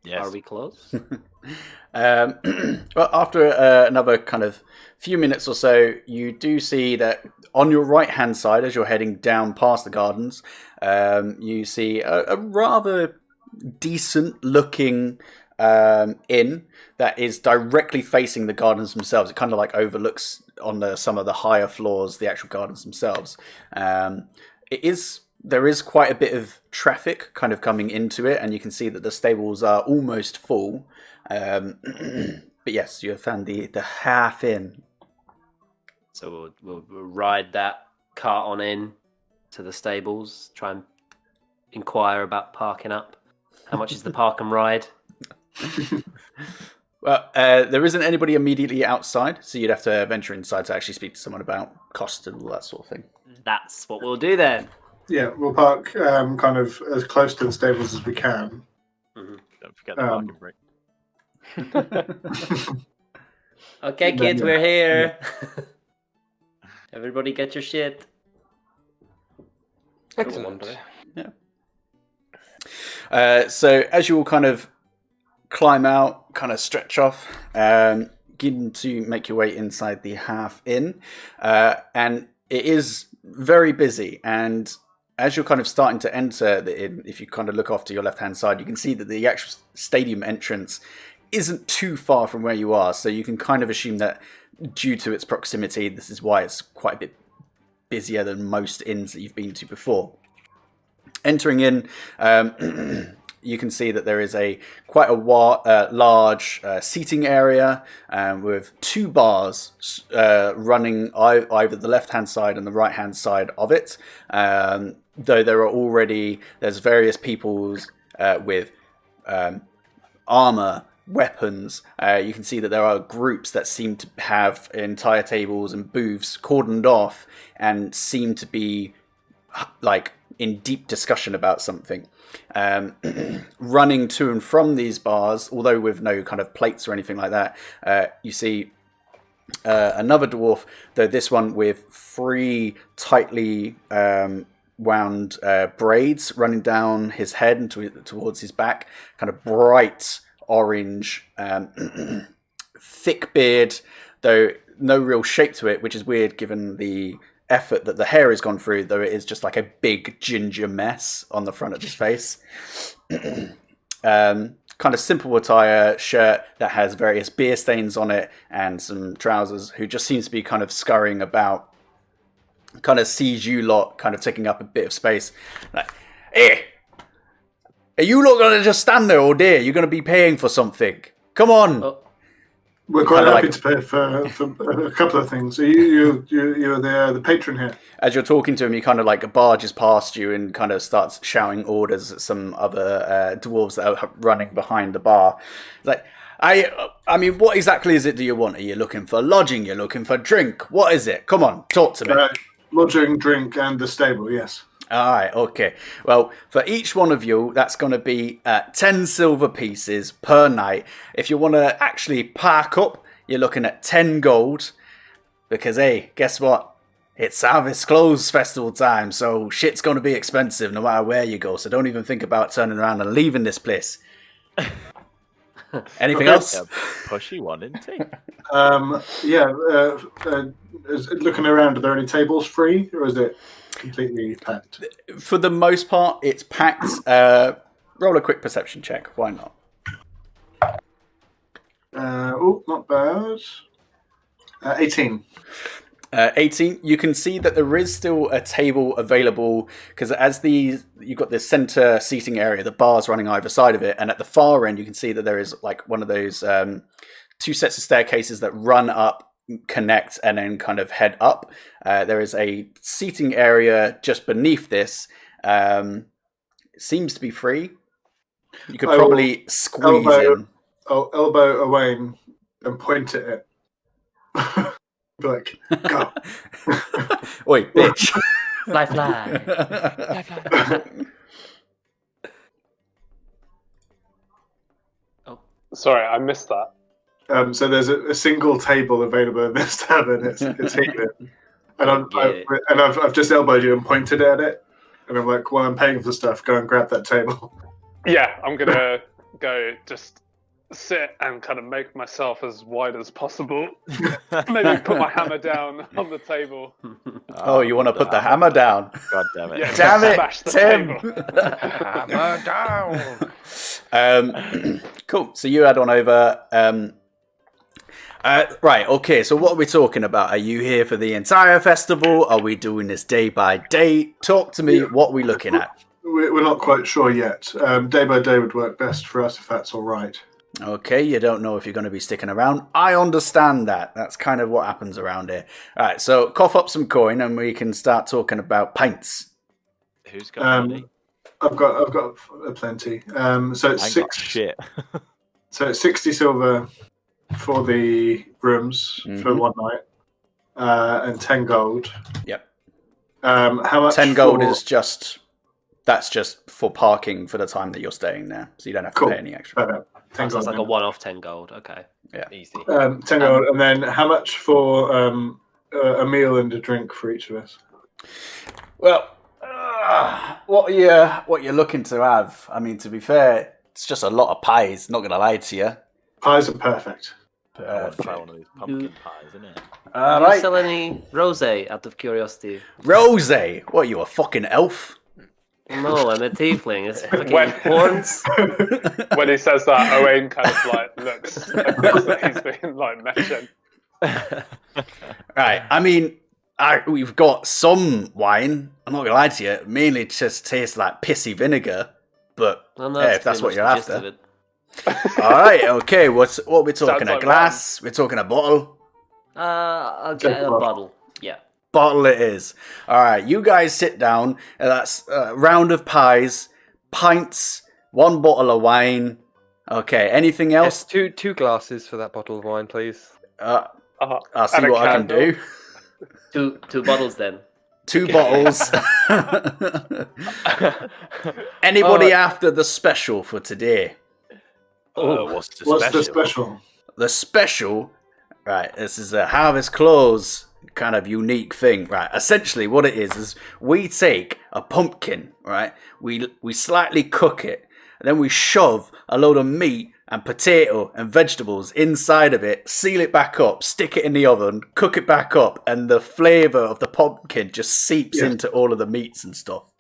Yes. Are we close? Well, after another kind of few minutes or so, you do see that on your right-hand side, as you're heading down past the gardens, you see a rather decent-looking inn that is directly facing the gardens themselves. It kind of like overlooks on some of the higher floors the actual gardens themselves. There is quite a bit of traffic kind of coming into it, and you can see that the stables are almost full. But yes, you have found the half inn. So we'll ride that cart on in to the stables, try and inquire about parking up. How much is the park and ride? Well, there isn't anybody immediately outside, so you'd have to venture inside to actually speak to someone about cost and all that sort of thing. That's what we'll do then. Yeah, we'll park kind of as close to the stables as we can. Don't forget the parking brake. Okay, kids, we're here. Everybody get your shit. Excellent. So as you all kind of climb out, kind of stretch off, begin to make your way inside the half inn, and it is very busy. And as you're kind of starting to enter the inn, if you kind of look off to your left-hand side, you can see that the actual stadium entrance isn't too far from where you are. So you can kind of assume that due to its proximity, this is why it's quite a bit busier than most inns that you've been to before. Entering in, you can see that there is quite a large seating area with 2 bars running either the left-hand side and the right-hand side of it. Though there's various peoples with armor, weapons. You can see that there are groups that seem to have entire tables and booths cordoned off and seem to be like in deep discussion about something. Running to and from these bars, although with no kind of plates or anything like that, you see another dwarf, though this one with 3 tightly wound braids running down his head and towards his back, kind of bright orange, thick beard, though no real shape to it, which is weird given the effort that the hair has gone through, though it is just like a big ginger mess on the front of his face. Kind of simple attire, shirt that has various beer stains on it, and some trousers, who just seems to be kind of scurrying about, kind of sees you lot kind of taking up a bit of space. Like, hey, are you not going to just stand there all day? You're going to be paying for something. Come on. We're quite happy to pay for a couple of things. Are you're the patron here. As you're talking to him, he kind of like barges past you and kind of starts shouting orders at some other dwarves that are running behind the bar. It's like, I mean, what exactly is it do you want? Are you looking for lodging? You're looking for drink? What is it? Come on, talk to me. Lodging, drink, and the stable, yes. All right, okay. Well, for each one of you, that's going to be 10 silver pieces per night. If you want to actually park up, you're looking at 10 gold. Because, hey, guess what? It's Harvest Clothes Festival time, so shit's going to be expensive no matter where you go. So don't even think about turning around and leaving this place. Anything else? A pushy one, isn't he? Looking around, are there any tables free, or is it completely packed? For the most part, it's packed. Roll a quick perception check. Why not? Not bad. 18. 18. You can see that there is still a table available because you've got this center seating area, the bars running either side of it, and at the far end you can see that there is like one of those 2 sets of staircases that run up, connect, and then kind of head up. There is a seating area just beneath this. It seems to be free. You could probably squeeze in. I'll elbow Owain and point at it. Be like, go. Oi, bitch. Fly, fly. Fly, fly. Oh, sorry, I missed that. So there's a single table available in this tavern. It's heated, and I've just elbowed you and pointed at it, and I'm like, "Well, I'm paying for stuff. Go and grab that table." Yeah, I'm gonna go just sit and kind of make myself as wide as possible. Maybe put my hammer down on the table. Oh, you want to put the hammer down? God damn it! Yeah, Damn it, smash the Tim! table. Hammer down. Cool. So you add on over. Right. Okay. So what are we talking about? Are you here for the entire festival? Are we doing this day by day? Talk to me. What are we looking at? We're not quite sure yet. Day by day would work best for us if that's all right. Okay, you don't know if you're going to be sticking around. I understand that. That's kind of what happens around here. All right, so cough up some coin and we can start talking about pints. Who's got money? I've got plenty. So it's shit. So it's 60 silver for the rooms for one night, and 10 gold. Yep. How much? 10 gold is just for parking for the time that you're staying there, so you don't have to pay any extra. Perfect. 10 Sounds gold like a one-off 10 gold. Okay. Yeah. Easy. 10 gold, and then how much for a meal and a drink for each of us? Well, what you're looking to have? I mean, to be fair, it's just a lot of pies. Not gonna lie to you. Pies are perfect. Try one of these pumpkin pies, isn't it? All Do you right. sell any rosé out of curiosity? Rosé. What are you, a fucking elf? No, I'm a tiefling. It's fucking When- horns. When he says that, Owain kind of like looks across that he's been like mentioned. Right. I mean, we've got some wine. I'm not gonna lie to you. It mainly just tastes like pissy vinegar. But Well, no, if that's what pretty you're much the gist of after. it. All right. Okay. What we're talking? Sounds A like glass? We're talking a bottle. I'll Take get a a bottle. bottle. Yeah. Bottle it is. All right. You guys sit down. That's a round of pies, pints, one bottle of wine. Okay. Anything Yes, else? two glasses for that bottle of wine, please. I'll see And a what I can candle. do. Two bottles then. 2 bottles. Anybody Oh. after the special for today? What's the What's special? the special? The special, right? This is a Harvest Close kind of unique thing, right? Essentially, what it is we take a pumpkin, right? We slightly cook it, and then we shove a load of meat and potato and vegetables inside of it, seal it back up, stick it in the oven, cook it back up, and the flavour of the pumpkin just seeps Yeah. into all of the meats and stuff.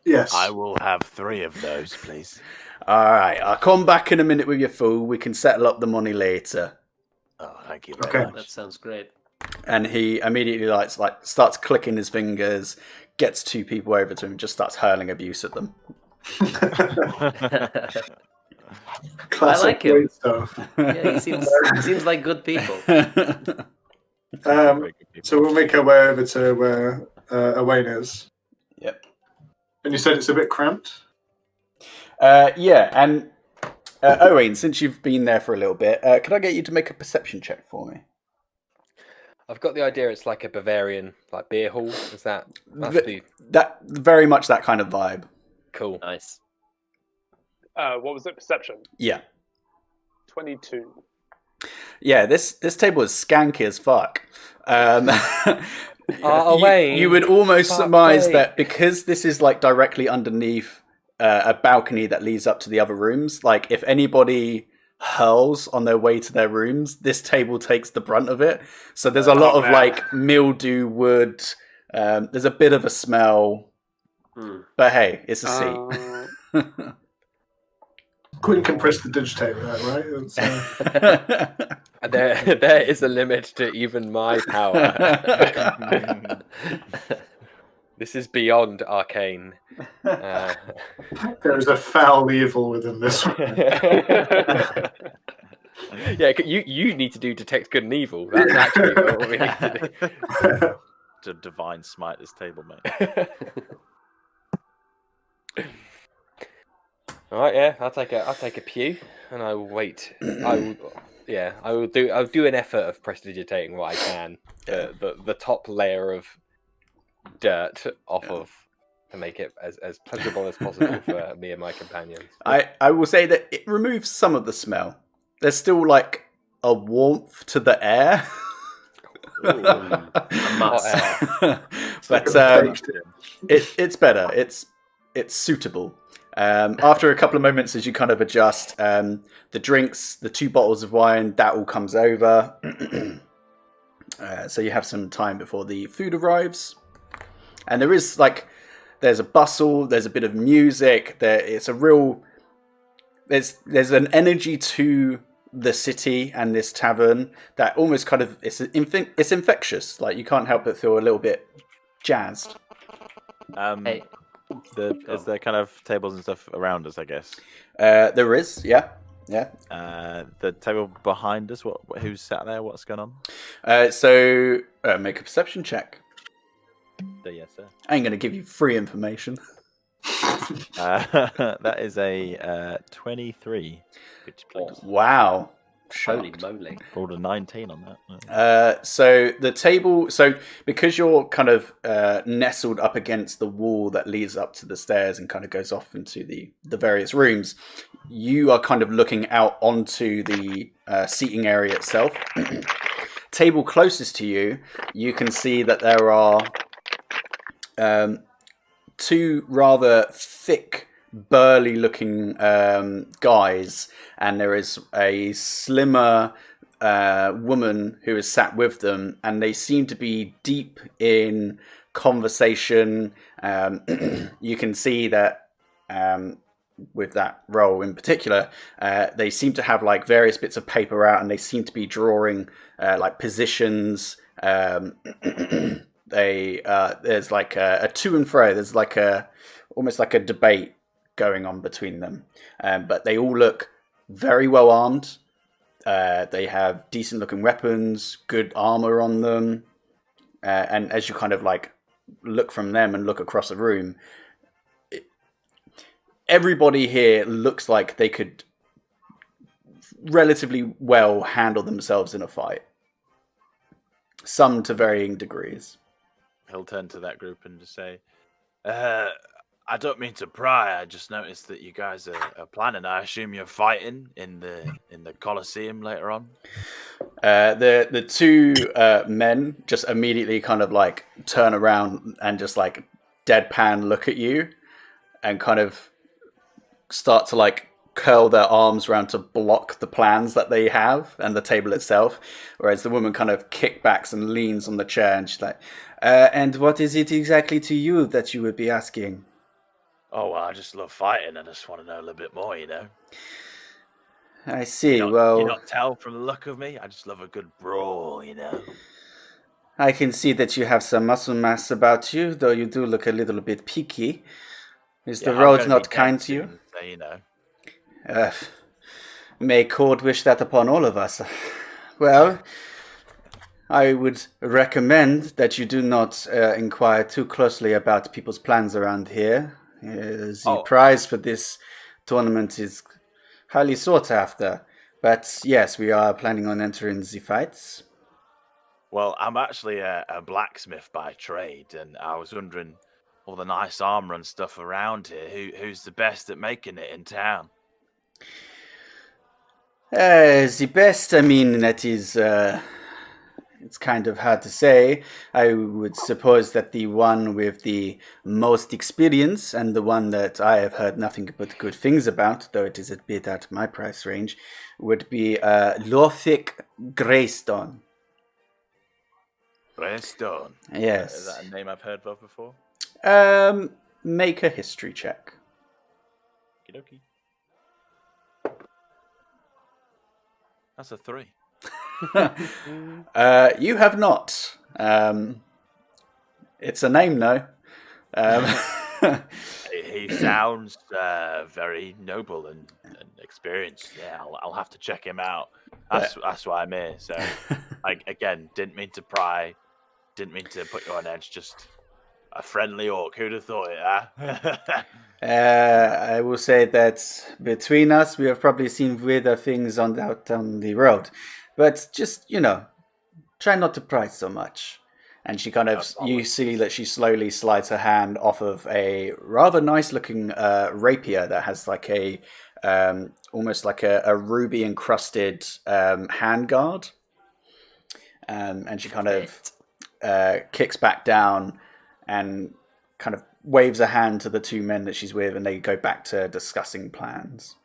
Yes. I will have 3 of those, please. All right, I'll come back in a minute with your food. We can settle up the money later. Oh, thank you very Okay. much. That sounds great. And he immediately like starts clicking his fingers, gets 2 people over to him, just starts hurling abuse at them. Classic like him. great stuff. Yeah, he seems like good people. Um, so we'll make our way over to where Owain is. Yep. And you said it's a bit cramped? Yeah, and Owain, since you've been there for a little bit, could I get you to make a perception check for me? I've got the idea it's like a Bavarian like beer hall. Is that must V- be That very much that kind of vibe. cool? Nice. What was it? Perception. Yeah. 22. Yeah, this table is skanky as fuck. Owain, you would almost fuck surmise sake. that because this is like directly underneath a balcony that leads up to the other rooms, like if anybody hurls on their way to their rooms, this table takes the brunt of it. So there's a lot of man. like mildew wood. There's a bit of a smell, but hey, it's a seat. Quinn can press the digitator, right? It's, There is a limit to even my power. This is beyond arcane. there is a foul evil within this one. Yeah, you need to do detect good and evil. That's actually what we need to do. To divine smite this table, mate. All right, yeah, I'll take a pew, and I will wait. I'll do an effort of prestidigitating what I can. The top layer of dirt off of to make it as pleasurable as possible for me and my companions. I will say that it removes some of the smell. There's still like a warmth to the air. A must. But it's better. It's suitable. After a couple of moments, as you kind of adjust, the drinks, the 2 bottles of wine, that all comes over. So you have some time before the food arrives. And there's a bustle, there's a bit of music, there's an energy to the city and this tavern that almost kind of, it's infectious. Like you can't help but feel a little bit jazzed. Hey. Is there kind of tables and stuff around us, I guess? There is, yeah. The table behind us, who's sat there? What's going on? So make a perception check. Yes, sir. I ain't going to give you free information. That is a 23. Which please. Wow. Holy Shocked. moly. Rolled a 19 on that. So the table, because you're kind of nestled up against the wall that leads up to the stairs and kind of goes off into the various rooms, you are kind of looking out onto the seating area itself. Table closest to you, you can see that there are 2 rather thick, burly looking guys, and there is a slimmer woman who is sat with them, and they seem to be deep in conversation. You can see that with that role in particular, they seem to have like various bits of paper out, and they seem to be drawing like positions. there's like a to and fro. There's like almost like a debate going on between them. But they all look very well armed. They have decent looking weapons, good armor on them. And as you kind of like look from them and look across the room, everybody here looks like they could relatively well handle themselves in a fight. Some to varying degrees. He'll turn to that group and just say, I don't mean to pry, I just noticed that you guys are planning. I assume you're fighting in the Colosseum later on? The two men just immediately kind of like turn around and just like deadpan look at you and kind of start to like curl their arms around to block the plans that they have and the table itself, whereas the woman kind of kickbacks and leans on the chair and she's like, and what is it exactly to you that you would be asking? Oh, well, I just love fighting. I just want to know a little bit more, you know. I see. You Well, not tell from the look of me. I just love a good brawl, you know. I can see that you have some muscle mass about you, though you do look a little bit peaky. Is the I'm road gonna not be kind dead to you? soon, so, you know. May Court wish that upon all of us. Well, I would recommend that you do not inquire too closely about people's plans around here. The prize for this tournament is highly sought after. But yes, we are planning on entering the fights. Well, I'm actually a blacksmith by trade, and I was wondering, all the nice armor and stuff around here, who's the best at making it in town? The best, I mean, that is, it's kind of hard to say. I would suppose that the one with the most experience and the one that I have heard nothing but good things about, though it is a bit out of my price range, would be Ulrick Greystone. Greystone? Yes. Is that a name I've heard of before? Make a history check. Okie That's a 3. You have not. It's a name, though. He sounds very noble and experienced. Yeah, I'll have to check him out. That's why I'm here. So, again, didn't mean to pry, didn't mean to put you on edge. Just a friendly orc. Who'd have thought it? Huh? I will say that between us, we have probably seen weirder things out on the road. But just, try not to pry so much. And she kind of, you see that she slowly slides her hand off of a rather nice looking rapier that has like a, almost like a ruby encrusted handguard. And she kind of kicks back down and kind of waves a hand to the two men that she's with, and they go back to discussing plans.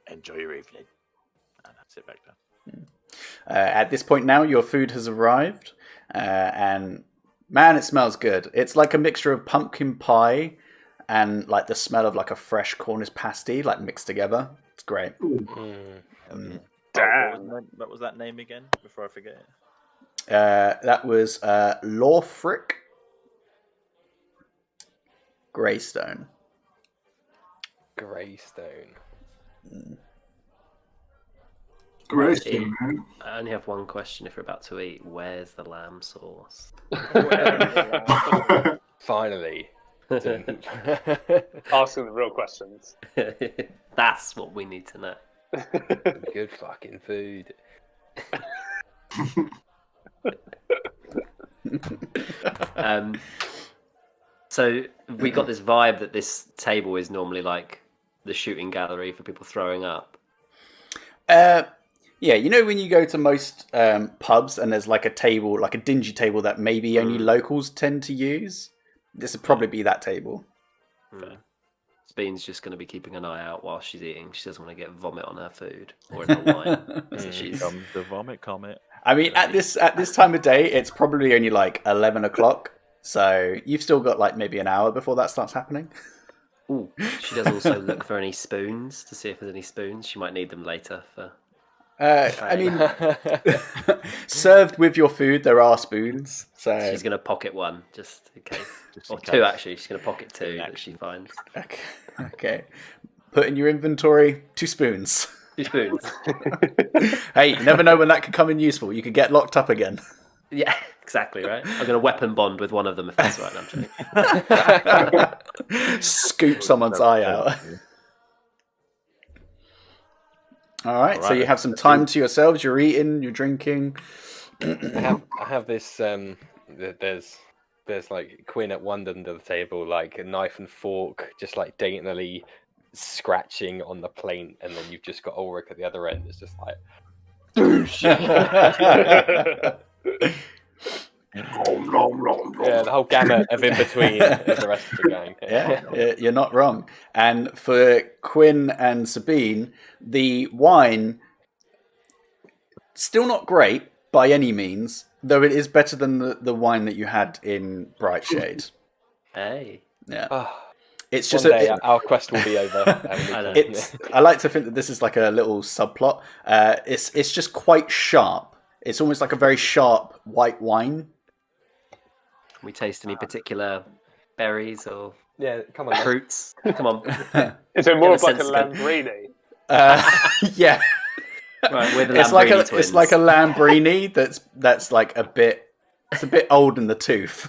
Enjoy your evening. And I sit back down. At this point now, your food has arrived, and man, it smells good. It's like a mixture of pumpkin pie and like the smell of like a fresh Cornish pasty, like mixed together. It's great. Damn. What was that name again? Before I forget it. That was Ulrick Greystone. Greystone. Greystone, man. I only have one question if you're about to eat. Where's the lamb sauce? Finally. Asking the real questions. That's what we need to know. Good fucking food. So we got this vibe that this table is normally like the shooting gallery for people throwing up. Yeah, when you go to most pubs and there's like a table, like a dingy table that maybe only locals tend to use, this would probably be that table. Bean's just going to be keeping an eye out while she's eating. She doesn't want to get vomit on her food or in her wine. The vomit comet. I mean, at this time of day, it's probably only like 11 o'clock. So you've still got like maybe an hour before that starts happening. Ooh, she does also look for any spoons to see if there's any spoons. She might need them later for. I mean, served with your food, there are spoons. So She's going to pocket one, just in case. Just in Or case. two, actually. She's going to pocket two that she finds. okay. Put in your inventory 2 spoons. 2 spoons. Hey, you never know when that could come in useful. You could get locked up again. Yeah, exactly, right? I'm going to weapon bond with one of them if that's right. I'm joking. Scoop someone's eye out. All right, so you have some time to yourselves. You're eating, you're drinking. I have this. There's like Quinn at one end of the table, like a knife and fork, just like daintily scratching on the plate, and then you've just got Ulrick at the other end. It's just like, yeah, the whole gamut of in between is the rest of the gang. Yeah, you're not wrong. And for Quinn and Sabine, the wine still not great by any means, though it is better than the wine that you had in Brightshade. Hey. Yeah. Oh, It's just one day our quest will be over. I like to think that this is like a little subplot. It's just quite sharp. It's almost like a very sharp white wine. Can we taste any particular berries or Yeah, come on. fruits? Come on. Is it more Get of a like a sense of- Lambrini? Yeah. Right, we're the It's like Lambrini it's like a twins. Lambrini that's like a bit old in the tooth.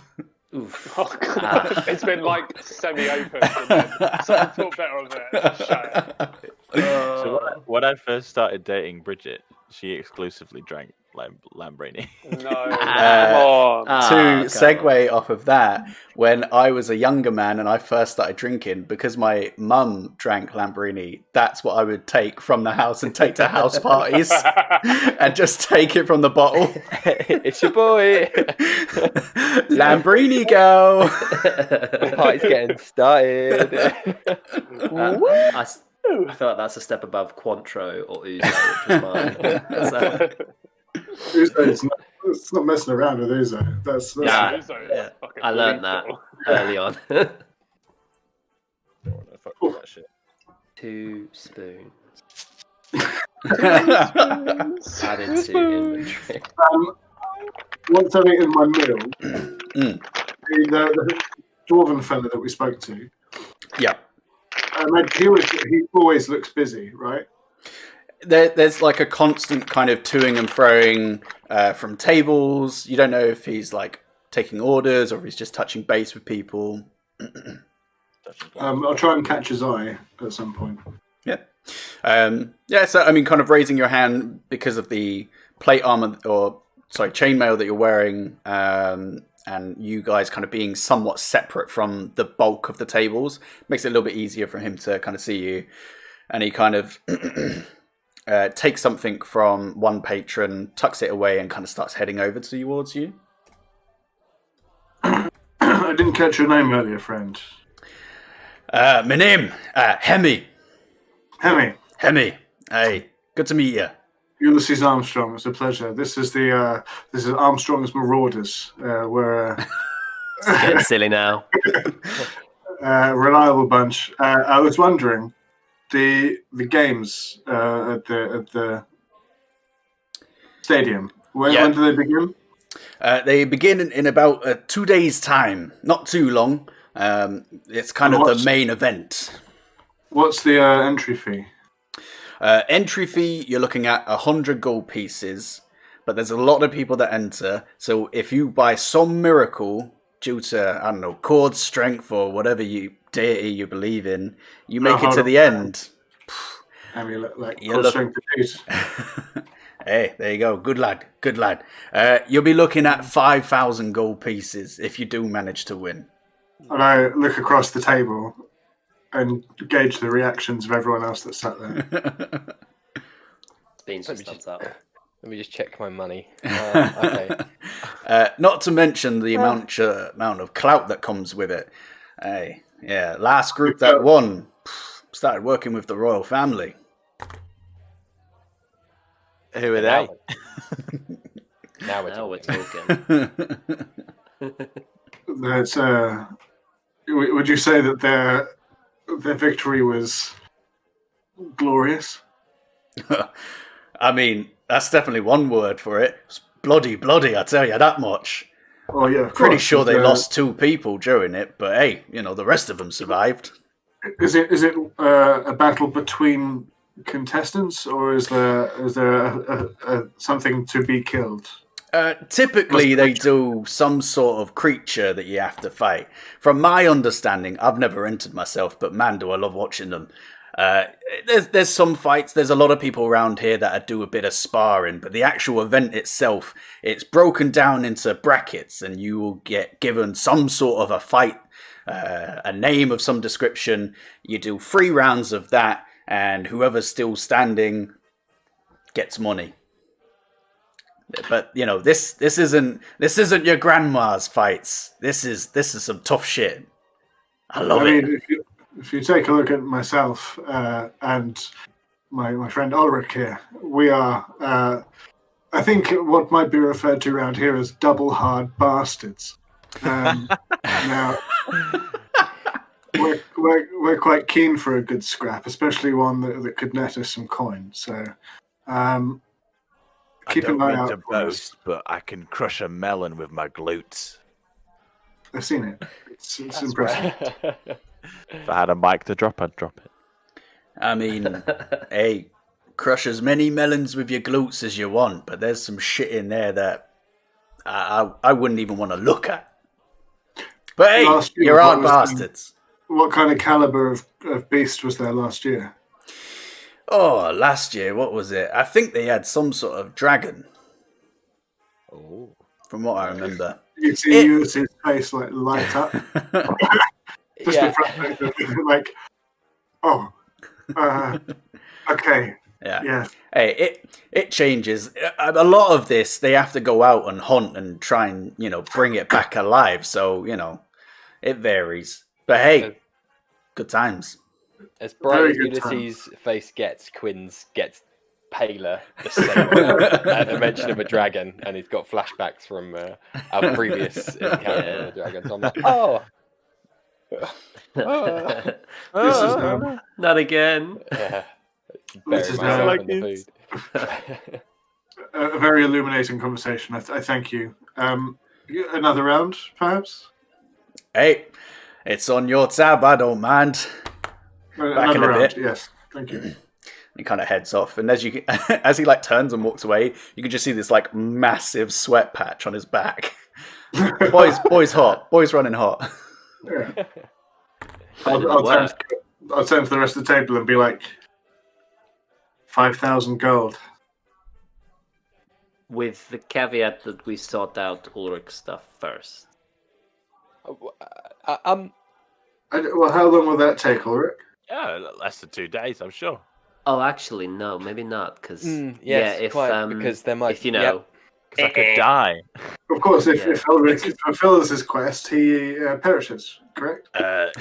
Oof. Oh, God. It's been like semi-open, and then someone thought better of it. Shut it. So when I first started dating Bridget, she exclusively drank Lambrini. No, come on. To segue off of that, when I was a younger man and I first started drinking, because my mum drank Lambrini, that's what I would take from the house and take to house parties and just take it from the bottle. It's your boy. Lambrini, go! The party's getting started. I feel like that's a step above Cointreau or Ouzo, which was mine. So, It's not messing around with Uzo. That's Yeah. Uzo is yeah. fucking I learned that lethal. early on. Don't wanna fuck with that shit. 2 spoons Spoons. added to inventory. Once I've eaten my meal, Mm. the dwarven fella that we spoke to, Yeah. he always looks busy, right? There's like a constant kind of toing and froing from tables. You don't know if he's like taking orders or if he's just touching base with people. I'll try and catch his eye at some point. Yeah. So I mean, kind of raising your hand because of the plate armor chainmail that you're wearing, and you guys kind of being somewhat separate from the bulk of the tables makes it a little bit easier for him to kind of see you. And he kind of takes something from one patron, tucks it away, and kind of starts heading over towards you. I didn't catch your name earlier, friend. My name, Hemi. Hemi. Hey, good to meet you. Ulysses Armstrong. It's a pleasure. This is Armstrong's Marauders. We're It's getting silly now. a reliable bunch. I was wondering, the games at the stadium. When do they begin? They begin in about 2 days' time. Not too long. It's kind of the main event. What's the entry fee? Entry fee, you're looking at 100 gold pieces, but there's a lot of people that enter. So if you, by some miracle, due to, I don't know, cord strength or whatever deity you believe in, you make it to the end. I mean, like You're strength disease. Hey, there you go. Good lad. You'll be looking at 5,000 gold pieces if you do manage to win. And I look across the table and gauge the reactions of everyone else that's sat there. Beans just thumbs up. Let me just check my money. Okay. Not to mention the amount of clout that comes with it. Hey, yeah, last group that won started working with the royal family. Who are they? Now We're we're talking. talking. That's would you say that their I mean, that's definitely one word for it. It's bloody, I tell you that much. Oh yeah, Pretty sure they lost 2 people during it, but hey, the rest of them survived. Is it a battle between contestants, or is there a something to be killed? Typically, they do some sort of creature that you have to fight. From my understanding, I've never entered myself, but man, do I love watching them. There's some fights. There's a lot of people around here that do a bit of sparring, but the actual event itself, it's broken down into brackets, and you will get given some sort of a fight, a name of some description. You do 3 rounds of that, and whoever's still standing gets money. But this isn't your grandma's fights. This is some tough shit. I love it. If you take a look at myself and my friend Ulrick here, we are, I think, what might be referred to around here as double hard bastards. Now, we're quite keen for a good scrap, especially one that could net us some coin. So. Keep an eye out. To boast, but I can crush a melon with my glutes. I've seen it. It's impressive. If I had a mic to drop, I'd drop it. I mean, hey, crush as many melons with your glutes as you want, but there's some shit in there that I wouldn't even want to look at. But hey, you're hard bastards. What kind of caliber of beast was there last year? Oh, last year, what was it? I think they had some sort of dragon. Oh. From what I remember. You see Euliss's face light up. Just Yeah. Okay. Yeah. Hey, it changes. A lot of this, they have to go out and hunt and try and, bring it back alive. So, it varies. But hey, good times. As bright as Ulysses' face gets, Quinn's gets paler the same at the mention of a dragon, and he's got flashbacks from our previous encounter with the dragon. So I'm like, This is not again. Yeah. This is Bury now myself in the food. a very illuminating conversation. I thank you. Another round, perhaps? Hey, it's on your tab. I don't mind. Back in a bit. Yes, thank you. He kind of heads off, and as he turns and walks away, you can just see this massive sweat patch on his back. boy's hot. Boy's running hot. Yeah. I'll turn to the rest of the table and be like, 5,000 gold. With the caveat that we sort out Ulrich's stuff first. Well, how long will that take, Ulrich? Yeah, less than 2 days, I'm sure. Oh, actually, no, maybe not, because because there might, because I could die. Of course, if Ulrich fulfills his quest, he perishes. Correct?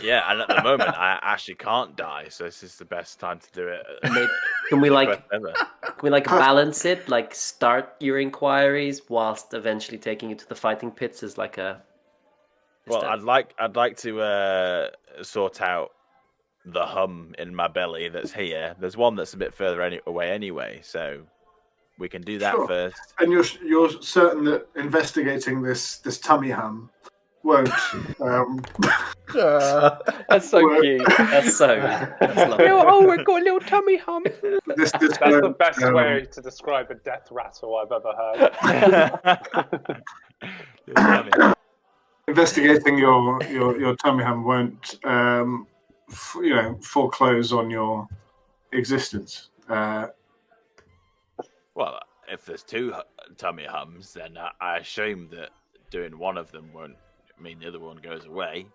Yeah, and at the moment I actually can't die, so this is the best time to do it. Can we balance it? Start your inquiries whilst eventually taking you to the fighting pits as a. Well, I'd like to sort out the hum in my belly that's here. There's one that's a bit further away anyway, so we can do that first. And you're certain that investigating this tummy hum won't. That's so cute. That's lovely. We've got a little tummy hum. That's the best way to describe a death rattle I've ever heard. Investigating your tummy hum won't, foreclose on your existence. Well, if there's 2 tummy hums, then I assume that doing one of them won't mean the other one goes away.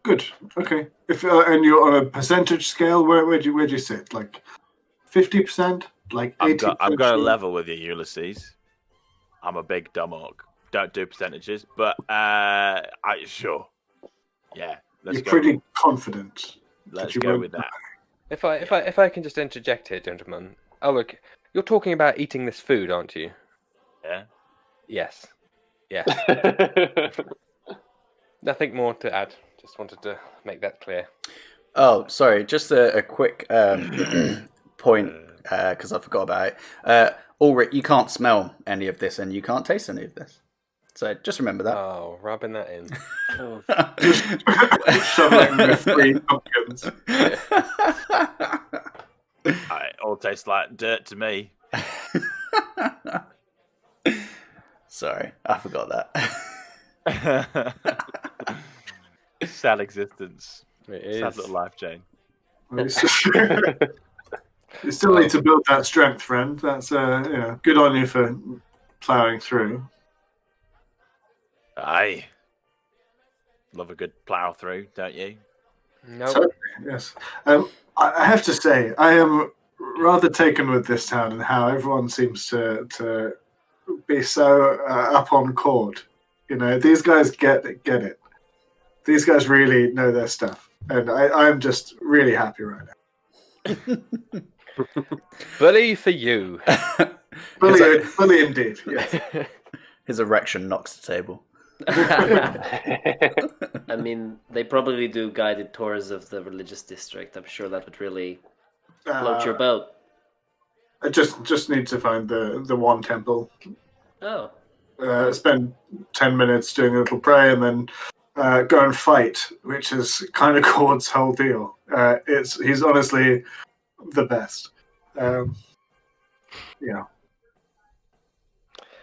Good. Okay. If and you're on a percentage scale, where do you sit? 50%? 80%? I'm going to level with you, Ulysses. I'm a big dumb orc. Don't do percentages, but sure. Yeah, you're pretty confident. Let's go with that. If I can just interject here, gentlemen. Oh look, you're talking about eating this food, aren't you? Yeah. Yes. Nothing more to add. Just wanted to make that clear. Oh, sorry. Just a quick point. because I forgot about it. Ulrick, you can't smell any of this and you can't taste any of this. So just remember that. Oh, rubbing that in. Shoveling the 3 pumpkins. It all tastes like dirt to me. Sorry, I forgot that. Sad existence. It is. Sad little life, Jane. You still need to build that strength, friend. That's good on you for ploughing through. Aye. Love a good plough through, don't you? No. Totally, yes. I have to say, I am rather taken with this town and how everyone seems to be so up on chord. You know, these guys get it. These guys really know their stuff, and I'm just really happy right now. Bully for you. Bully indeed. Yes. His erection knocks the table. I mean, they probably do guided tours of the religious district. I'm sure that would really float your boat. I just need to find the one temple. Oh. Spend 10 minutes doing a little pray and then go and fight, which is kind of Cord's whole deal. He's honestly the best. Yeah.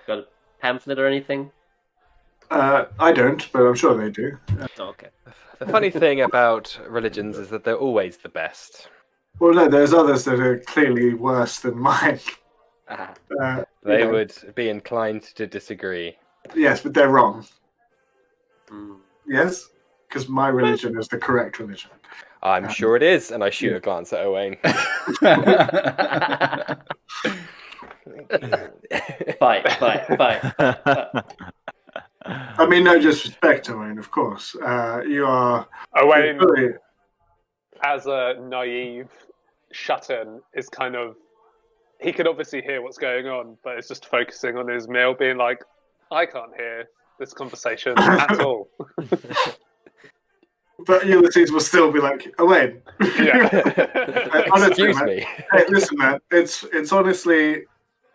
Got a pamphlet or anything? I don't, but I'm sure they do. Oh, okay. The funny thing about religions is that they're always the best. Well, no, there's others that are clearly worse than mine. They would be inclined to disagree. Yes, but they're wrong. Mm. Yes? Because my religion is the correct religion. I'm sure it is, and I shoot a glance at Owain. Fight. I mean, no disrespect, Owain, of course. You are... Owain, fully- as a naive shut-in, is kind of... He can obviously hear what's going on, but it's just focusing on his meal, being like, I can't hear this conversation at all. But Ulysses will still be like, Owain. Yeah. Honestly, Excuse man, me. Hey, listen, man. It's honestly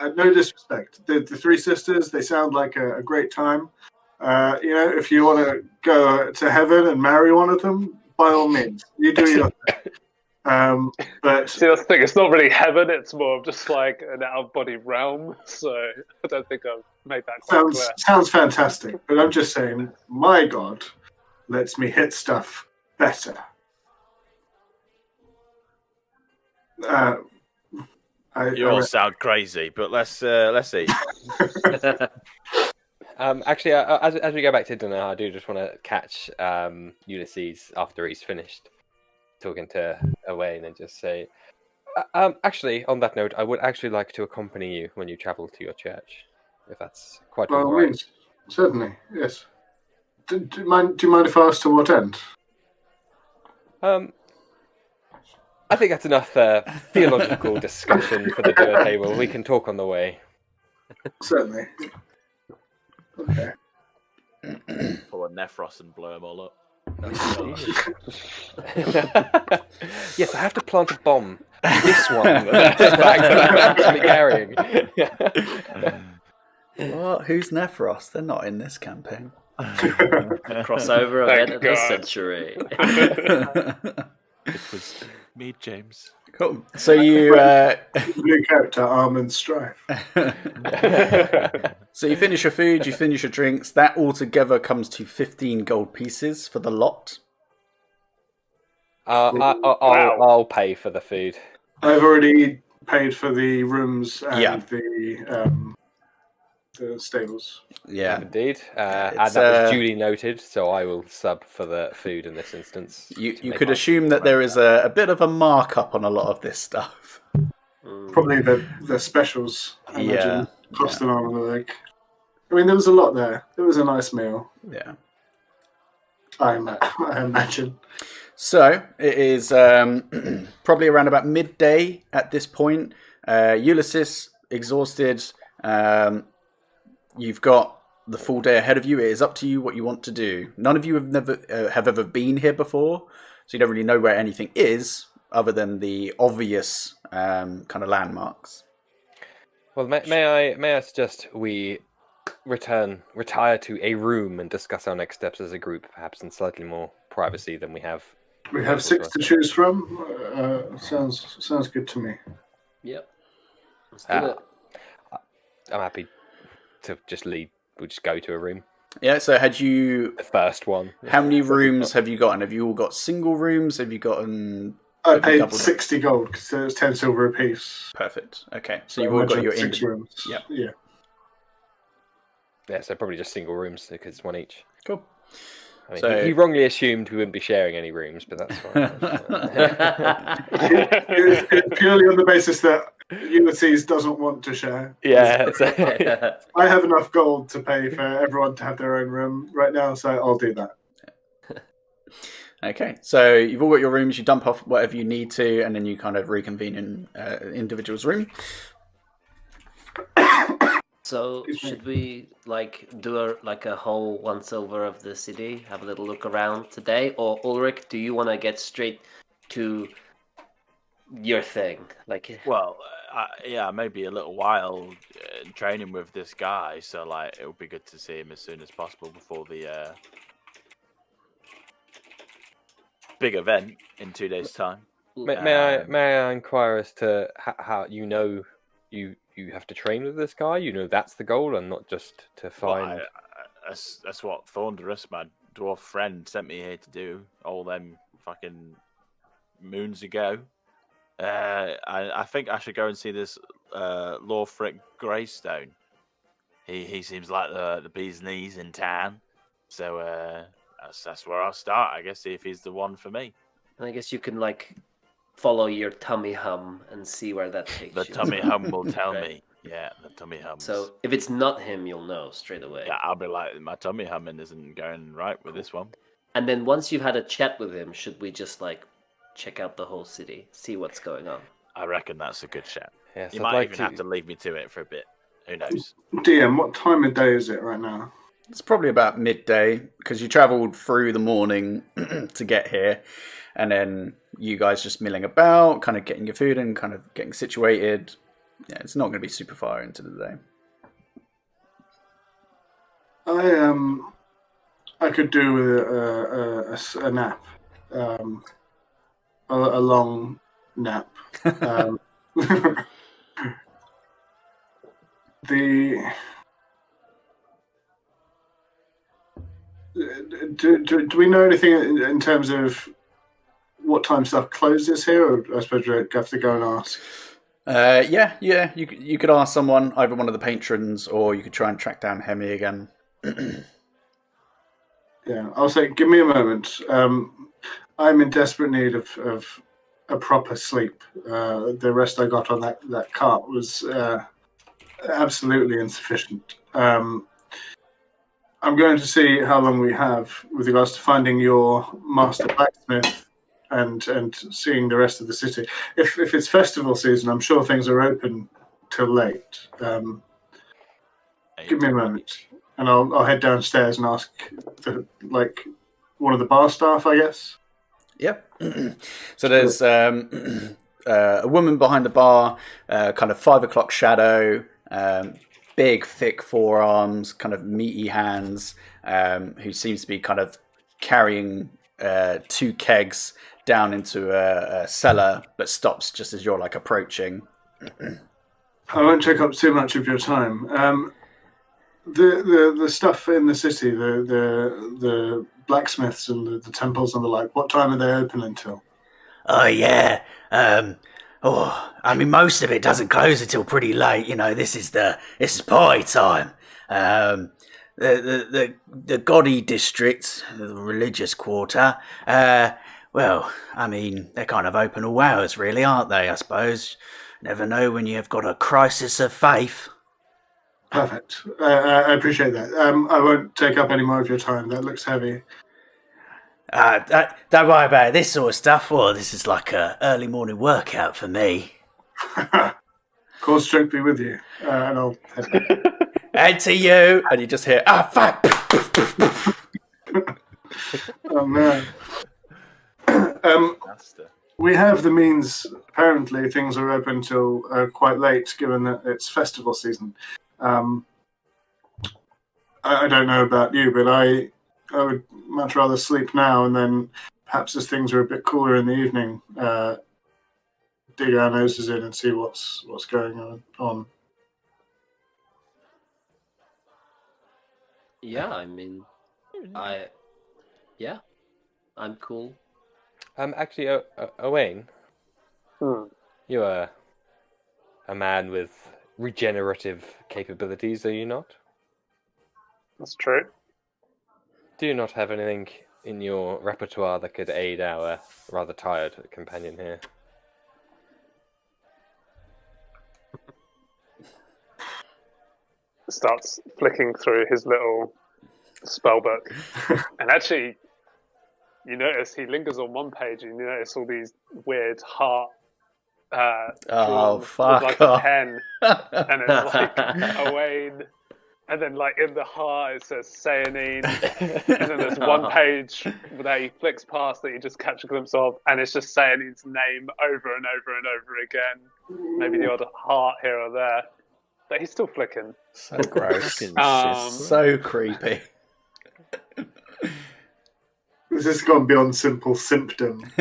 no disrespect. The 3 sisters, they sound like a great time. If you want to go to heaven and marry one of them, by all means, you do your thing. But See, that's the thing. It's not really heaven. It's more of just like an out-of-body realm. So I don't think I've made that quite clear. sounds fantastic. But I'm just saying, my God lets me hit stuff better. You all sound crazy, but let's see. Actually, as we go back to dinner, I do just want to catch Ulysses after he's finished talking to Owain and just say, actually, on that note, I would actually like to accompany you when you travel to your church, if that's quite all right. Means, certainly, yes. Do you mind if I ask to what end? I think that's enough theological discussion for the dinner table. We can talk on the way. Certainly. Okay. Pull a Nephros and blow them all up. Yes, I have to plant a bomb. This one. that I'm actually carrying. What? Who's Nephros? They're not in this campaign. Crossover event of the century. It was me, James. Cool. So you Blue character, Armand Strife. so you finish your food, you finish your drinks. That altogether comes to 15 gold pieces for the lot. I'll pay for the food. I've already paid for the rooms and Yeah. the stables. Yeah. Indeed. And It's, that was duly noted, so I will sub for the food in this instance. You to make could my- assume that there is a bit of a markup on a lot of this stuff. Probably the specials, I Yeah. imagine, cost an arm and a leg. I mean, there was a lot there. It was a nice meal, Yeah. I imagine. So it is probably around about midday at this point. Ulysses, exhausted. You've got the full day ahead of you. It is up to you what you want to do. None of you have ever been here before, so you don't really know where anything is, other than the obvious kind of landmarks. Well, may I suggest we retire to a room and discuss our next steps as a group, perhaps in slightly more privacy than we have. We have 6 to choose from. Sounds good to me. Yep. Let's do it. I'm happy to just lead. We'll just go to a room. Yeah, so had you... The first one. How many rooms have you gotten? Have you all got single rooms? Have you gotten... I paid 60 gold because it was 10 silver apiece. Perfect. Okay, so you've all got your 6 rooms. Yeah. Yeah, so probably just single rooms because it's one each. Cool. I mean, So- he wrongly assumed we wouldn't be sharing any rooms, but that's fine. It's purely on the basis that Ulysses doesn't want to share. Yeah. I have enough gold to pay for everyone to have their own room right now, so I'll do that. Okay, so you've all got your rooms, you dump off whatever you need to, and then you kind of reconvene in individual's room. So should we do a whole once over of the city, have a little look around today, or Ulrick, do you want to get straight to your thing? Well, maybe a little while training with this guy, so it would be good to see him as soon as possible before the big event in 2 days' time. May I inquire as to how you have to train with this guy? That's the goal, and not just to find. Well, that's what Thornderus, my dwarf friend, sent me here to do all them fucking moons ago. I think I should go and see this Ulrick Greystone. He seems like the bee's knees in town, so that's where I'll start. I guess see if he's the one for me. And I guess you can follow your tummy hum and see where that takes The you. tummy hum will tell Right. me. Yeah, the tummy hums. So if it's not him, you'll know straight away. Yeah, I'll be like, my tummy humming isn't going right with this one. And then once you've had a chat with him, should we just check out the whole city, see what's going on? I reckon that's a good chat. Yes, You I'd might like even have to leave me to it for a bit. Who knows? DM, what time of day is it right now? It's probably about midday, because you travelled through the morning to get here, and then you guys just milling about, kind of getting your food and kind of getting situated. Yeah, it's not going to be super far into the day. I could do with a nap, a long nap. Do we know anything in terms of what time stuff closes here? Or I suppose we have to go and ask. Yeah. You could ask someone, either one of the patrons, or you could try and track down Hemi again. Yeah, I'll say, give me a moment. I'm in desperate need of a proper sleep. The rest I got on that cart was absolutely insufficient. I'm going to see how long we have with regards to finding your master blacksmith and seeing the rest of the city. If it's festival season, I'm sure things are open till late. Give me a moment, and I'll head downstairs and ask one of the bar staff, I guess. Yep. So there's a woman behind the bar, kind of 5 o'clock shadow, big, thick forearms, kind of meaty hands, who seems to be kind of carrying 2 kegs down into a cellar, but stops just as you're approaching. I won't take up too much of your time. The stuff in the city, the blacksmiths and the temples and the like, what time are they open until? Oh, yeah. I mean, most of it doesn't close until pretty late. This is party time. The Gotti district, the religious quarter, well, I mean, they're kind of open all hours, really, aren't they, I suppose? Never know when you've got a crisis of faith. Perfect. I appreciate that. I won't take up any more of your time. That looks heavy. Don't worry about this sort of stuff. This is like a early morning workout for me. Cause strength be with you. And I'll head back. And to you! And you just hear, fuck! Oh, man. We have the means. Apparently, things are open till quite late, given that it's festival season. I don't know about you, but I would much rather sleep now, and then perhaps as things are a bit cooler in the evening, dig our noses in and see what's going on. Yeah, I mean, I'm cool. Actually, Owain, you are a man with regenerative capabilities, are you not? That's true. Do you not have anything in your repertoire that could aid our rather tired companion here? Starts flicking through his little spell book, and actually, you notice he lingers on one page, and you notice all these weird heart. Drawn fuck with, like, off. a pen, and it's like Owain, and then like in the heart it says Sayanine, and then there's one page that he flicks past that you just catch a glimpse of, and it's just Sayanine's name over and over and over again. Maybe the odd heart here or there, but he's still flicking. So gross. Um, So creepy. This has gone beyond simple symptom.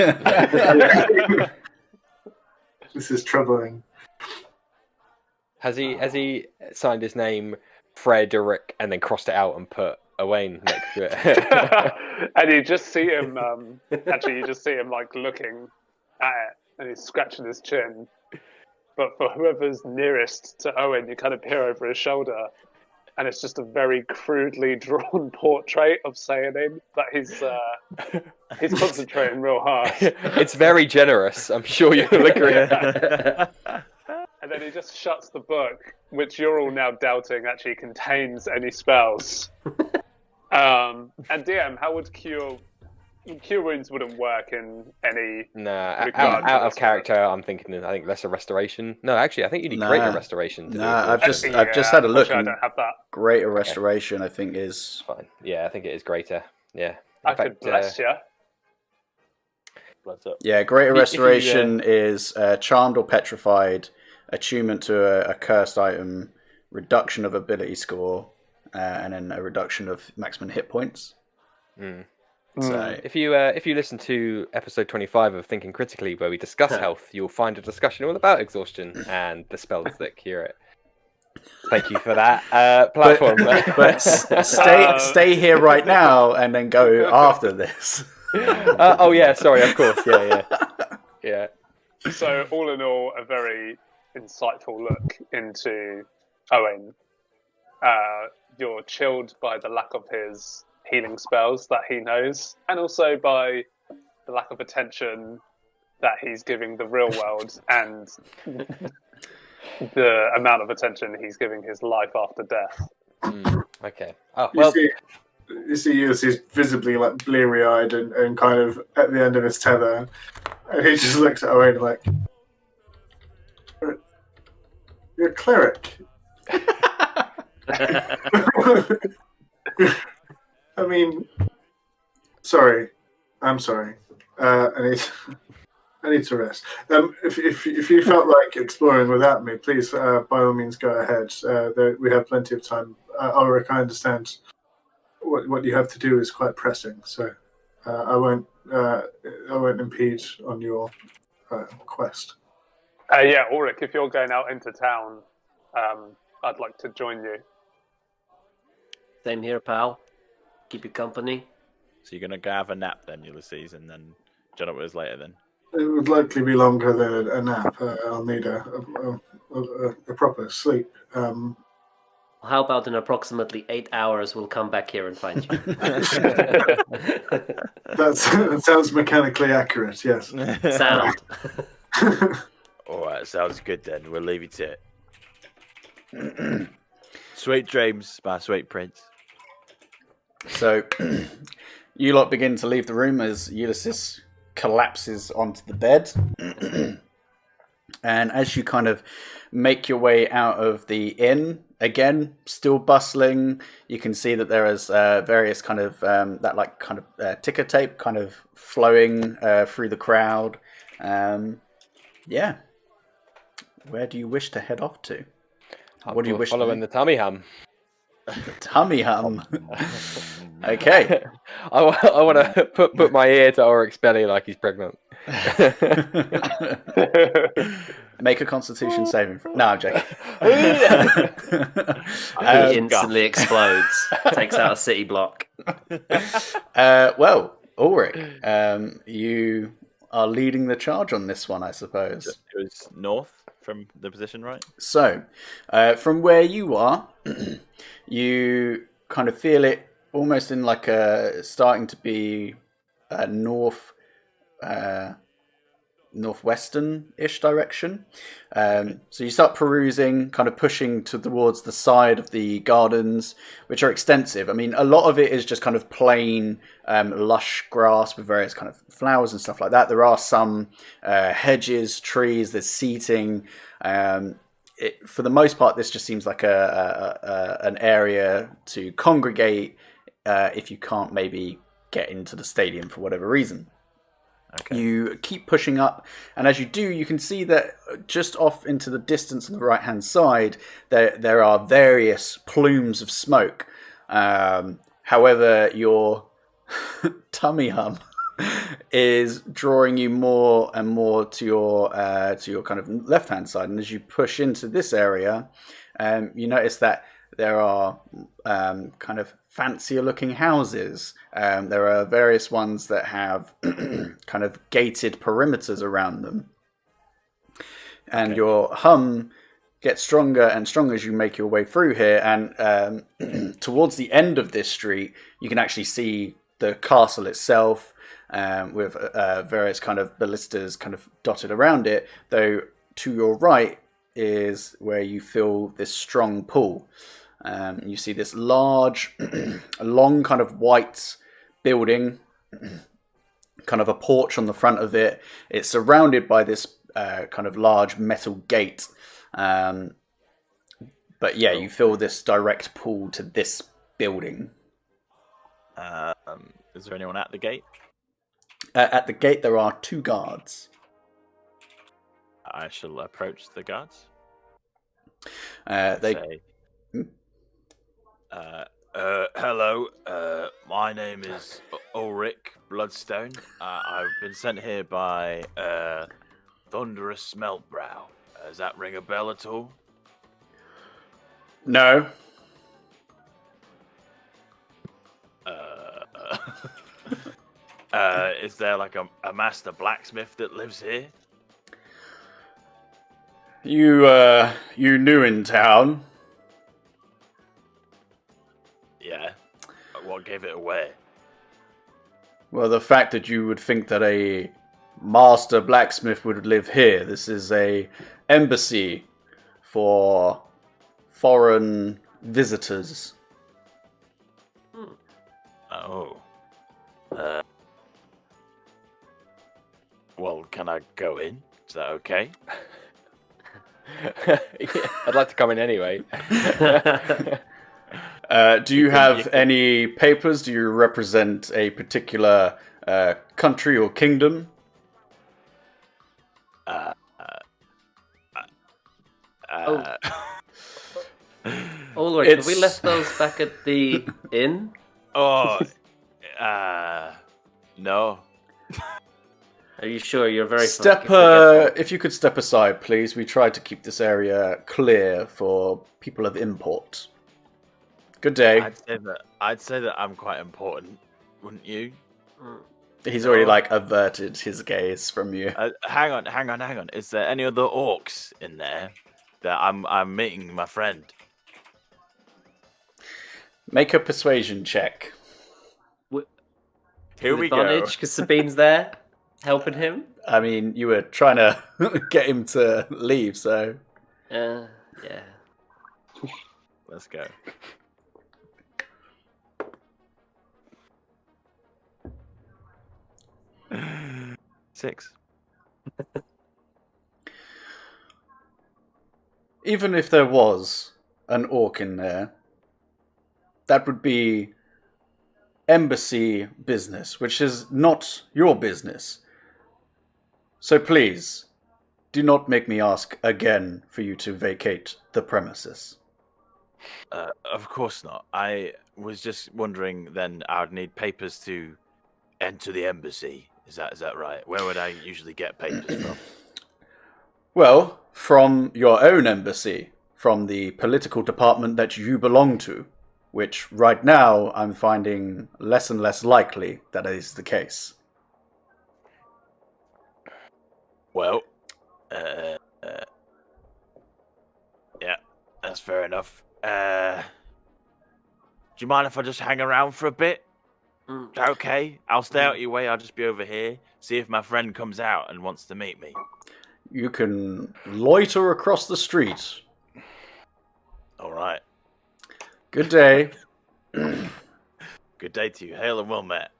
This is troubling. Has he signed his name Frederick and then crossed it out and put Owain next to it? And you just see him. Actually, you just see him like looking at it, and he's scratching his chin. But for whoever's nearest to Owen, you kind of peer over his shoulder, and it's just a very crudely drawn portrait of Sayanin. But he's concentrating real hard. It's very generous. I'm sure you'll agree. And then he just shuts the book, which you're all now doubting actually contains any spells. And DM, how would cure wounds wouldn't work in any? Nah, regard out to of this character, I'm thinking. I think lesser restoration. No, actually, I think you need greater restoration. To do I've it. just had a look. I And don't have that. greater restoration, I think, is Fine. Yeah, I think it is greater. Yeah. I could bless you. Bloods up. yeah. Greater If you, restoration is charmed or petrified, attunement to a cursed item, reduction of ability score, and then a reduction of maximum hit points. So If you listen to episode 25 of Thinking Critically, where we discuss health, you'll find a discussion all about exhaustion and the spells that cure it. Thank you for that platform. but stay here right now and then go after this. Oh yeah, sorry, of course, yeah. So all in all, a very insightful look into Owen. You're chilled by the lack of his healing spells that he knows, and also by the lack of attention that he's giving the real world and the amount of attention he's giving his life after death. Okay. Oh well. You see, he's visibly like bleary-eyed and kind of at the end of his tether, and he just looks at Owen like, "You're a cleric." I mean, sorry. I'm sorry. I need to rest. If you felt like exploring without me, please, by all means, go ahead. We have plenty of time. Ulrick, I understand what you have to do is quite pressing, so I won't impede on your quest. Yeah, Ulrick, if you're going out into town, I'd like to join you. Same here, pal. Keep you company. So you're gonna go have a nap then, Ulysses, and then join up with us later then. It would likely be longer than a nap. I'll need a proper sleep. How about in approximately 8 hours we'll come back here and find you? That sounds mechanically accurate, yes. Sound. Alright, sounds good then. We'll leave you to it. Sweet dreams, my sweet prince. So you lot begin to leave the room as Ulysses collapses onto the bed. And as you kind of make your way out of the inn, again, still bustling, you can see that there is various kind of ticker tape kind of flowing through the crowd. Yeah. Where do you wish to head off to? What do you wish to following do? the tummy hum? Tummy hum. Okay. I want to put my ear to Ulrich's belly like he's pregnant. Make a Constitution saving. No, I'm joking. He instantly explodes. Takes out a city block. Well, Ulric, you are leading the charge on this one, I suppose. It was north from the position, right? So, from where you are, you kind of feel it almost in like a starting to be a northwestern-ish direction. So you start perusing, kind of pushing towards the side of the gardens, which are extensive. I mean, a lot of it is just kind of plain, lush grass with various kind of flowers and stuff like that. There are some hedges, trees, there's seating. For the most part, this just seems like an area to congregate if you can't maybe get into the stadium for whatever reason. Okay. You keep pushing up, and as you do, you can see that just off into the distance on the right-hand side, there are various plumes of smoke. However, your tummy hum is drawing you more and more to your kind of left-hand side, and as you push into this area, you notice that there are kind of fancier-looking houses. There are various ones that have kind of gated perimeters around them. And your hum gets stronger and stronger as you make your way through here. And towards the end of this street, you can actually see the castle itself with various kind of ballistas kind of dotted around it. Though to your right is where you feel this strong pull. You see this large, long kind of white building, kind of a porch on the front of it. It's surrounded by this kind of large metal gate. But yeah, you feel this direct pull to this building. Is there anyone at the gate? At the gate, there are 2 guards. I shall approach the guards. Hello. My name is Ulrick Bloodstone. I've been sent here by Thunderous Smeltbrow. Does that ring a bell at all? No. Is there like a master blacksmith that lives here? You new in town? Yeah. What gave it away? Well, the fact that you would think that a master blacksmith would live here. This is a embassy for foreign visitors. Oh. Well, can I go in? Is that okay? Yeah, I'd like to come in anyway. Do you have any papers? Do you represent a particular country or kingdom? Ulrich, have we left those back at the inn? Oh, no. Are you sure? You're very if you could step aside, please. We try to keep this area clear for people of import. Good day. I'd say that I'm quite important, wouldn't you? He's already averted his gaze from you. Hang on. Is there any other orcs in there that I'm meeting my friend? Make a persuasion check. Here we go. Because Sabine's there, helping him. I mean, you were trying to get him to leave, so. Yeah. Let's go. even if there was an orc in there, that would be embassy business, which is not your business. So please, do not make me ask again for you to vacate the premises. Of course not. I was just wondering then I would need papers to enter the embassy. Is that right? Where would I usually get papers from? Well, from your own embassy, from the political department that you belong to, which right now I'm finding less and less likely that is the case. Well, yeah, that's fair enough. Do you mind if I just hang around for a bit? Is that okay? I'll stay out your way. I'll just be over here. See if my friend comes out and wants to meet me. You can loiter across the street. All right. Good day. Good day to you. Hail and well met.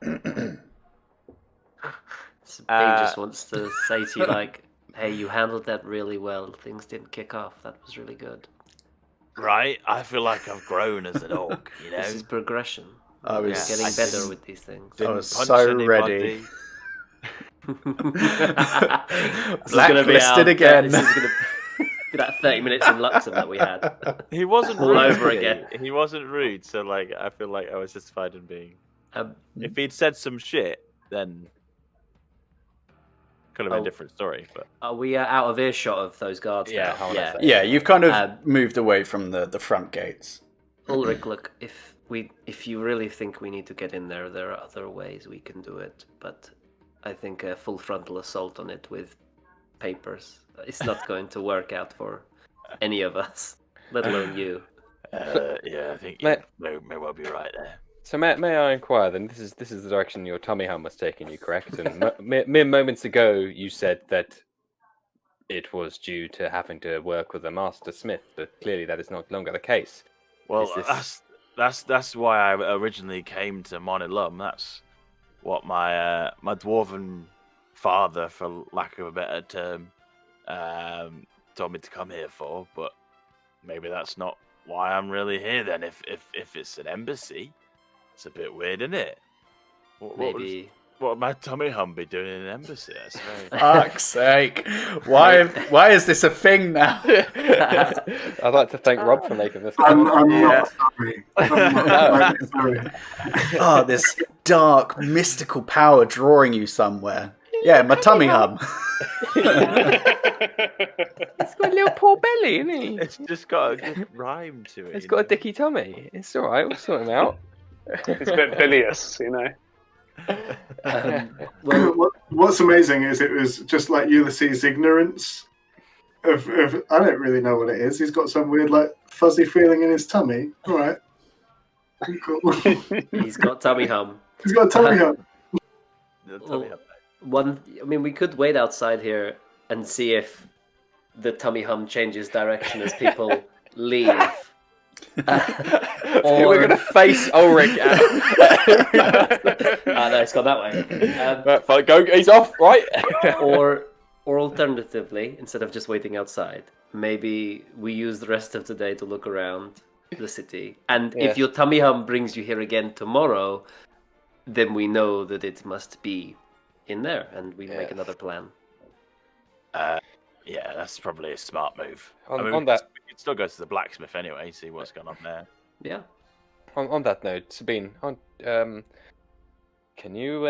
Sabine just wants to say to you, like, hey, you handled that really well. Things didn't kick off. That was really good. Right? I feel like I've grown as an orc, you know? This is progression. I was Getting better with these things. I was punch so anybody. ready. This is gonna be Blacklisted again. This is going to be that 30 minutes in Luxem that we had. He wasn't All rude. over again. He wasn't rude, so like I feel like I was justified in being. If he'd said some shit, then could have been a different story. But Are we out of earshot of those guards Yeah, now? I wanna say. Yeah, you've kind of moved away from the front gates. Ulrick, look, if you really think we need to get in there are other ways we can do it. But I think a full frontal assault on it with papers is not going to work out for any of us, let alone you. yeah, I think you may well be right there. So may I inquire then? This is the direction your tummy hum was taking you, correct? And mere moments ago, you said that it was due to having to work with a master smith, but clearly that is no longer the case. Well, Is that's why I originally came to Ulum. That's what my my dwarven father, for lack of a better term, told me to come here for. But maybe that's not why I'm really here then. If it's an embassy, it's a bit weird, isn't it? Maybe. What would my tummy hum be doing in an embassy? That's very... Fuck's sake. Why is this a thing now? I'd like to thank Rob for making this. I'm not sorry. I'm not sorry. Oh, this dark, mystical power drawing you somewhere. Yeah, my tummy hum. It's got a little poor belly, isn't he? It's just got a good rhyme to it. It's got a dicky tummy. It's all right. We'll sort him out. It's a bit bilious, you know. What's amazing is it was just like Ulysses' ignorance of I don't really know what it is. He's got some weird like fuzzy feeling in his tummy. All right. Cool. He's got tummy hum. He's got a tummy hum. The tummy hum. We could wait outside here and see if the tummy hum changes direction as people leave. We're going to face Ulrick out. No, it's gone that way. Right, fine, go. He's off, right? or alternatively, instead of just waiting outside, maybe we use the rest of the day to look around the city. And Yes. if your tummy hum brings you here again tomorrow, then we know that it must be in there, and we make another plan. Yeah, that's probably a smart move. On we that- could still go to the blacksmith anyway, see what's going on there. Yeah. On that note, Sabine, can you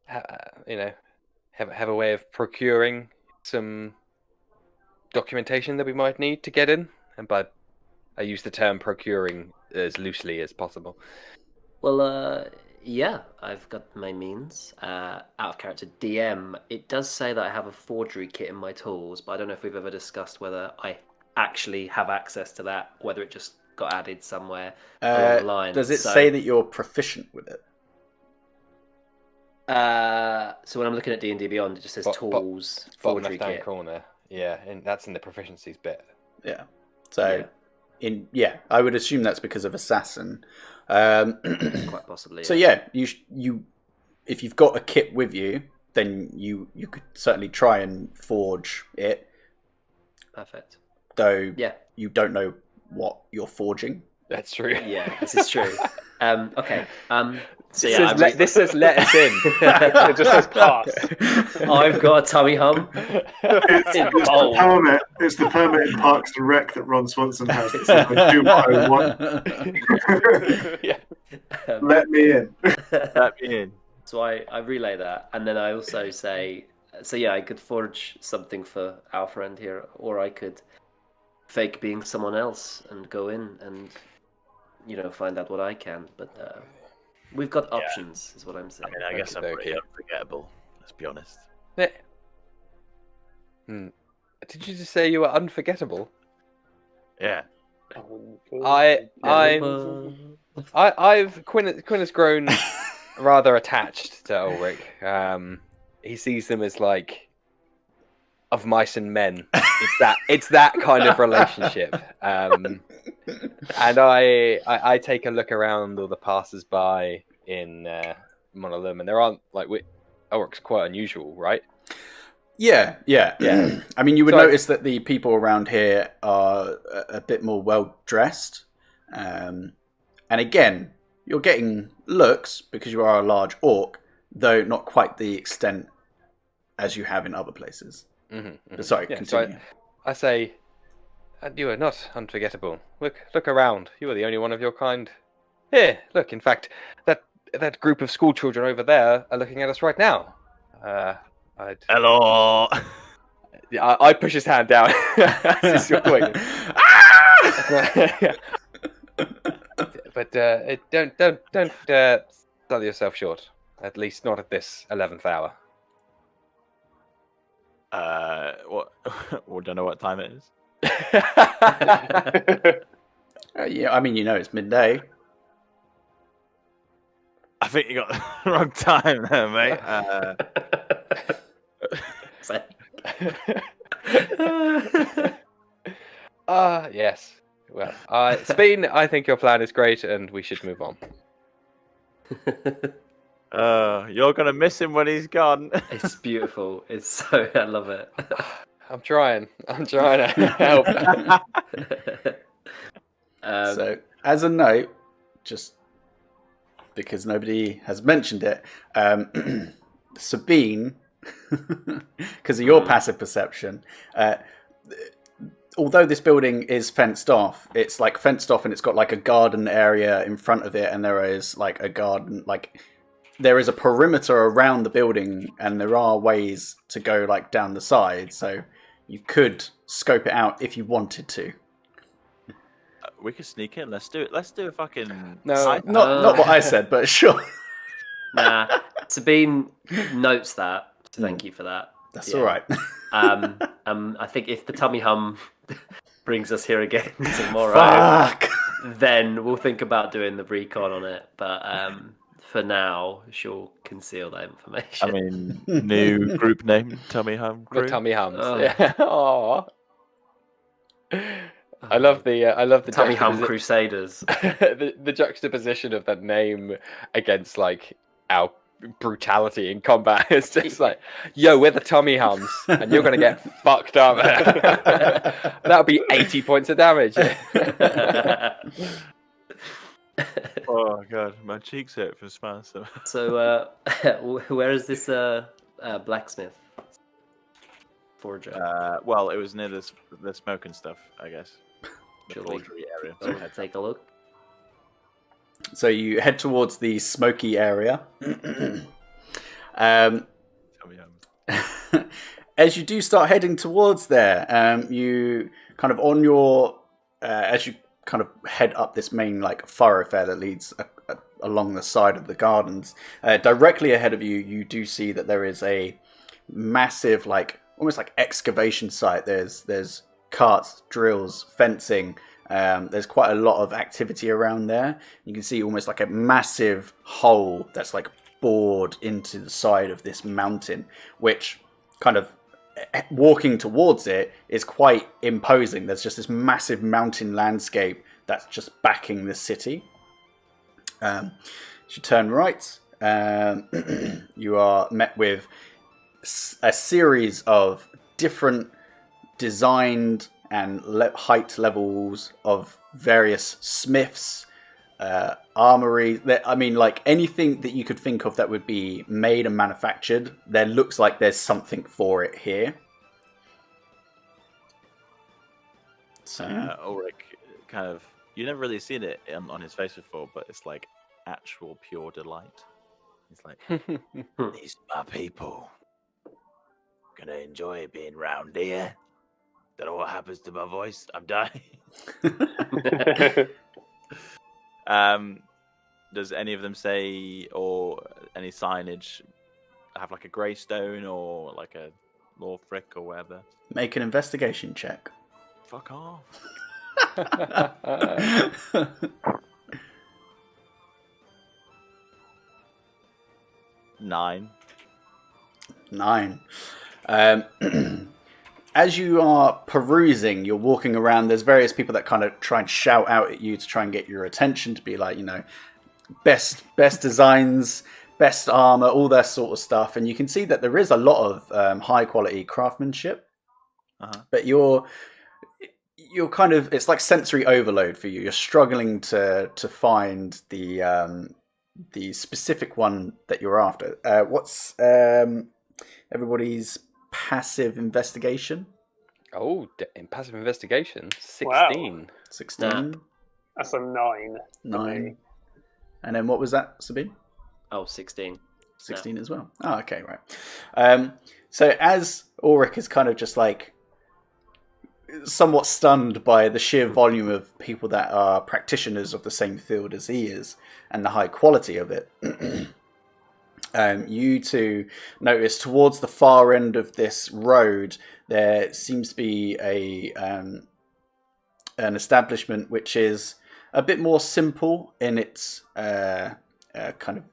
have a way of procuring some documentation that we might need to get in? And by I use the term procuring as loosely as possible. Well, yeah, I've got my means. Out of character DM, it does say that I have a forgery kit in my tools, but I don't know if we've ever discussed whether I actually have access to that, whether it just got added somewhere along the line. Does it say that you're proficient with it? So when I'm looking at D&D Beyond, it just says tools, Bottom forgery left-hand kit. corner. Yeah, and that's in the proficiencies bit. Yeah. So, I would assume that's because of assassin. Quite possibly. So yeah, you if you've got a kit with you, then you could certainly try and forge it. Perfect. though Yeah. you don't know what you're forging. That's true. Yeah, this is true. Okay. So This, yeah, says, this says let us in. It just says pass. I've got a tummy hum. It's the permit in Parks and Rec that Ron Swanson has. That says, I do what I want. Yeah. Let me in. Let me in. So I relay that, and then I also say, so yeah, I could forge something for our friend here, or I could fake being someone else and go in and, find out what I can. But we've got options, is what I'm saying. I mean, I guess I'm pretty unforgettable. Let's be honest. Did you just say you were unforgettable? Yeah. Quinn has grown rather attached to Ulrick. He sees them as like of mice and men. It's that kind of relationship. And I take a look around all the passers-by in Ulum, and there aren't Ulrick's quite unusual, right? Yeah. I mean, you would notice that the people around here are a bit more well-dressed. And again, you're getting looks because you are a large orc, though not quite the extent as you have in other places. Mm-hmm. Sorry, continue. So I say, you are not unforgettable. Look around. You are the only one of your kind. Here, look. In fact, that group of school children over there are looking at us right now. Hello. I push his hand down. But don't sell yourself short. At least not at this 11th hour. What? We don't know what time it is. Yeah, I mean, it's midday. I think you got the wrong time there, mate. Yes. Well, Sabine, I think your plan is great, and we should move on. You're gonna miss him when he's gone. It's beautiful. I love it. I'm trying to help. So, as a note, just because nobody has mentioned it, Sabine, because of your passive perception, although this building is fenced off, it's like fenced off and it's got like a garden area in front of it, and there is like a garden, like there is a perimeter around the building, and there are ways to go like down the side, so you could scope it out if you wanted to. We could sneak in. Let's do it. Let's do a fucking. No, not what I said, but sure. Nah, Sabine notes that. So thank you for that. That's all right. I think if the tummy hum brings us here again tomorrow, Fuck. then we'll think about doing the recon on it. But for now, she'll conceal that information. I mean, new group name, Tummy Hum Crew. The tummy hums. Oh. Yeah. Aww. I love the Tummy Hum Crusaders. the juxtaposition of that name against like our brutality in combat. It's just like, yo, we're the tummy hums, and you're gonna get fucked up. That'll be 80 points of damage. Oh god, my cheeks hurt for smiling. So, where is this blacksmith forger? Well, it was near the smoking stuff, I guess. The Shall we forgery area. go and take a look? So you head towards the smoky area. Tummy Hum. As you do start heading towards there, you kind of on your as you kind of head up this main like thoroughfare that leads along the side of the gardens. Directly ahead of you, you do see that there is a massive, like almost like excavation site. There's carts, drills, fencing. There's quite a lot of activity around there. You can see almost like a massive hole that's like bored into the side of this mountain, which kind of walking towards it is quite imposing. There's just this massive mountain landscape that's just backing the city. As you turn right, you are met with a series of different designed and height levels of various smiths, armory. I mean, like anything that you could think of that would be made and manufactured, there looks like there's something for it here. So Ulrick kind of, you never really seen it on his face before, but it's like actual pure delight. He's like, these are my people. Gonna enjoy being round here. Don't know what happens to my voice. I'm dying. Does any of them say, or any signage have like a greystone or like a Ulrick or whatever? make an investigation check. Fuck off. 9. 9. As you are perusing, you're walking around, there's various people that kind of try and shout out at you to try and get your attention, to be like, you know, best designs, best armor, all that sort of stuff. And you can see that there is a lot of high quality craftsmanship, but you're kind of, it's like sensory overload for you. You're struggling to find the specific one that you're after. What's everybody's passive investigation? Oh, in passive investigation, 16. Wow. 16. That's a 9. 9. And then what was that, Sabine? Oh, 16. 16 as well. Oh, okay, right. So as Ulrick is kind of just like somewhat stunned by the sheer volume of people that are practitioners of the same field as he is and the high quality of it, you two notice towards the far end of this road there seems to be an establishment which is a bit more simple in its kind of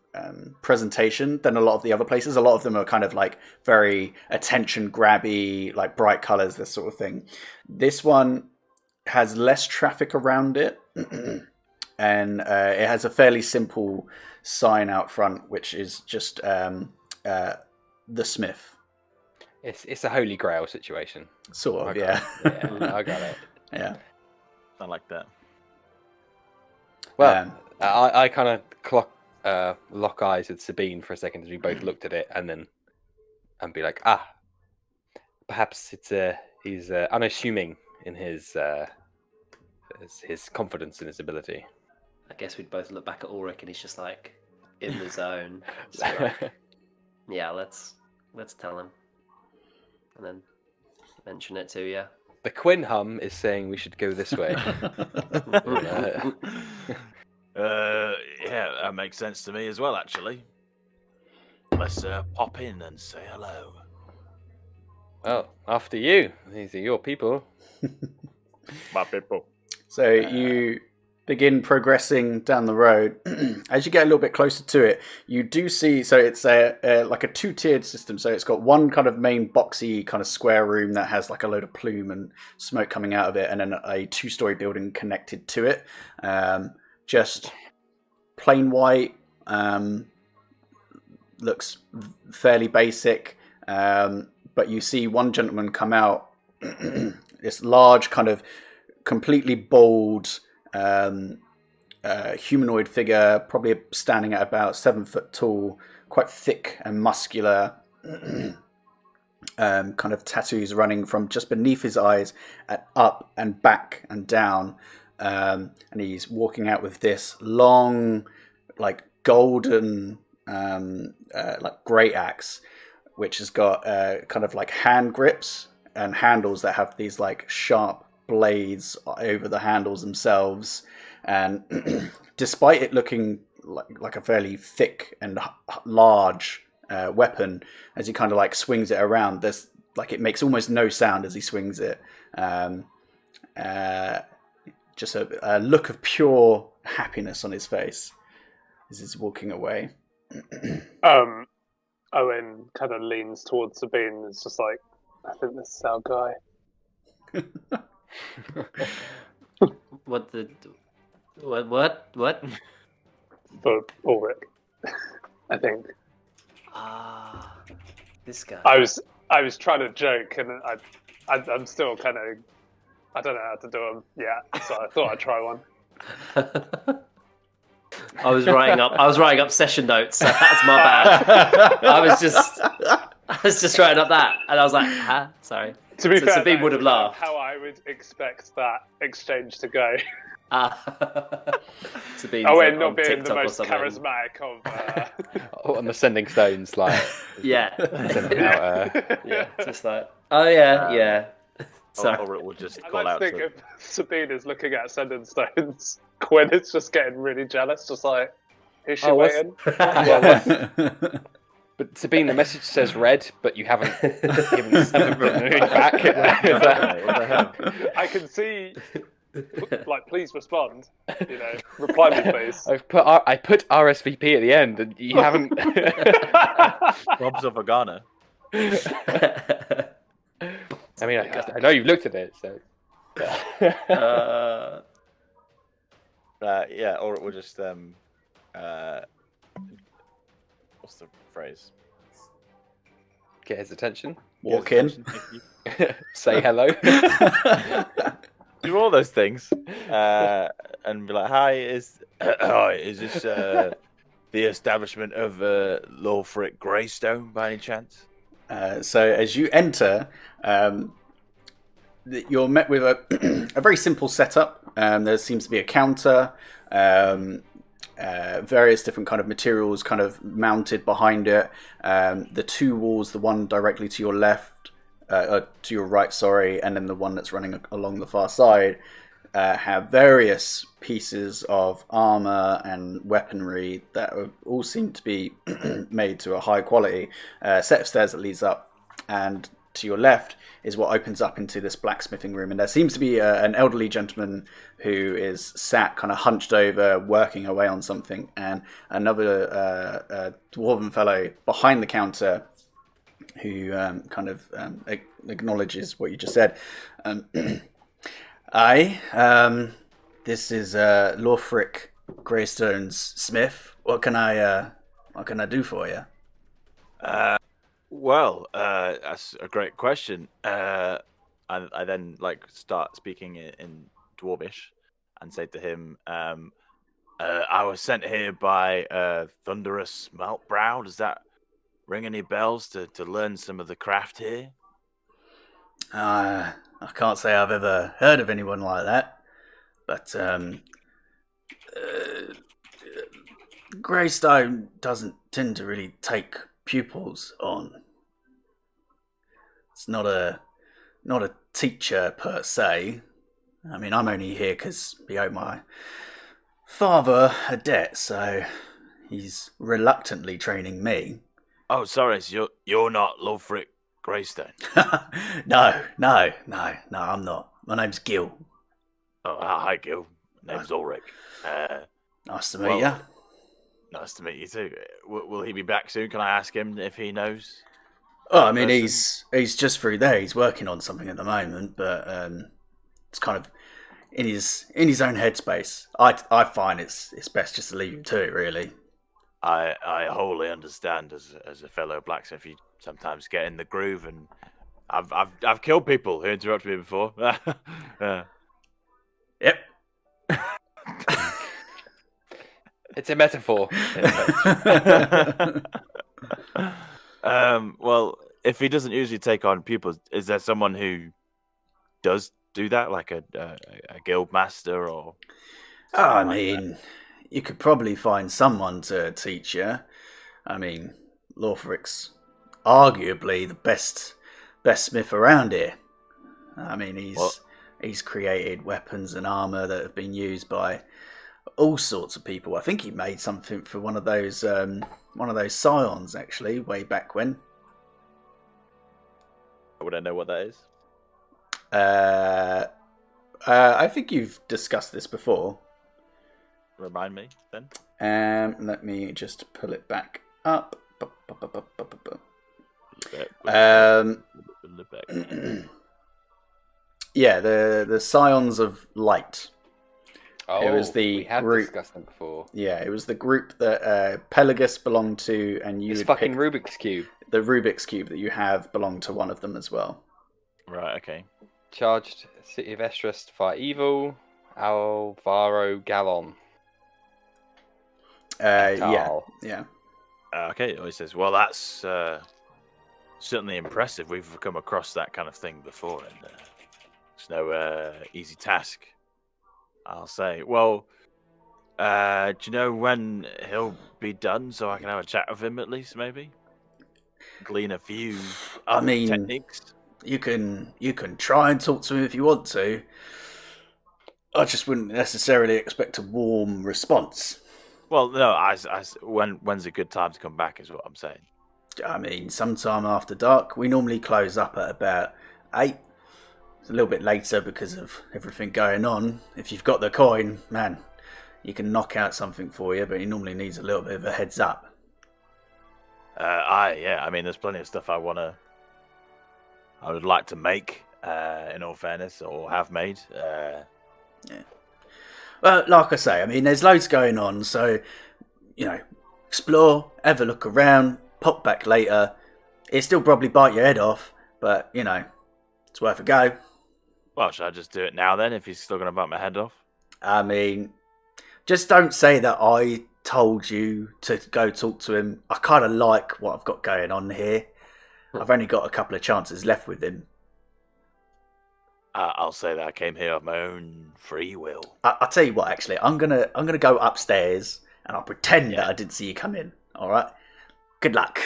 presentation than a lot of the other places. A lot of them are kind of like very attention grabby, like bright colors, this sort of thing. This one has less traffic around it, and it has a fairly simple sign out front, which is just the Smith. It's a holy grail situation. Sort of, Yeah, I got it. Yeah. I like that. Well, I kind of lock eyes with Sabine for a second as we both looked at it, and be like, perhaps he's unassuming in his confidence in his ability. I guess we'd both look back at Ulrick and he's just like in the zone. So like, yeah, let's tell him, and then mention it to you. The Quinn hum is saying we should go this way. Yeah, that makes sense to me as well, actually. Let's pop in and say hello. Well, after you. These are your people. My people. So you begin progressing down the road. As you get a little bit closer to it, you do see, so it's like a two-tiered system. So it's got one kind of main boxy kind of square room that has like a load of plume and smoke coming out of it, and then a two-story building connected to it. Just plain white, looks fairly basic, but you see one gentleman come out, this large kind of completely bald humanoid figure, probably standing at about 7 foot tall, quite thick and muscular, kind of tattoos running from just beneath his eyes up and back and down. And he's walking out with this long, like golden, like great axe, which has got kind of like hand grips and handles that have these like sharp blades over the handles themselves. And despite it looking like a fairly thick and large weapon, as he kind of like swings it around, there's like it makes almost no sound as he swings it. Just a look of pure happiness on his face as he's walking away. Owen kind of leans towards Sabine and is just like, I think this is our guy. What? For Ulrick, I think. This guy. I was trying to joke, and I I'm still kind of. I don't know how to do them yet, so I thought I'd try one. I was writing up session notes. So that's my bad. I was just writing up that, and I was like, "Huh? Sorry." To be So fair, Sabine that would is have laughed. how I would expect that exchange to go. Sabine's Oh, and on not being TikTok the or most something. charismatic of. On the sending stones, like Yeah, sending out. yeah, just like, oh yeah, yeah. Sorry. Or it will just I call like out to think to if Sabine is looking at sending stones, Quinn is just getting really jealous, just like, is she Oh, what's- waiting? But Sabine, the message says red, but you haven't given anything back. what the hell? I can see, like, please respond. Reply me, please. I put RSVP at the end, and you haven't. Robs of Organa. I mean, I know you've looked at it, so. Yeah, or it will just what's the phrase? Get his attention. Walk Get in. his attention, thank you. Say hello. Do all those things, and be like, "Hi, is this the establishment of Ulrick Greystone by any chance?" So as you enter, you're met with a very simple setup. There seems to be a counter, various different kind of materials kind of mounted behind it. The two walls, the one directly to your left, to your right, sorry, and then the one that's running along the far side, have various pieces of armor and weaponry that all seem to be made to a high quality. Set of stairs that leads up, and to your left is what opens up into this blacksmithing room, and there seems to be an elderly gentleman who is sat kind of hunched over working away on something, and another dwarven fellow behind the counter who kind of acknowledges what you just said. Aye, this is Ulrick Greystone's smith. What can I do for you? Well, that's a great question. I then start speaking in Dwarvish and say to him, "I was sent here by Thunderous Meltbrow. Does that ring any bells to learn some of the craft here?" I can't say I've ever heard of anyone like that, but Greystone doesn't tend to really take pupils on. It's not a teacher per se. I mean, I'm only here because he owed my father a debt, so he's reluctantly training me. Oh, sorry, so you're not Ulrick Greystone. No, I'm not. My name's Gil. Oh, hi, Gil. Name's Ulrick. Nice to meet you. Nice to meet you too. Will he be back soon? Can I ask him if he knows? Oh, I mean, he's just through there. He's working on something at the moment, but it's kind of in his own headspace. I find it's best just to leave him to it, really. I wholly understand. As a fellow blacksmith, you sometimes get in the groove, and I've killed people who interrupted me before. Yep. It's a metaphor. Well, if he doesn't usually take on pupils, is there someone who does do that, like a guild master or? I mean, you could probably find someone to teach you. I mean, Ulrick's arguably the best smith around here. I mean, he's created weapons and armor that have been used by all sorts of people. I think he made something for one of those scions actually, way back when. Would I know what that is? I think you've discussed this before. Remind me then. Let me just pull it back up. Yeah, the Scions of Light. Oh, it was the we had group. discussed them before. Yeah, it was the group that Pelagus belonged to, and you This had fucking picked Rubik's Cube. the Rubik's Cube that you have belonged to one of them as well. Right. Okay. Charged City of Estrus to fight evil. Alvaro Gallon. Yeah. Tal. Yeah. Okay. He says, "Well, that's certainly impressive. We've come across that kind of thing before, and it's no easy task, I'll say. Well, do you know when he'll be done, so I can have a chat with him at least, maybe glean a few I mean, techniques?" you can try and talk to him if you want to. I just wouldn't necessarily expect a warm response. Well, no, when's a good time to come back is what I'm saying. I mean, sometime after dark. We normally close up at about 8. It's a little bit later because of everything going on. If you've got the coin, man, you can knock out something for you, but he normally needs a little bit of a heads up. I mean, there's plenty of stuff I would like to make. In all fairness, or have made. Yeah. Well, like I say, I mean, there's loads going on, so, explore, have a look around, pop back later. It'll still probably bite your head off, but, it's worth a go. Well, should I just do it now then? If he's still going to bite my head off. I mean, just don't say that I told you to go talk to him. I kind of like what I've got going on here. I've only got a couple of chances left with him. I'll say that I came here of my own free will. I'll tell you what, actually, I'm gonna go upstairs and I'll pretend that I didn't see you come in. All right. Good luck.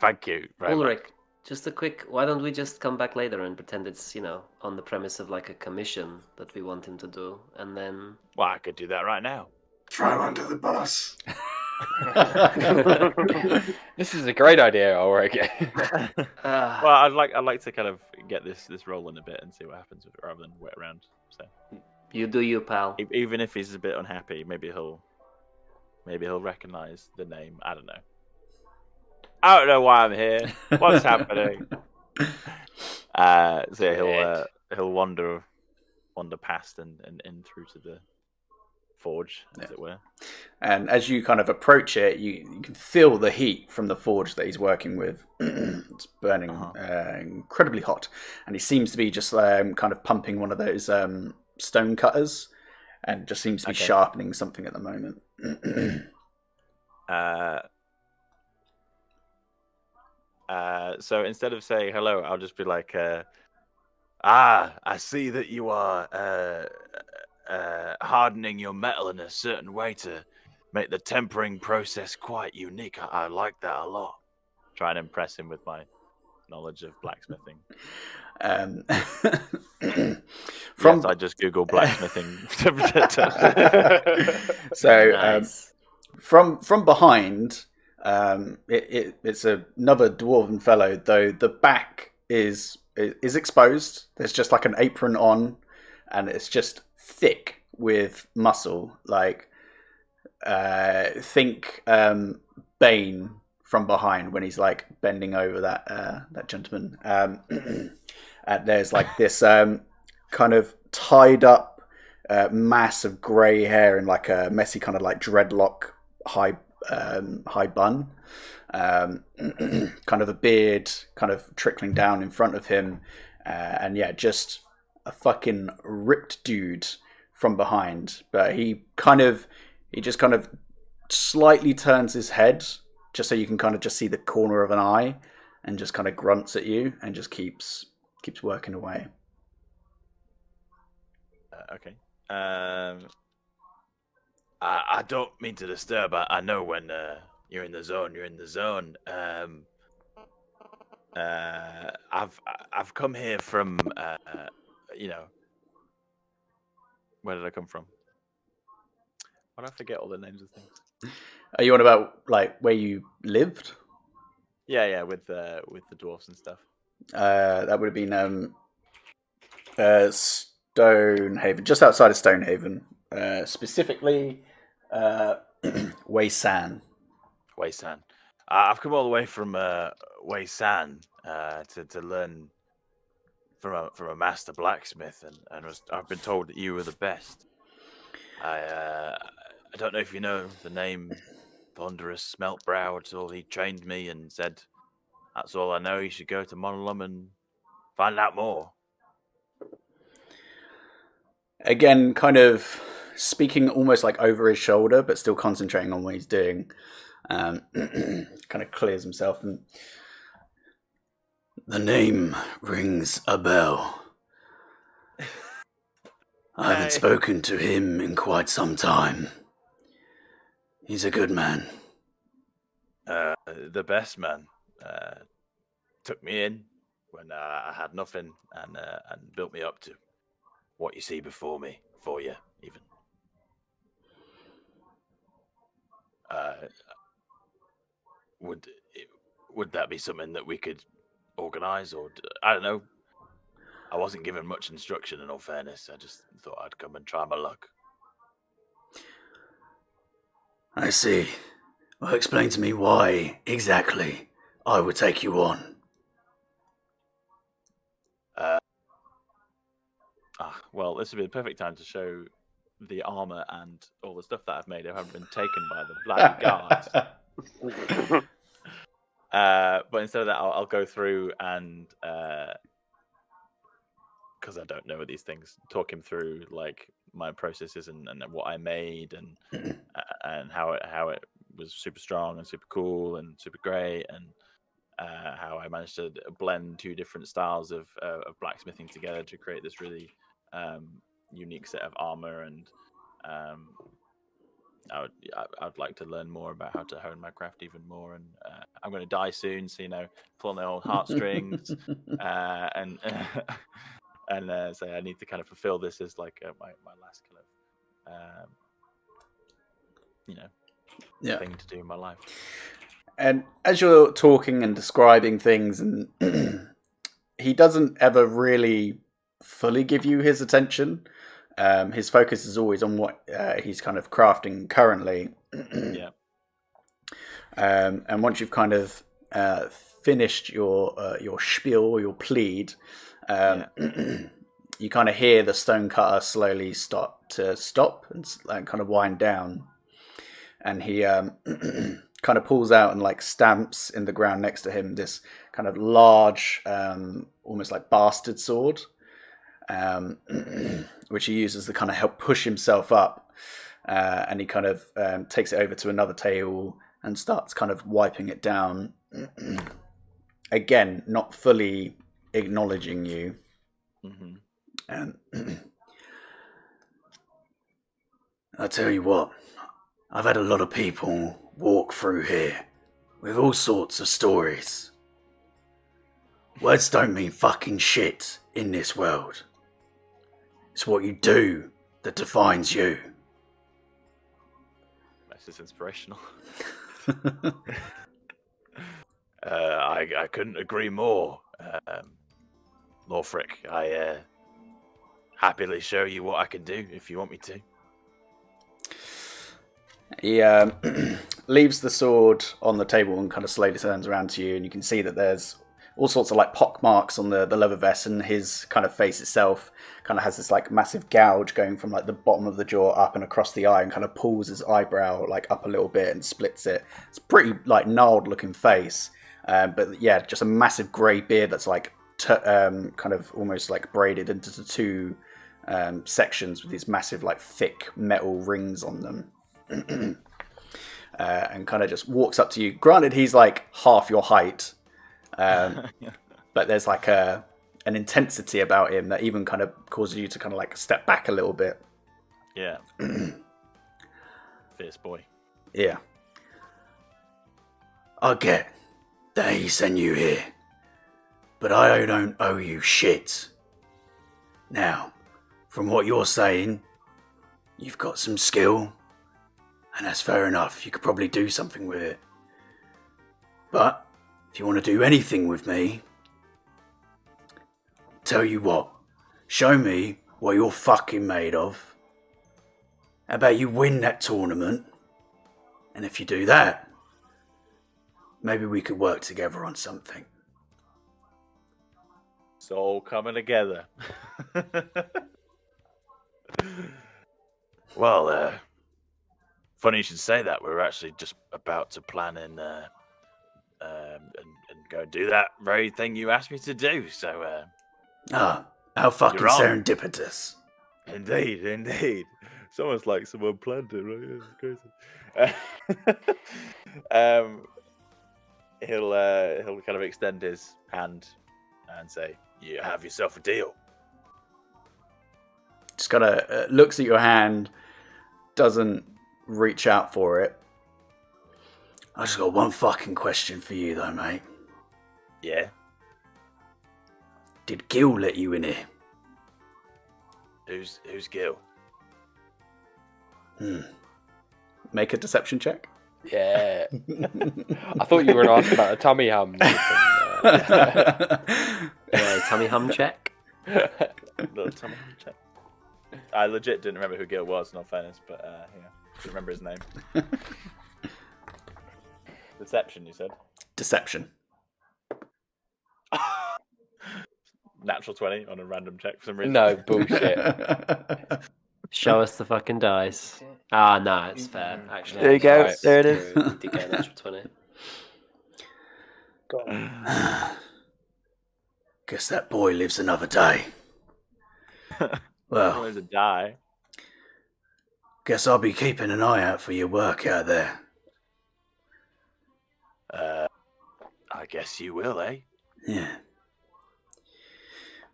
Thank you very much. Ulrick, just a quick. Why don't we just come back later and pretend it's on the premise of like a commission that we want him to do, and then. Well, I could do that right now. Throw him under the bus. This is a great idea, Ulrick. Well, I'd like to kind of get this rolling a bit and see what happens with it rather than wait around. So You do you, pal. even if he's a bit unhappy, maybe he'll recognize the name. I don't know. I don't know why I'm here. What's happening? So he'll wander past and in through to the forge, as it were. And as you kind of approach it, you can feel the heat from the forge that he's working with. It's burning incredibly hot. And he seems to be just kind of pumping one of those stone cutters and just seems to be sharpening something at the moment. So instead of saying hello, I'll just be like, I see that you are hardening your metal in a certain way to make the tempering process quite unique. I like that a lot. Try and impress him with my knowledge of blacksmithing. From Yes, I just Google blacksmithing. So Nice. from behind, it's another dwarven fellow, though the back is exposed. There's just like an apron on, and it's just thick with muscle. Like think Bane from behind when he's like bending over that gentleman. And there's like this kind of tied up mass of grey hair and like a messy kind of like dreadlock high bun, kind of a beard kind of trickling down in front of him, and just a fucking ripped dude from behind. But he just kind of slightly turns his head just so you can kind of just see the corner of an eye, and just kind of grunts at you and just keeps working away. Okay. I don't mean to disturb. I know when you're in the zone. You're in the zone. I've come here from where did I come from? Why do I forget all the names of things? Are you on about like where you lived? Yeah, with the dwarfs and stuff. That would have been Stonehaven, just outside of Stonehaven, specifically Waysan. Waysan. I've come all the way from Waysan to learn from a master blacksmith, and I've been told that you were the best. I don't know if you know the name Ponderous Smeltbrow at all. He trained me and said, "That's all I know. You should go to Monolum and find out more. Again, kind of speaking almost like over his shoulder, but still concentrating on what he's doing. Kind of clears himself. And the name rings a bell. I haven't spoken to him in quite some time. He's a good man. The best man. Took me in when I had nothing and built me up to what you see before me, for you, even. Would that be something that we could organise, or I don't know? I wasn't given much instruction, in all fairness. I just thought I'd come and try my luck. I see. Well, explain to me why exactly I would take you on. Well, this would be the perfect time to show the armor and all the stuff that I've made. I haven't been taken by the Black Guards. But instead of that, I'll go through and, because I don't know these things, talk him through like my processes and what I made and how it was super strong and super cool and super great, and how I managed to blend two different styles of blacksmithing together to create this really unique set of armor. And I'd like to learn more about how to hone my craft even more. And I'm going to die soon, so pulling their old heartstrings and so I need to kind of fulfill this as like my last kind of thing to do in my life. And as you're talking and describing things, and he doesn't ever really fully give you his attention. His focus is always on what he's kind of crafting currently. Yeah. And once you've kind of finished your spiel, your plead, you kind of hear the stonecutter slowly stop and kind of wind down. And he kind of pulls out and like stamps in the ground next to him this kind of large, almost like bastard sword, which he uses to kind of help push himself up. And he kind of takes it over to another table and starts kind of wiping it down. Again, not fully acknowledging you. Mm-hmm. I tell you what, I've had a lot of people walk through here with all sorts of stories. Words don't mean fucking shit in this world. It's what you do that defines you. That's just inspirational. I couldn't agree more. Ulrick, I happily show you what I can do if you want me to. He leaves the sword on the table and kind of slowly turns around to you, and you can see that there's all sorts of like pock marks on the leather vest, and his kind of face itself kind of has this like massive gouge going from like the bottom of the jaw up and across the eye, and kind of pulls his eyebrow like up a little bit and splits it. It's a pretty like gnarled looking face, but yeah, just a massive grey beard that's like kind of almost like braided into the two sections with these massive like thick metal rings on them. And kind of just walks up to you. Granted, he's like half your height, but there's like an intensity about him that even kind of causes you to kind of like step back a little bit. Yeah. Fierce boy. Yeah. I get that he sent you here, but I don't owe you shit. Now, from what you're saying, you've got some skill, and that's fair enough. You could probably do something with it. But if you want to do anything with me, tell you what, show me what you're fucking made of. How about you win that tournament? And if you do that, maybe we could work together on something. It's all coming together. Well, funny you should say that. We were actually just about to plan and go do that very thing you asked me to do. So Ah, how fucking You're on. serendipitous. Indeed. It's almost like someone planned it, right? Yeah, it's crazy. He'll kind of extend his hand and say, "You have yourself a deal." Just kind of looks at your hand, doesn't reach out for it. I just got one fucking question for you, though, mate. Yeah. Did Gil let you in here? Who's Gil? Make a deception check. Yeah. I thought you were going to ask about a tummy hum. Yeah, tummy hum check. Little tummy check. I legit didn't remember who Gil was, in all fairness, but didn't remember his name. Deception, you said? Deception. Natural 20 on a random check for some reason. No, bullshit. Show us the fucking dice. Ah, no, it's fair. Actually, There you go. Right. There it is. You did get an extra 20. Guess that boy lives another day. Well, There's a die. guess I'll be keeping an eye out for your work out there. I guess you will, eh? Yeah.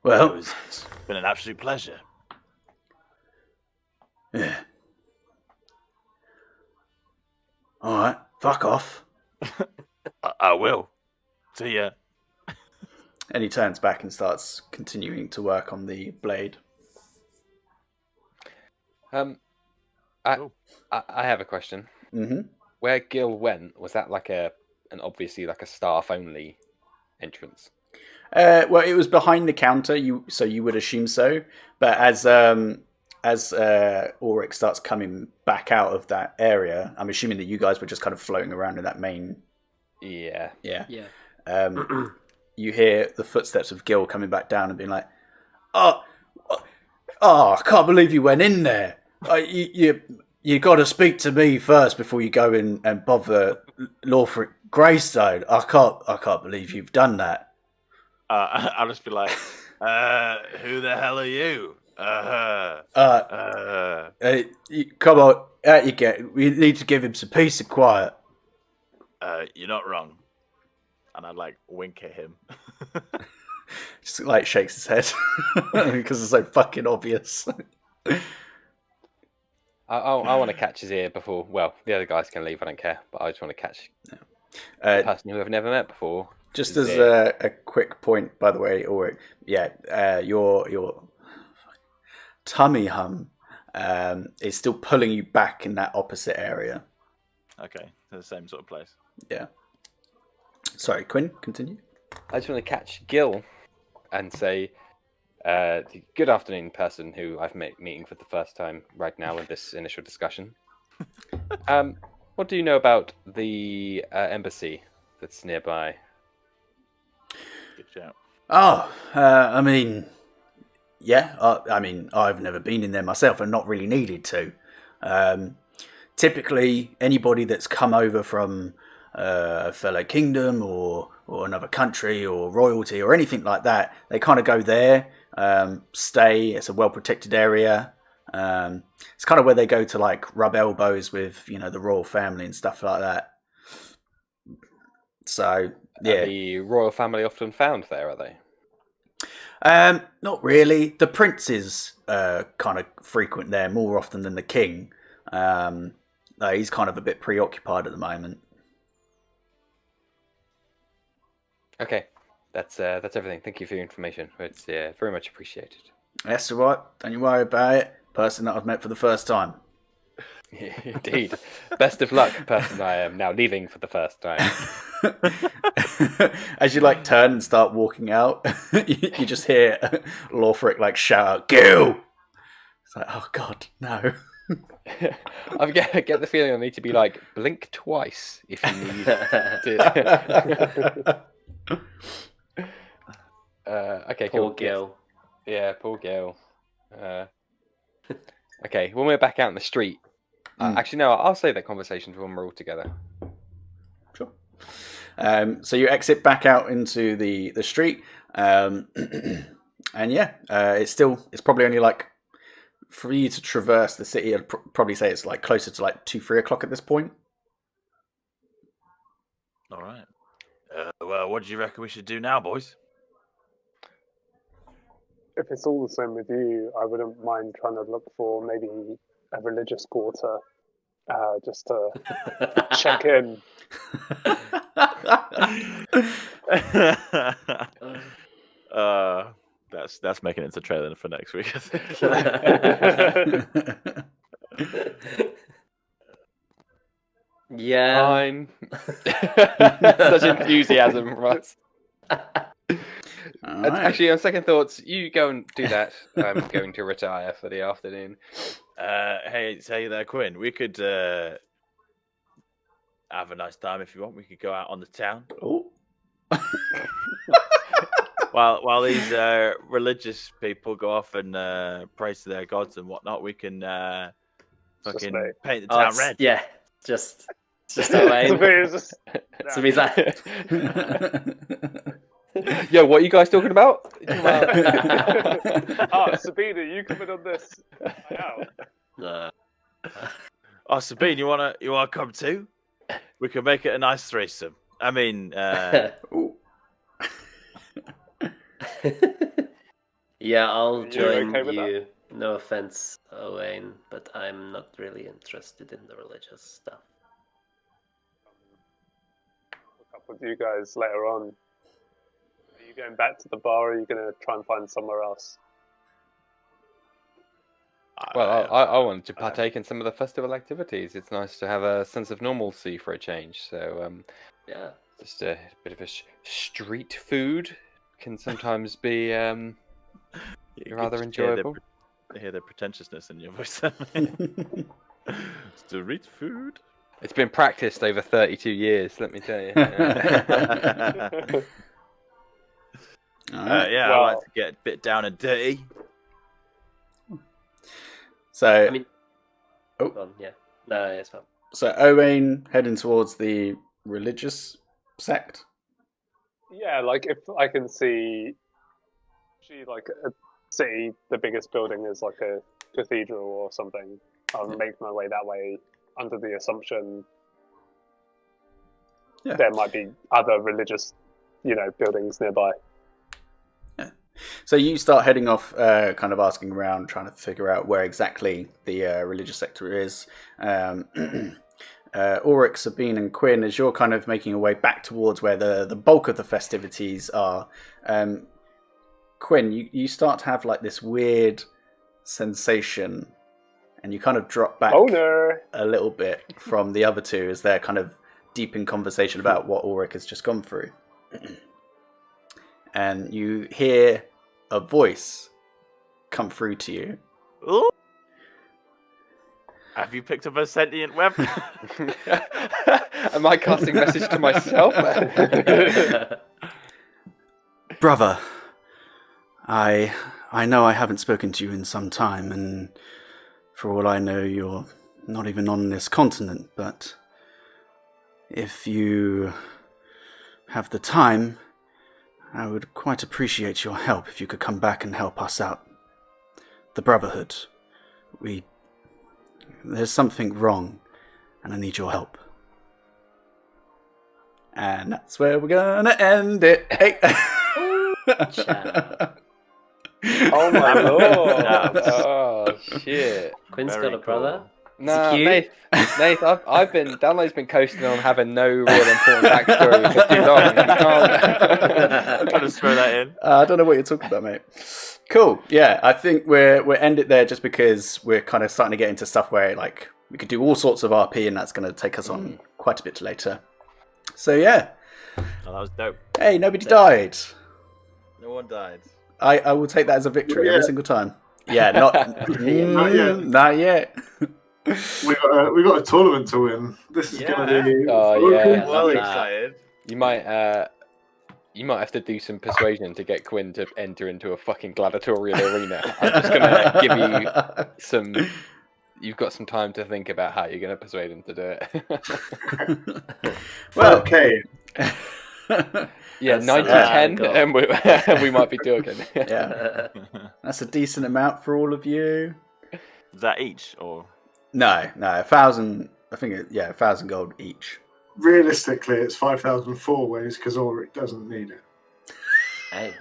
Well, It's been an absolute pleasure. yeah. Alright, fuck off. I will. See ya. And he turns back and starts continuing to work on the blade. I have a question. Mm-hmm. Where Gil went, was that like an obviously like a staff only entrance? Well, it was behind the counter, so you would assume so. But as Ulrick starts coming back out of that area, I'm assuming that you guys were just kind of floating around in that main. Yeah. Yeah. Yeah. You hear the footsteps of Gil coming back down and being like, "Oh, I can't believe you went in there. You got to speak to me first before you go in and bother Ulrick Greystone. I can't believe you've done that." I'll just be like, who the hell are you? Come on, out you get. We need to give him some peace and quiet. You're not wrong. And I'd like wink at him. Just like shakes his head because it's so fucking obvious. I want to catch his ear before. Well, the other guys can leave. I don't care, but I just want to catch the person who I've never met before. Just his as ear. a quick point, by the way, or your tummy hum is still pulling you back in that opposite area. Okay, to the same sort of place. Yeah. Sorry, Quinn, continue. I just want to catch Gil and say, good afternoon, person who I've meeting for the first time right now in this initial discussion. What do you know about the embassy that's nearby? Good shout. Oh, I mean, yeah. I've never been in there myself and not really needed to. Typically, anybody that's come over from a fellow kingdom or another country or royalty or anything like that, they kind of go there, stay. It's a well-protected area. It's kind of where they go to like rub elbows with, the royal family and stuff like that. So, yeah. Are the royal family often found there, are they? Not really. The prince is kind of frequent there more often than the king. He's kind of a bit preoccupied at the moment. Okay, that's everything. Thank you for your information. It's very much appreciated. That's all right. Don't you worry about it. Person that I've met for the first time. Indeed. Best of luck, person I am now leaving for the first time. As you turn and start walking out, you just hear Ulrick shout out, "Gil!" It's like, oh god, no. I get the feeling I need to be blink twice if you need to. Okay, Poor cool. Gil. Yeah, poor Gil. Okay, when we're back out in the street, actually no, I'll save that conversation for when we're all together. Sure. So you exit back out into the street. And yeah, it's probably only like, for you to traverse the city, I'd probably say it's like closer to like 2-3 o'clock at this point. All right. Well, what do you reckon we should do now, boys? If it's all the same with you, I wouldn't mind trying to look for maybe a religious quarter, just to check in. That's making it into trailer for next week, I think. Yeah. Fine. Such enthusiasm, Russ. All right. Actually, on second thoughts, you go and do that. I'm going to retire for the afternoon. Hey there, Quinn. We could have a nice time if you want. We could go out on the town. Oh. While these religious people go off and pray to their gods and whatnot, we can fucking paint the town red. Yeah, just Owain. Sabine's like, Yo, what are you guys talking about? Sabina, you coming on this? Oh, Sabine, you wanna come too? We can make it a nice threesome. I mean, yeah, I'll join okay with you. No offense, Owain, but I'm not really interested in the religious stuff. Hook up with you guys later on. Are you going back to the bar, or are you going to try and find somewhere else? Well, I wanted to partake in some of the festival activities. It's nice to have a sense of normalcy for a change. So, Yeah. just a bit of a street food can sometimes be you rather could enjoyable. Hear the pretentiousness in your voice. Street food. It's been practiced over 32 years, let me tell you. Yeah, I like to get a bit down and dirty. So, I mean, Oh. yeah. No, it's fine. so Owain heading towards the religious sect. Yeah, like if I can see, like a city, the biggest building is like a cathedral or something. I'll make my way that way under the assumption there might be other religious, buildings nearby. So you start heading off, kind of asking around, trying to figure out where exactly the religious sector is. Ulrick, Sabine, and Quinn, as you're kind of making your way back towards where the bulk of the festivities are, Quinn, you start to have like this weird sensation, and you kind of drop back a little bit from the other two as they're kind of deep in conversation about what Ulrick has just gone through. And you hear a voice come through to you. Ooh. Have you picked up a sentient weapon? Am I casting message to myself? Brother, I know I haven't spoken to you in some time, and for all I know, you're not even on this continent, but if you have the time, I would quite appreciate your help if you could come back and help us out. The Brotherhood. There's something wrong, and I need your help. And that's where we're gonna end it. Hey. Oh my lord! Oh shit! Quinn's Very got a brother. cool. Nah, cute? Nath, Download's been coasting on having no real important backstory for too long. You can't. I'll just throw that in. I don't know what you're talking about, mate. Cool. Yeah, I think we'll end it there just because we're kind of starting to get into stuff where like we could do all sorts of RP, and that's going to take us on quite a bit later. So yeah. Oh, that was dope. Hey, nobody died. No one died. I will take that as a victory every single time. Yeah, not Not yet. Not yet. We got a tournament to win. This is going to be. Oh, yeah. Well Love that. excited. You might have to do some persuasion to get Quinn to enter into a fucking gladiatorial arena. I'm just gonna give you some. You've got some time to think about how you're going to persuade him to do it. Well, Okay. Yeah, That's 90-10, God. and we might be talking. Yeah, that's a decent amount for all of you. Is that each or? No, 1,000. I think 1,000 gold each. Realistically, it's 5,004 ways because Ulrick doesn't need it. Hey.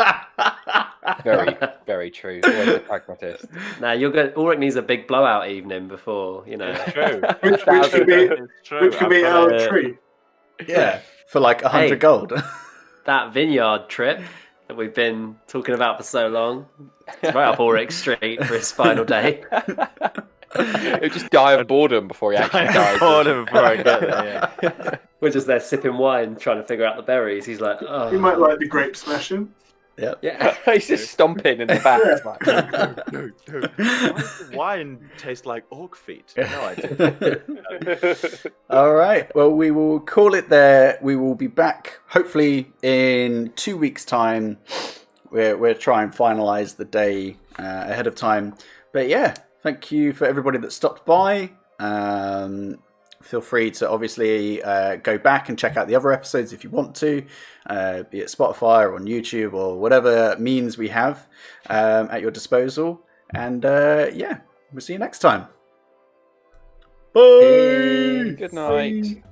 Very, very true. Always a pragmatist. Now you're going. Ulrich needs a big blowout evening before It's true. Which could be, It's true. which could be I've got our a- treat. Yeah, for like 100 Hey. gold. that vineyard trip that we've been talking about for so long. It's right up Ulrich's street for his final day. He'll just die of boredom before he actually dies. Boredom before I get there. Yeah. We're just there sipping wine, trying to figure out the berries. He's like, oh, You might like the grape smashing. Yep. yeah. He's just stomping in the back. It's like, No. Why does the wine taste like orc feet? No idea. All right. Well, we will call it there. We will be back hopefully in 2 weeks' time. We're trying to finalise the day ahead of time. But yeah, thank you for everybody that stopped by. Feel free to obviously go back and check out the other episodes if you want to, be it Spotify or on YouTube or whatever means we have at your disposal. And yeah, we'll see you next time. Bye. good night. Bye.